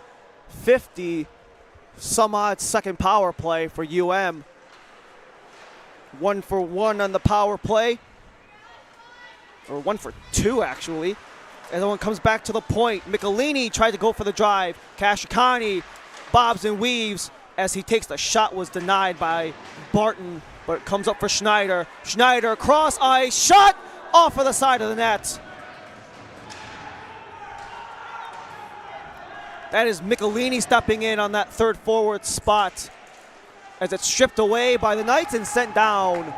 50-some-odd second power play for UM. 1 for 1 on the power play. Or 1 for 2, actually. And then comes back to the point. Michelini tried to go for the drive. Kashikani bobs and weaves as he takes the shot, was denied by Barton, but it comes up for Schneider. Schneider cross ice, shot off of the side of the net. That is Michelini stepping in on that third forward spot as it's stripped away by the Knights and sent down.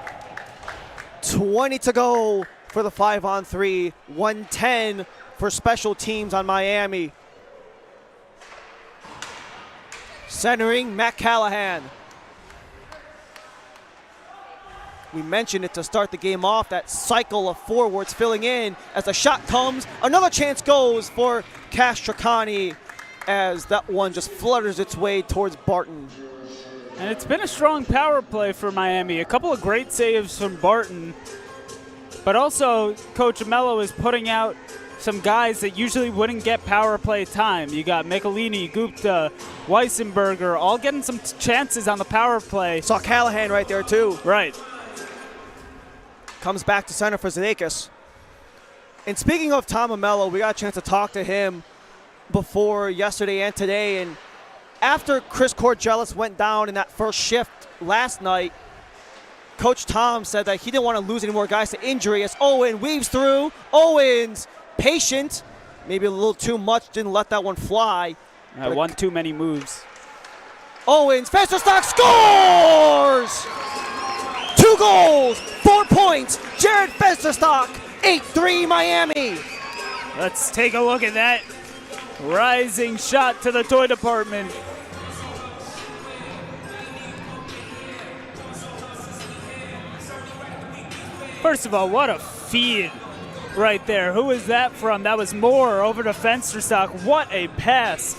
20 to go for the 5-on-3, 110 for special teams on Miami. Centering Matt Callahan. We mentioned it to start the game off, that cycle of forwards filling in as the shot comes. Another chance goes for Castracani as that one just flutters its way towards Barton. And it's been a strong power play for Miami. A couple of great saves from Barton. But also, Coach Amello is putting out some guys that usually wouldn't get power play time. You got Michelini, Gupta, Weissenberger, all getting some chances on the power play. Saw Callahan right there, too. Right. Comes back to center for Zadakis. And speaking of Tom Amello, we got a chance to talk to him before yesterday and today. And after Chris Corgelis went down in that first shift last night, Coach Tom said that he didn't want to lose any more guys to injury as Owen weaves through. Owens, patient, maybe a little too much, didn't let that one fly. One too many moves. Owens, Fensterstock scores! 2 goals, 4 points. Jared Fensterstock, 8-3 Miami. Let's take a look at that rising shot to the toy department. First of all, what a feed right there. Who is that from? That was Moore over to Fensterstock. What a pass.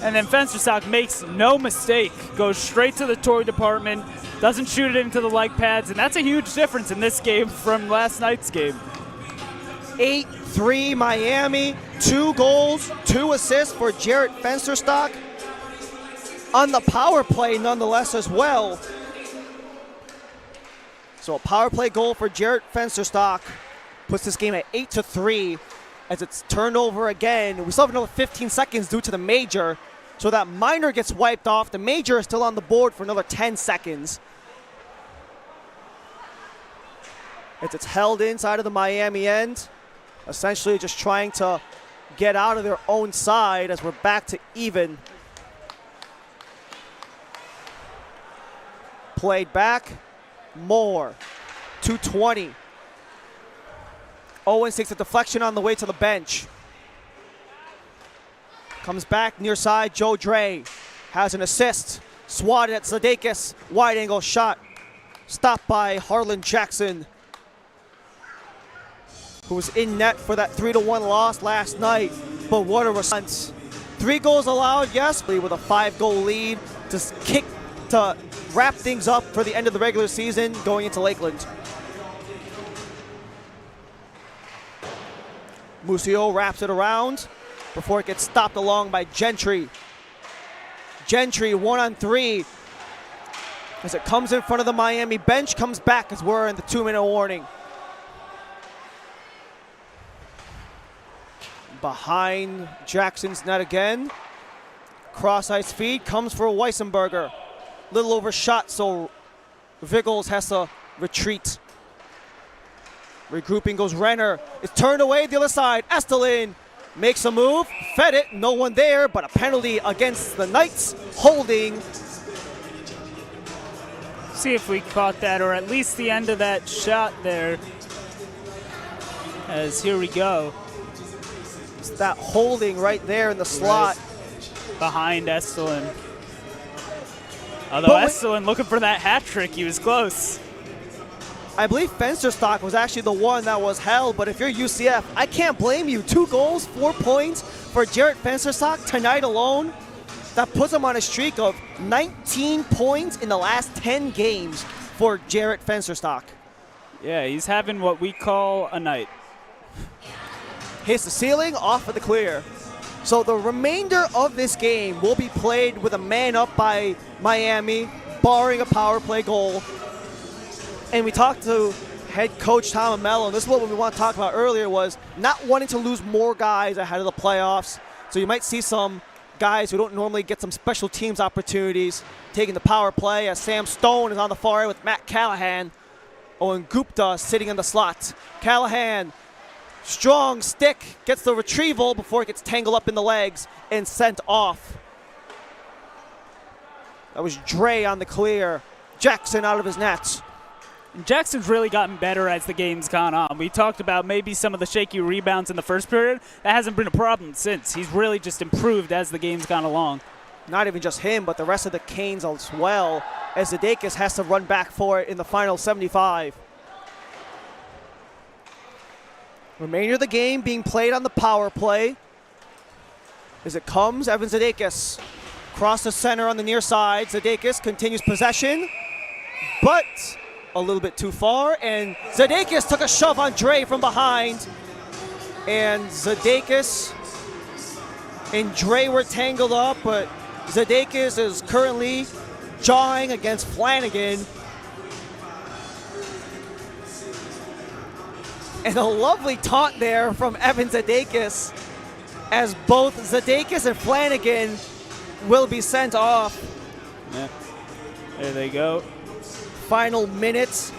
And then Fensterstock makes no mistake, goes straight to the toy department, doesn't shoot it into the leg pads, and that's a huge difference in this game from last night's game. 8-3 Miami, 2 goals, 2 assists for Jarrett Fensterstock. On the power play nonetheless as well. So a power play goal for Jarrett Fensterstock puts this game at 8-3 as it's turned over again. We still have another 15 seconds due to the major. So that minor gets wiped off. The major is still on the board for another 10 seconds. As it's held inside of the Miami end. Essentially just trying to get out of their own side as we're back to even. Played back. Moore, 220. Owens takes a deflection on the way to the bench. Comes back near side, Joe Dre. has an assist. Swatted at Zadakis. Wide angle shot. Stopped by Harlan Jackson, who was in net for that 3-1 loss last night. But what a response. 3 goals allowed, yes, but with a 5-goal lead to wrap things up for the end of the regular season going into Lakeland. Musio wraps it around before it gets stopped along by Gentry. Gentry 1-on-3 as it comes in front of the Miami bench, comes back as we're in the 2-minute warning. Behind Jackson's net again. Cross-ice feed comes for Weissenberger. Little overshot, so Viggles has to retreat. Regrouping goes Renner. It's turned away the other side. Estelin makes a move, fed it, no one there, but a penalty against the Knights, holding. See if we caught that, or at least the end of that shot there. As here we go. It's that holding right there in the slot. Right behind Estelin. Although Estelin looking for that hat trick, he was close. I believe Fensterstock was actually the one that was held, but if you're UCF, I can't blame you. 2 goals, 4 points for Jarrett Fensterstock tonight alone. That puts him on a streak of 19 points in the last 10 games for Jarrett Fensterstock. Yeah, he's having what we call a night. Hits the ceiling, off for the clear. So the remainder of this game will be played with a man up by Miami, barring a power play goal. And we talked to head coach Tom Amello, and this is what we want to talk about earlier, was not wanting to lose more guys ahead of the playoffs. So you might see some guys who don't normally get some special teams opportunities taking the power play, as Sam Stone is on the far end with Matt Callahan. Owen Gupta sitting in the slot. Callahan, strong stick, gets the retrieval before it gets tangled up in the legs and sent off. That was Dre on the clear. Jackson out of his nets. Jackson's really gotten better as the game's gone on. We talked about maybe some of the shaky rebounds in the first period. That hasn't been a problem since. He's really just improved as the game's gone along. Not even just him, but the rest of the Canes as well, as Zadakis has to run back for it in the final 75. Remainder of the game being played on the power play. As it comes, Evan Zadakis across the center on the near side. Zadakis continues possession, but a little bit too far, and Zadakis took a shove on Dre from behind, and Zadakis and Dre were tangled up, but Zadakis is currently jawing against Flanagan. And a lovely taunt there from Evan Zadakis, as both Zadakis and Flanagan will be sent off. Yeah. There they go. Final minutes.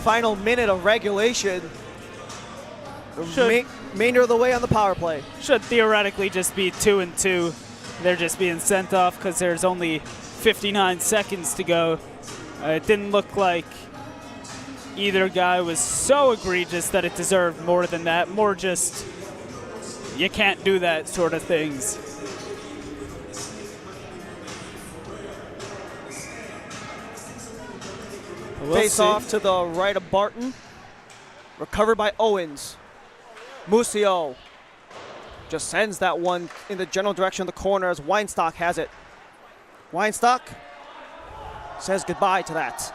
Final minute of regulation. Remainder of the way on the power play. Should theoretically just be 2-2. They're just being sent off because there's only 59 seconds to go. It didn't look like either guy was so egregious that it deserved more than that. More just, you can't do that sort of things. Face off to the right of Barton. Recovered by Owens. Musio just sends that one in the general direction of the corner as Weinstock has it. Weinstock says goodbye to that.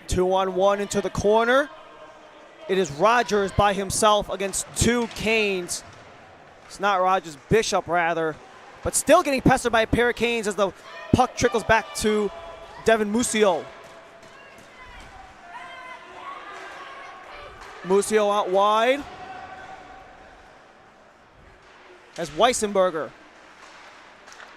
2-on-1 into the corner. It is Rogers by himself against 2 Canes. It's not Rogers, Bishop rather. But still getting pestered by a pair of Canes as the puck trickles back to Devin Musio. Musio out wide. As Weissenberger.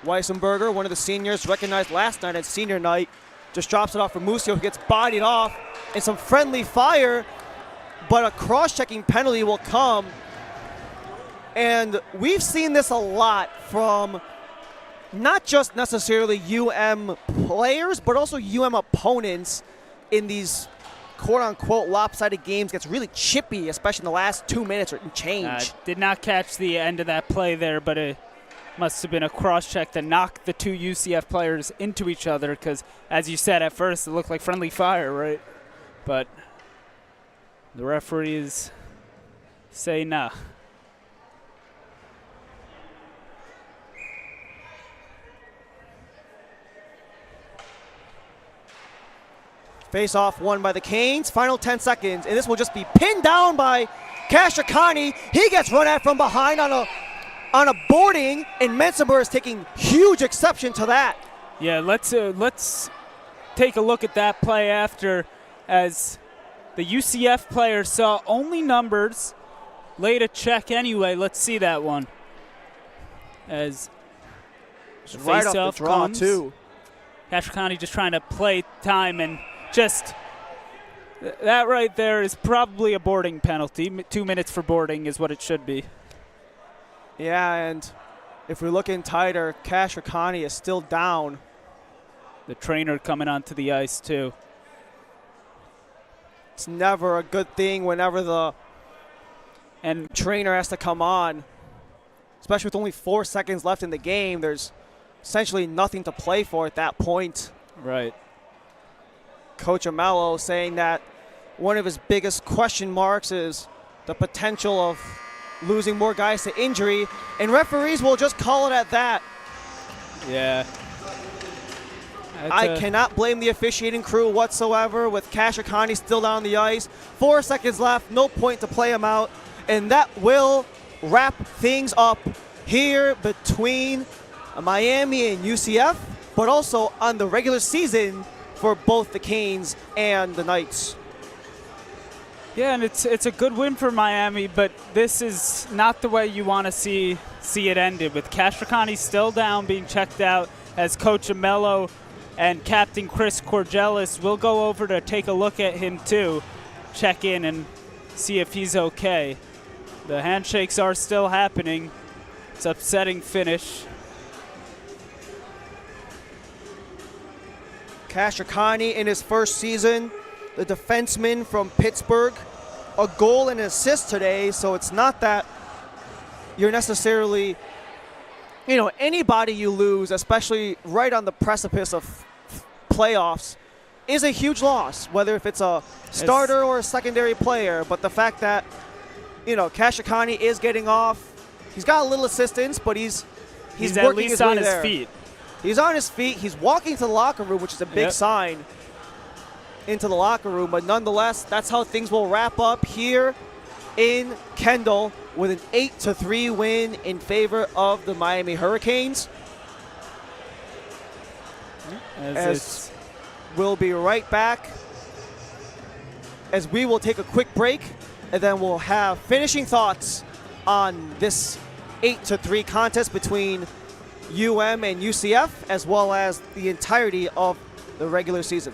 Weissenberger, one of the seniors recognized last night at senior night, just drops it off for Musio, who gets bodied off, and some friendly fire, but a cross-checking penalty will come. And we've seen this a lot from not just necessarily UM players, but also UM opponents in these quote-unquote lopsided games gets really chippy, especially in the last 2 minutes and change. Did not catch the end of that play there, but it must have been a cross-check that knocked the two UCF players into each other because, as you said at first, it looked like friendly fire, right? But the referees say nah. Face-off won by the Canes. Final 10 seconds, and this will just be pinned down by Kashikani. He gets run at from behind on a boarding, and Mensamer is taking huge exception to that. Yeah, let's take a look at that play after, as the UCF player saw only numbers, laid a check anyway. Let's see that one. As the Right off the face-off draw, comes. too. Kashikani just trying to play time, and just that right there is probably a boarding penalty. 2 minutes for boarding is what it should be. Yeah, and if we're looking tighter, Kashikani is still down. The trainer coming onto the ice too. It's never a good thing whenever the And trainer has to come on, especially with only 4 seconds left in the game. There's essentially nothing to play for at that point. right. Coach Amello saying that one of his biggest question marks is the potential of losing more guys to injury, and referees will just call it at that. Yeah. I cannot blame the officiating crew whatsoever with Kashikani still down the ice. 4 seconds left, no point to play him out, and that will wrap things up here between Miami and UCF, but also on the regular season for both the Canes and the Knights. Yeah, and it's a good win for Miami, but this is not the way you want to see it ended. With Kashikani still down, being checked out, as Coach Amello and Captain Chris Corgelis will go over to take a look at him too, check in and see if he's okay. The handshakes are still happening. It's upsetting finish. Kashikani in his first season, the defenseman from Pittsburgh, a goal and an assist today, so it's not that you're necessarily, anybody you lose, especially right on the precipice of playoffs, is a huge loss, whether if it's a starter or a secondary player. But the fact that, Kashikani is getting off, he's got a little assistance, but he's He's working at least his way on his there. feet. He's on his feet. He's walking to the locker room, which is a big Yep. sign into the locker room. But nonetheless, that's how things will wrap up here in Kendall with an 8-3 win in favor of the Miami Hurricanes. As we'll be right back, as we will take a quick break, and then we'll have finishing thoughts on this 8-3 contest between UM and UCF, as well as the entirety of the regular season.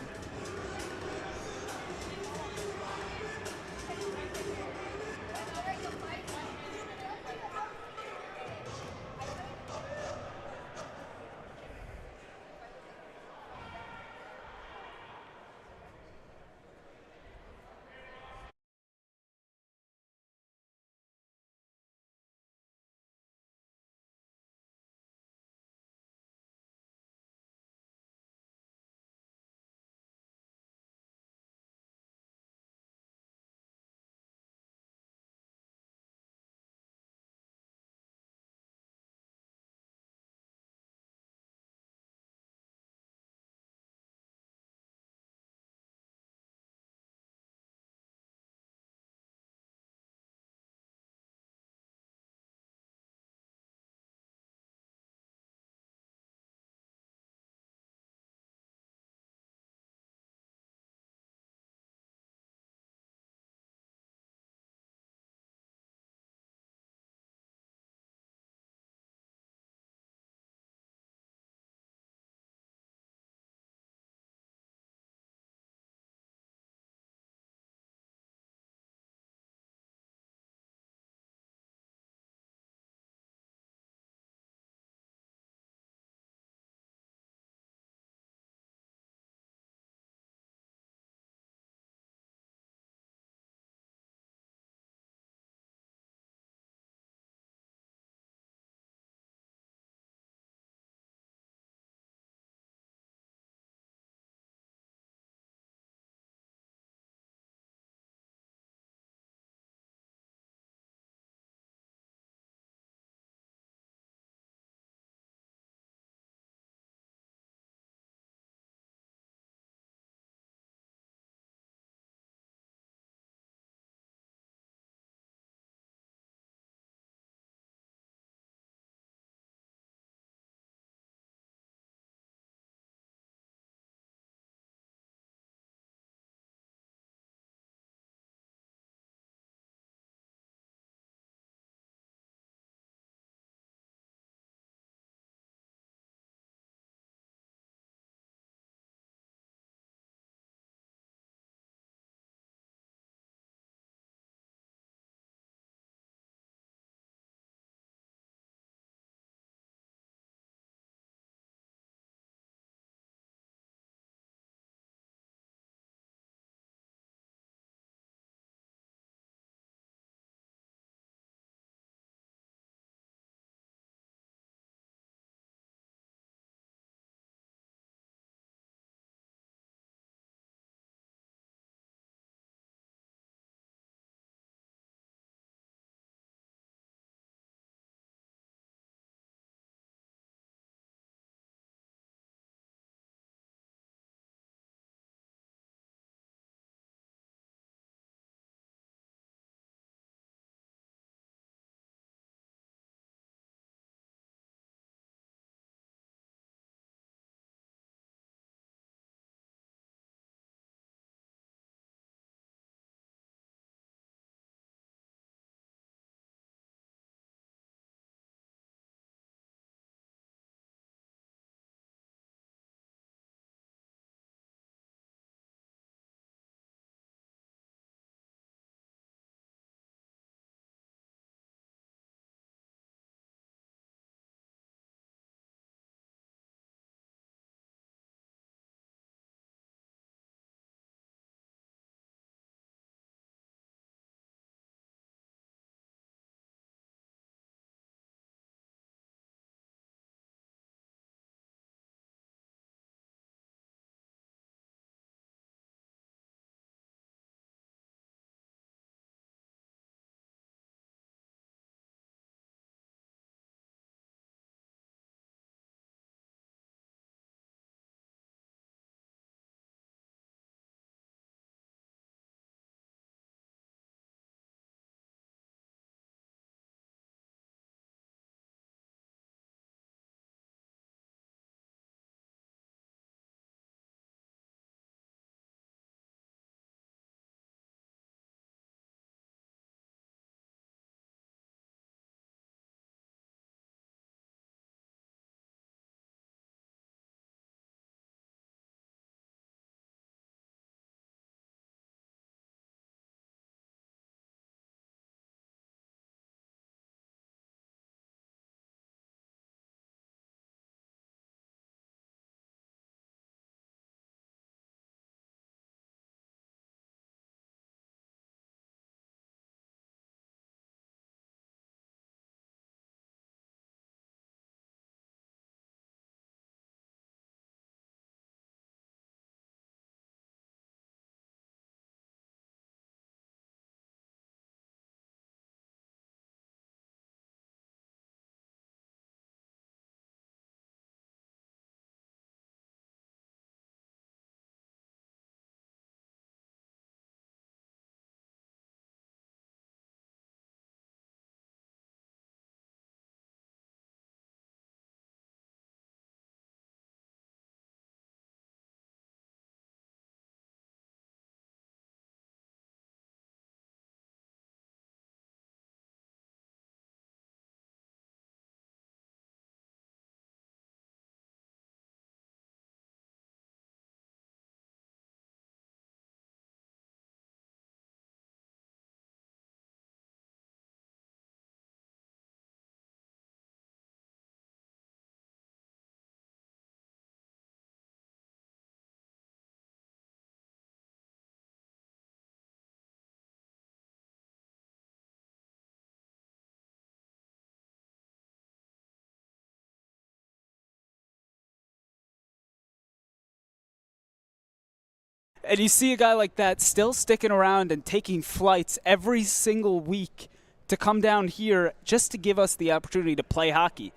And you see a guy like that still sticking around and taking flights every single week to come down here just to give us the opportunity to play hockey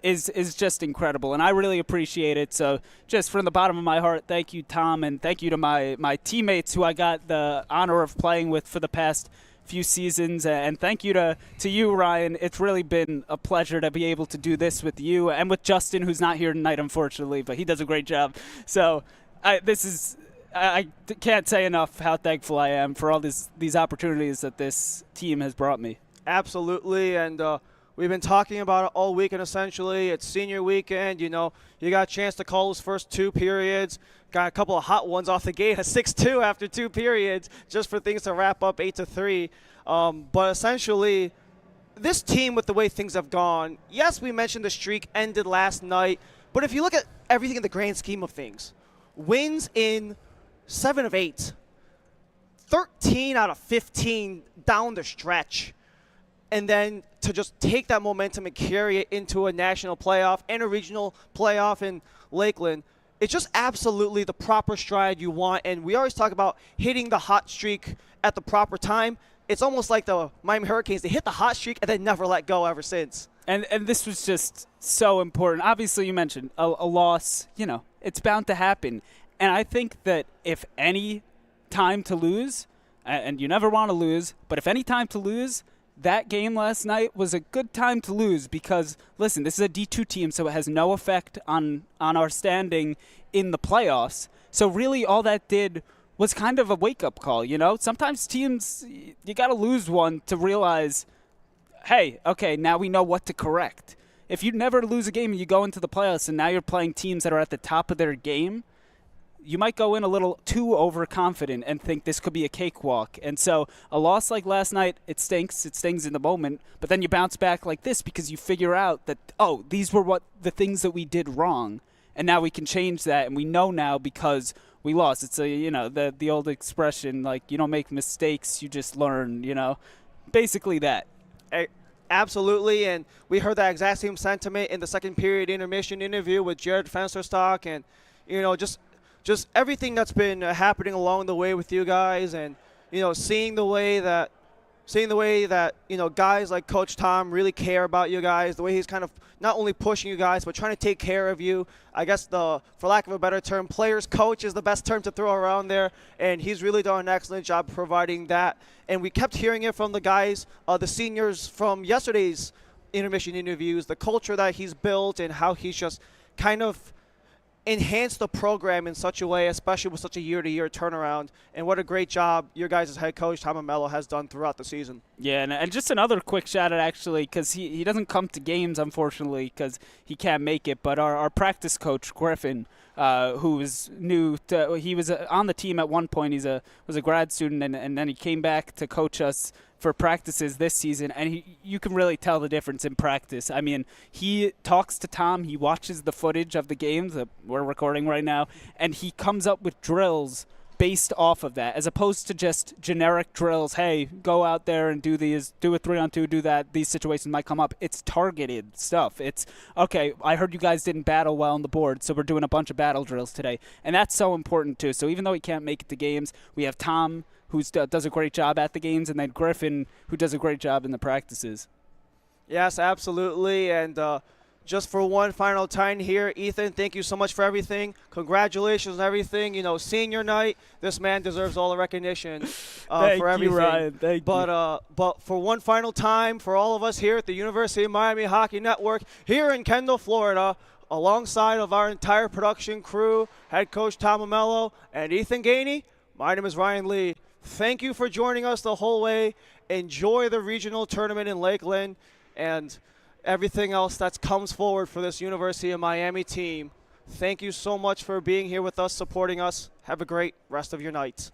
is just incredible. And I really appreciate it. So just from the bottom of my heart, thank you, Tom, and thank you to my teammates who I got the honor of playing with for the past few seasons. And thank you to you, Ryan. It's really been a pleasure to be able to do this with you and with Justin, who's not here tonight, unfortunately, but he does a great job. So I can't say enough how thankful I am for all these opportunities that this team has brought me. Absolutely, and we've been talking about it all weekend, essentially. It's senior weekend. You know, you got a chance to call those first 2 periods. Got a couple of hot ones off the gate, a 6-2 after 2 periods, just for things to wrap up 8-3. But essentially, this team, with the way things have gone, yes, we mentioned the streak ended last night, but if you look at everything in the grand scheme of things, wins in 7 of 8, 13 out of 15 down the stretch, and then to just take that momentum and carry it into a national playoff and a regional playoff in Lakeland, it's just absolutely the proper stride you want. And we always talk about hitting the hot streak at the proper time. It's almost like the Miami Hurricanes. They hit the hot streak and they never let go ever since. And this was just so important. Obviously, you mentioned a loss. You know, it's bound to happen. And I think that if any time to lose, and you never want to lose, but if any time to lose, that game last night was a good time to lose because, listen, this is a D2 team, so it has no effect on our standing in the playoffs. So really all that did was kind of a wake-up call, you know? Sometimes teams, you got to lose one to realize, hey, okay, now we know what to correct. If you never lose a game and you go into the playoffs and now you're playing teams that are at the top of their game, you might go in a little too overconfident and think this could be a cakewalk. And so a loss like last night, it stinks. It stings in the moment. But then you bounce back like this because you figure out that, oh, these were what the things that we did wrong. And now we can change that. And we know now because we lost. It's the old expression, like, you don't make mistakes, you just learn, you know. Basically that. Absolutely, and we heard that exact same sentiment in the second period intermission interview with Jared Fensterstock, and, you know, just everything that's been happening along the way with you guys, and, you know, seeing the way that you know, guys like Coach Tom really care about you guys, the way he's kind of not only pushing you guys but trying to take care of you. I guess for lack of a better term, players coach is the best term to throw around there, and he's really done an excellent job providing that. And we kept hearing it from the guys, the seniors from yesterday's intermission interviews, the culture that he's built and how he's just kind of enhance the program in such a way, especially with such a year-to-year turnaround. And what a great job your guys' head coach, Tom Amello, has done throughout the season. Yeah, and just another quick shout-out, actually, because he doesn't come to games, unfortunately, because he can't make it. But our practice coach, Griffin, who is new, he was on the team at one point. Was a grad student, and then he came back to coach us for practices this season, and you can really tell the difference in practice. I mean, he talks to Tom, he watches the footage of the games that we're recording right now, and he comes up with drills based off of that, as opposed to just generic drills. Hey, go out there and do these, do a 3-on-2, do that. These situations might come up. It's targeted stuff. It's, okay, I heard you guys didn't battle well on the board, so we're doing a bunch of battle drills today. And that's so important, too. So even though he can't make it to games, we have Tom, who does a great job at the games, and then Griffin, who does a great job in the practices. Yes, absolutely. And just for one final time here, Ethan, thank you so much for everything. Congratulations on everything. You know, senior night, this man deserves all the recognition for everything. You, Ryan. Thank you. But for one final time, for all of us here at the University of Miami Hockey Network, here in Kendall, Florida, alongside of our entire production crew, head coach Tom Amello and Ethan Gainey, my name is Ryan Lee. Thank you for joining us the whole way. Enjoy the regional tournament in Lakeland and everything else that comes forward for this University of Miami team. Thank you so much for being here with us, supporting us. Have a great rest of your night.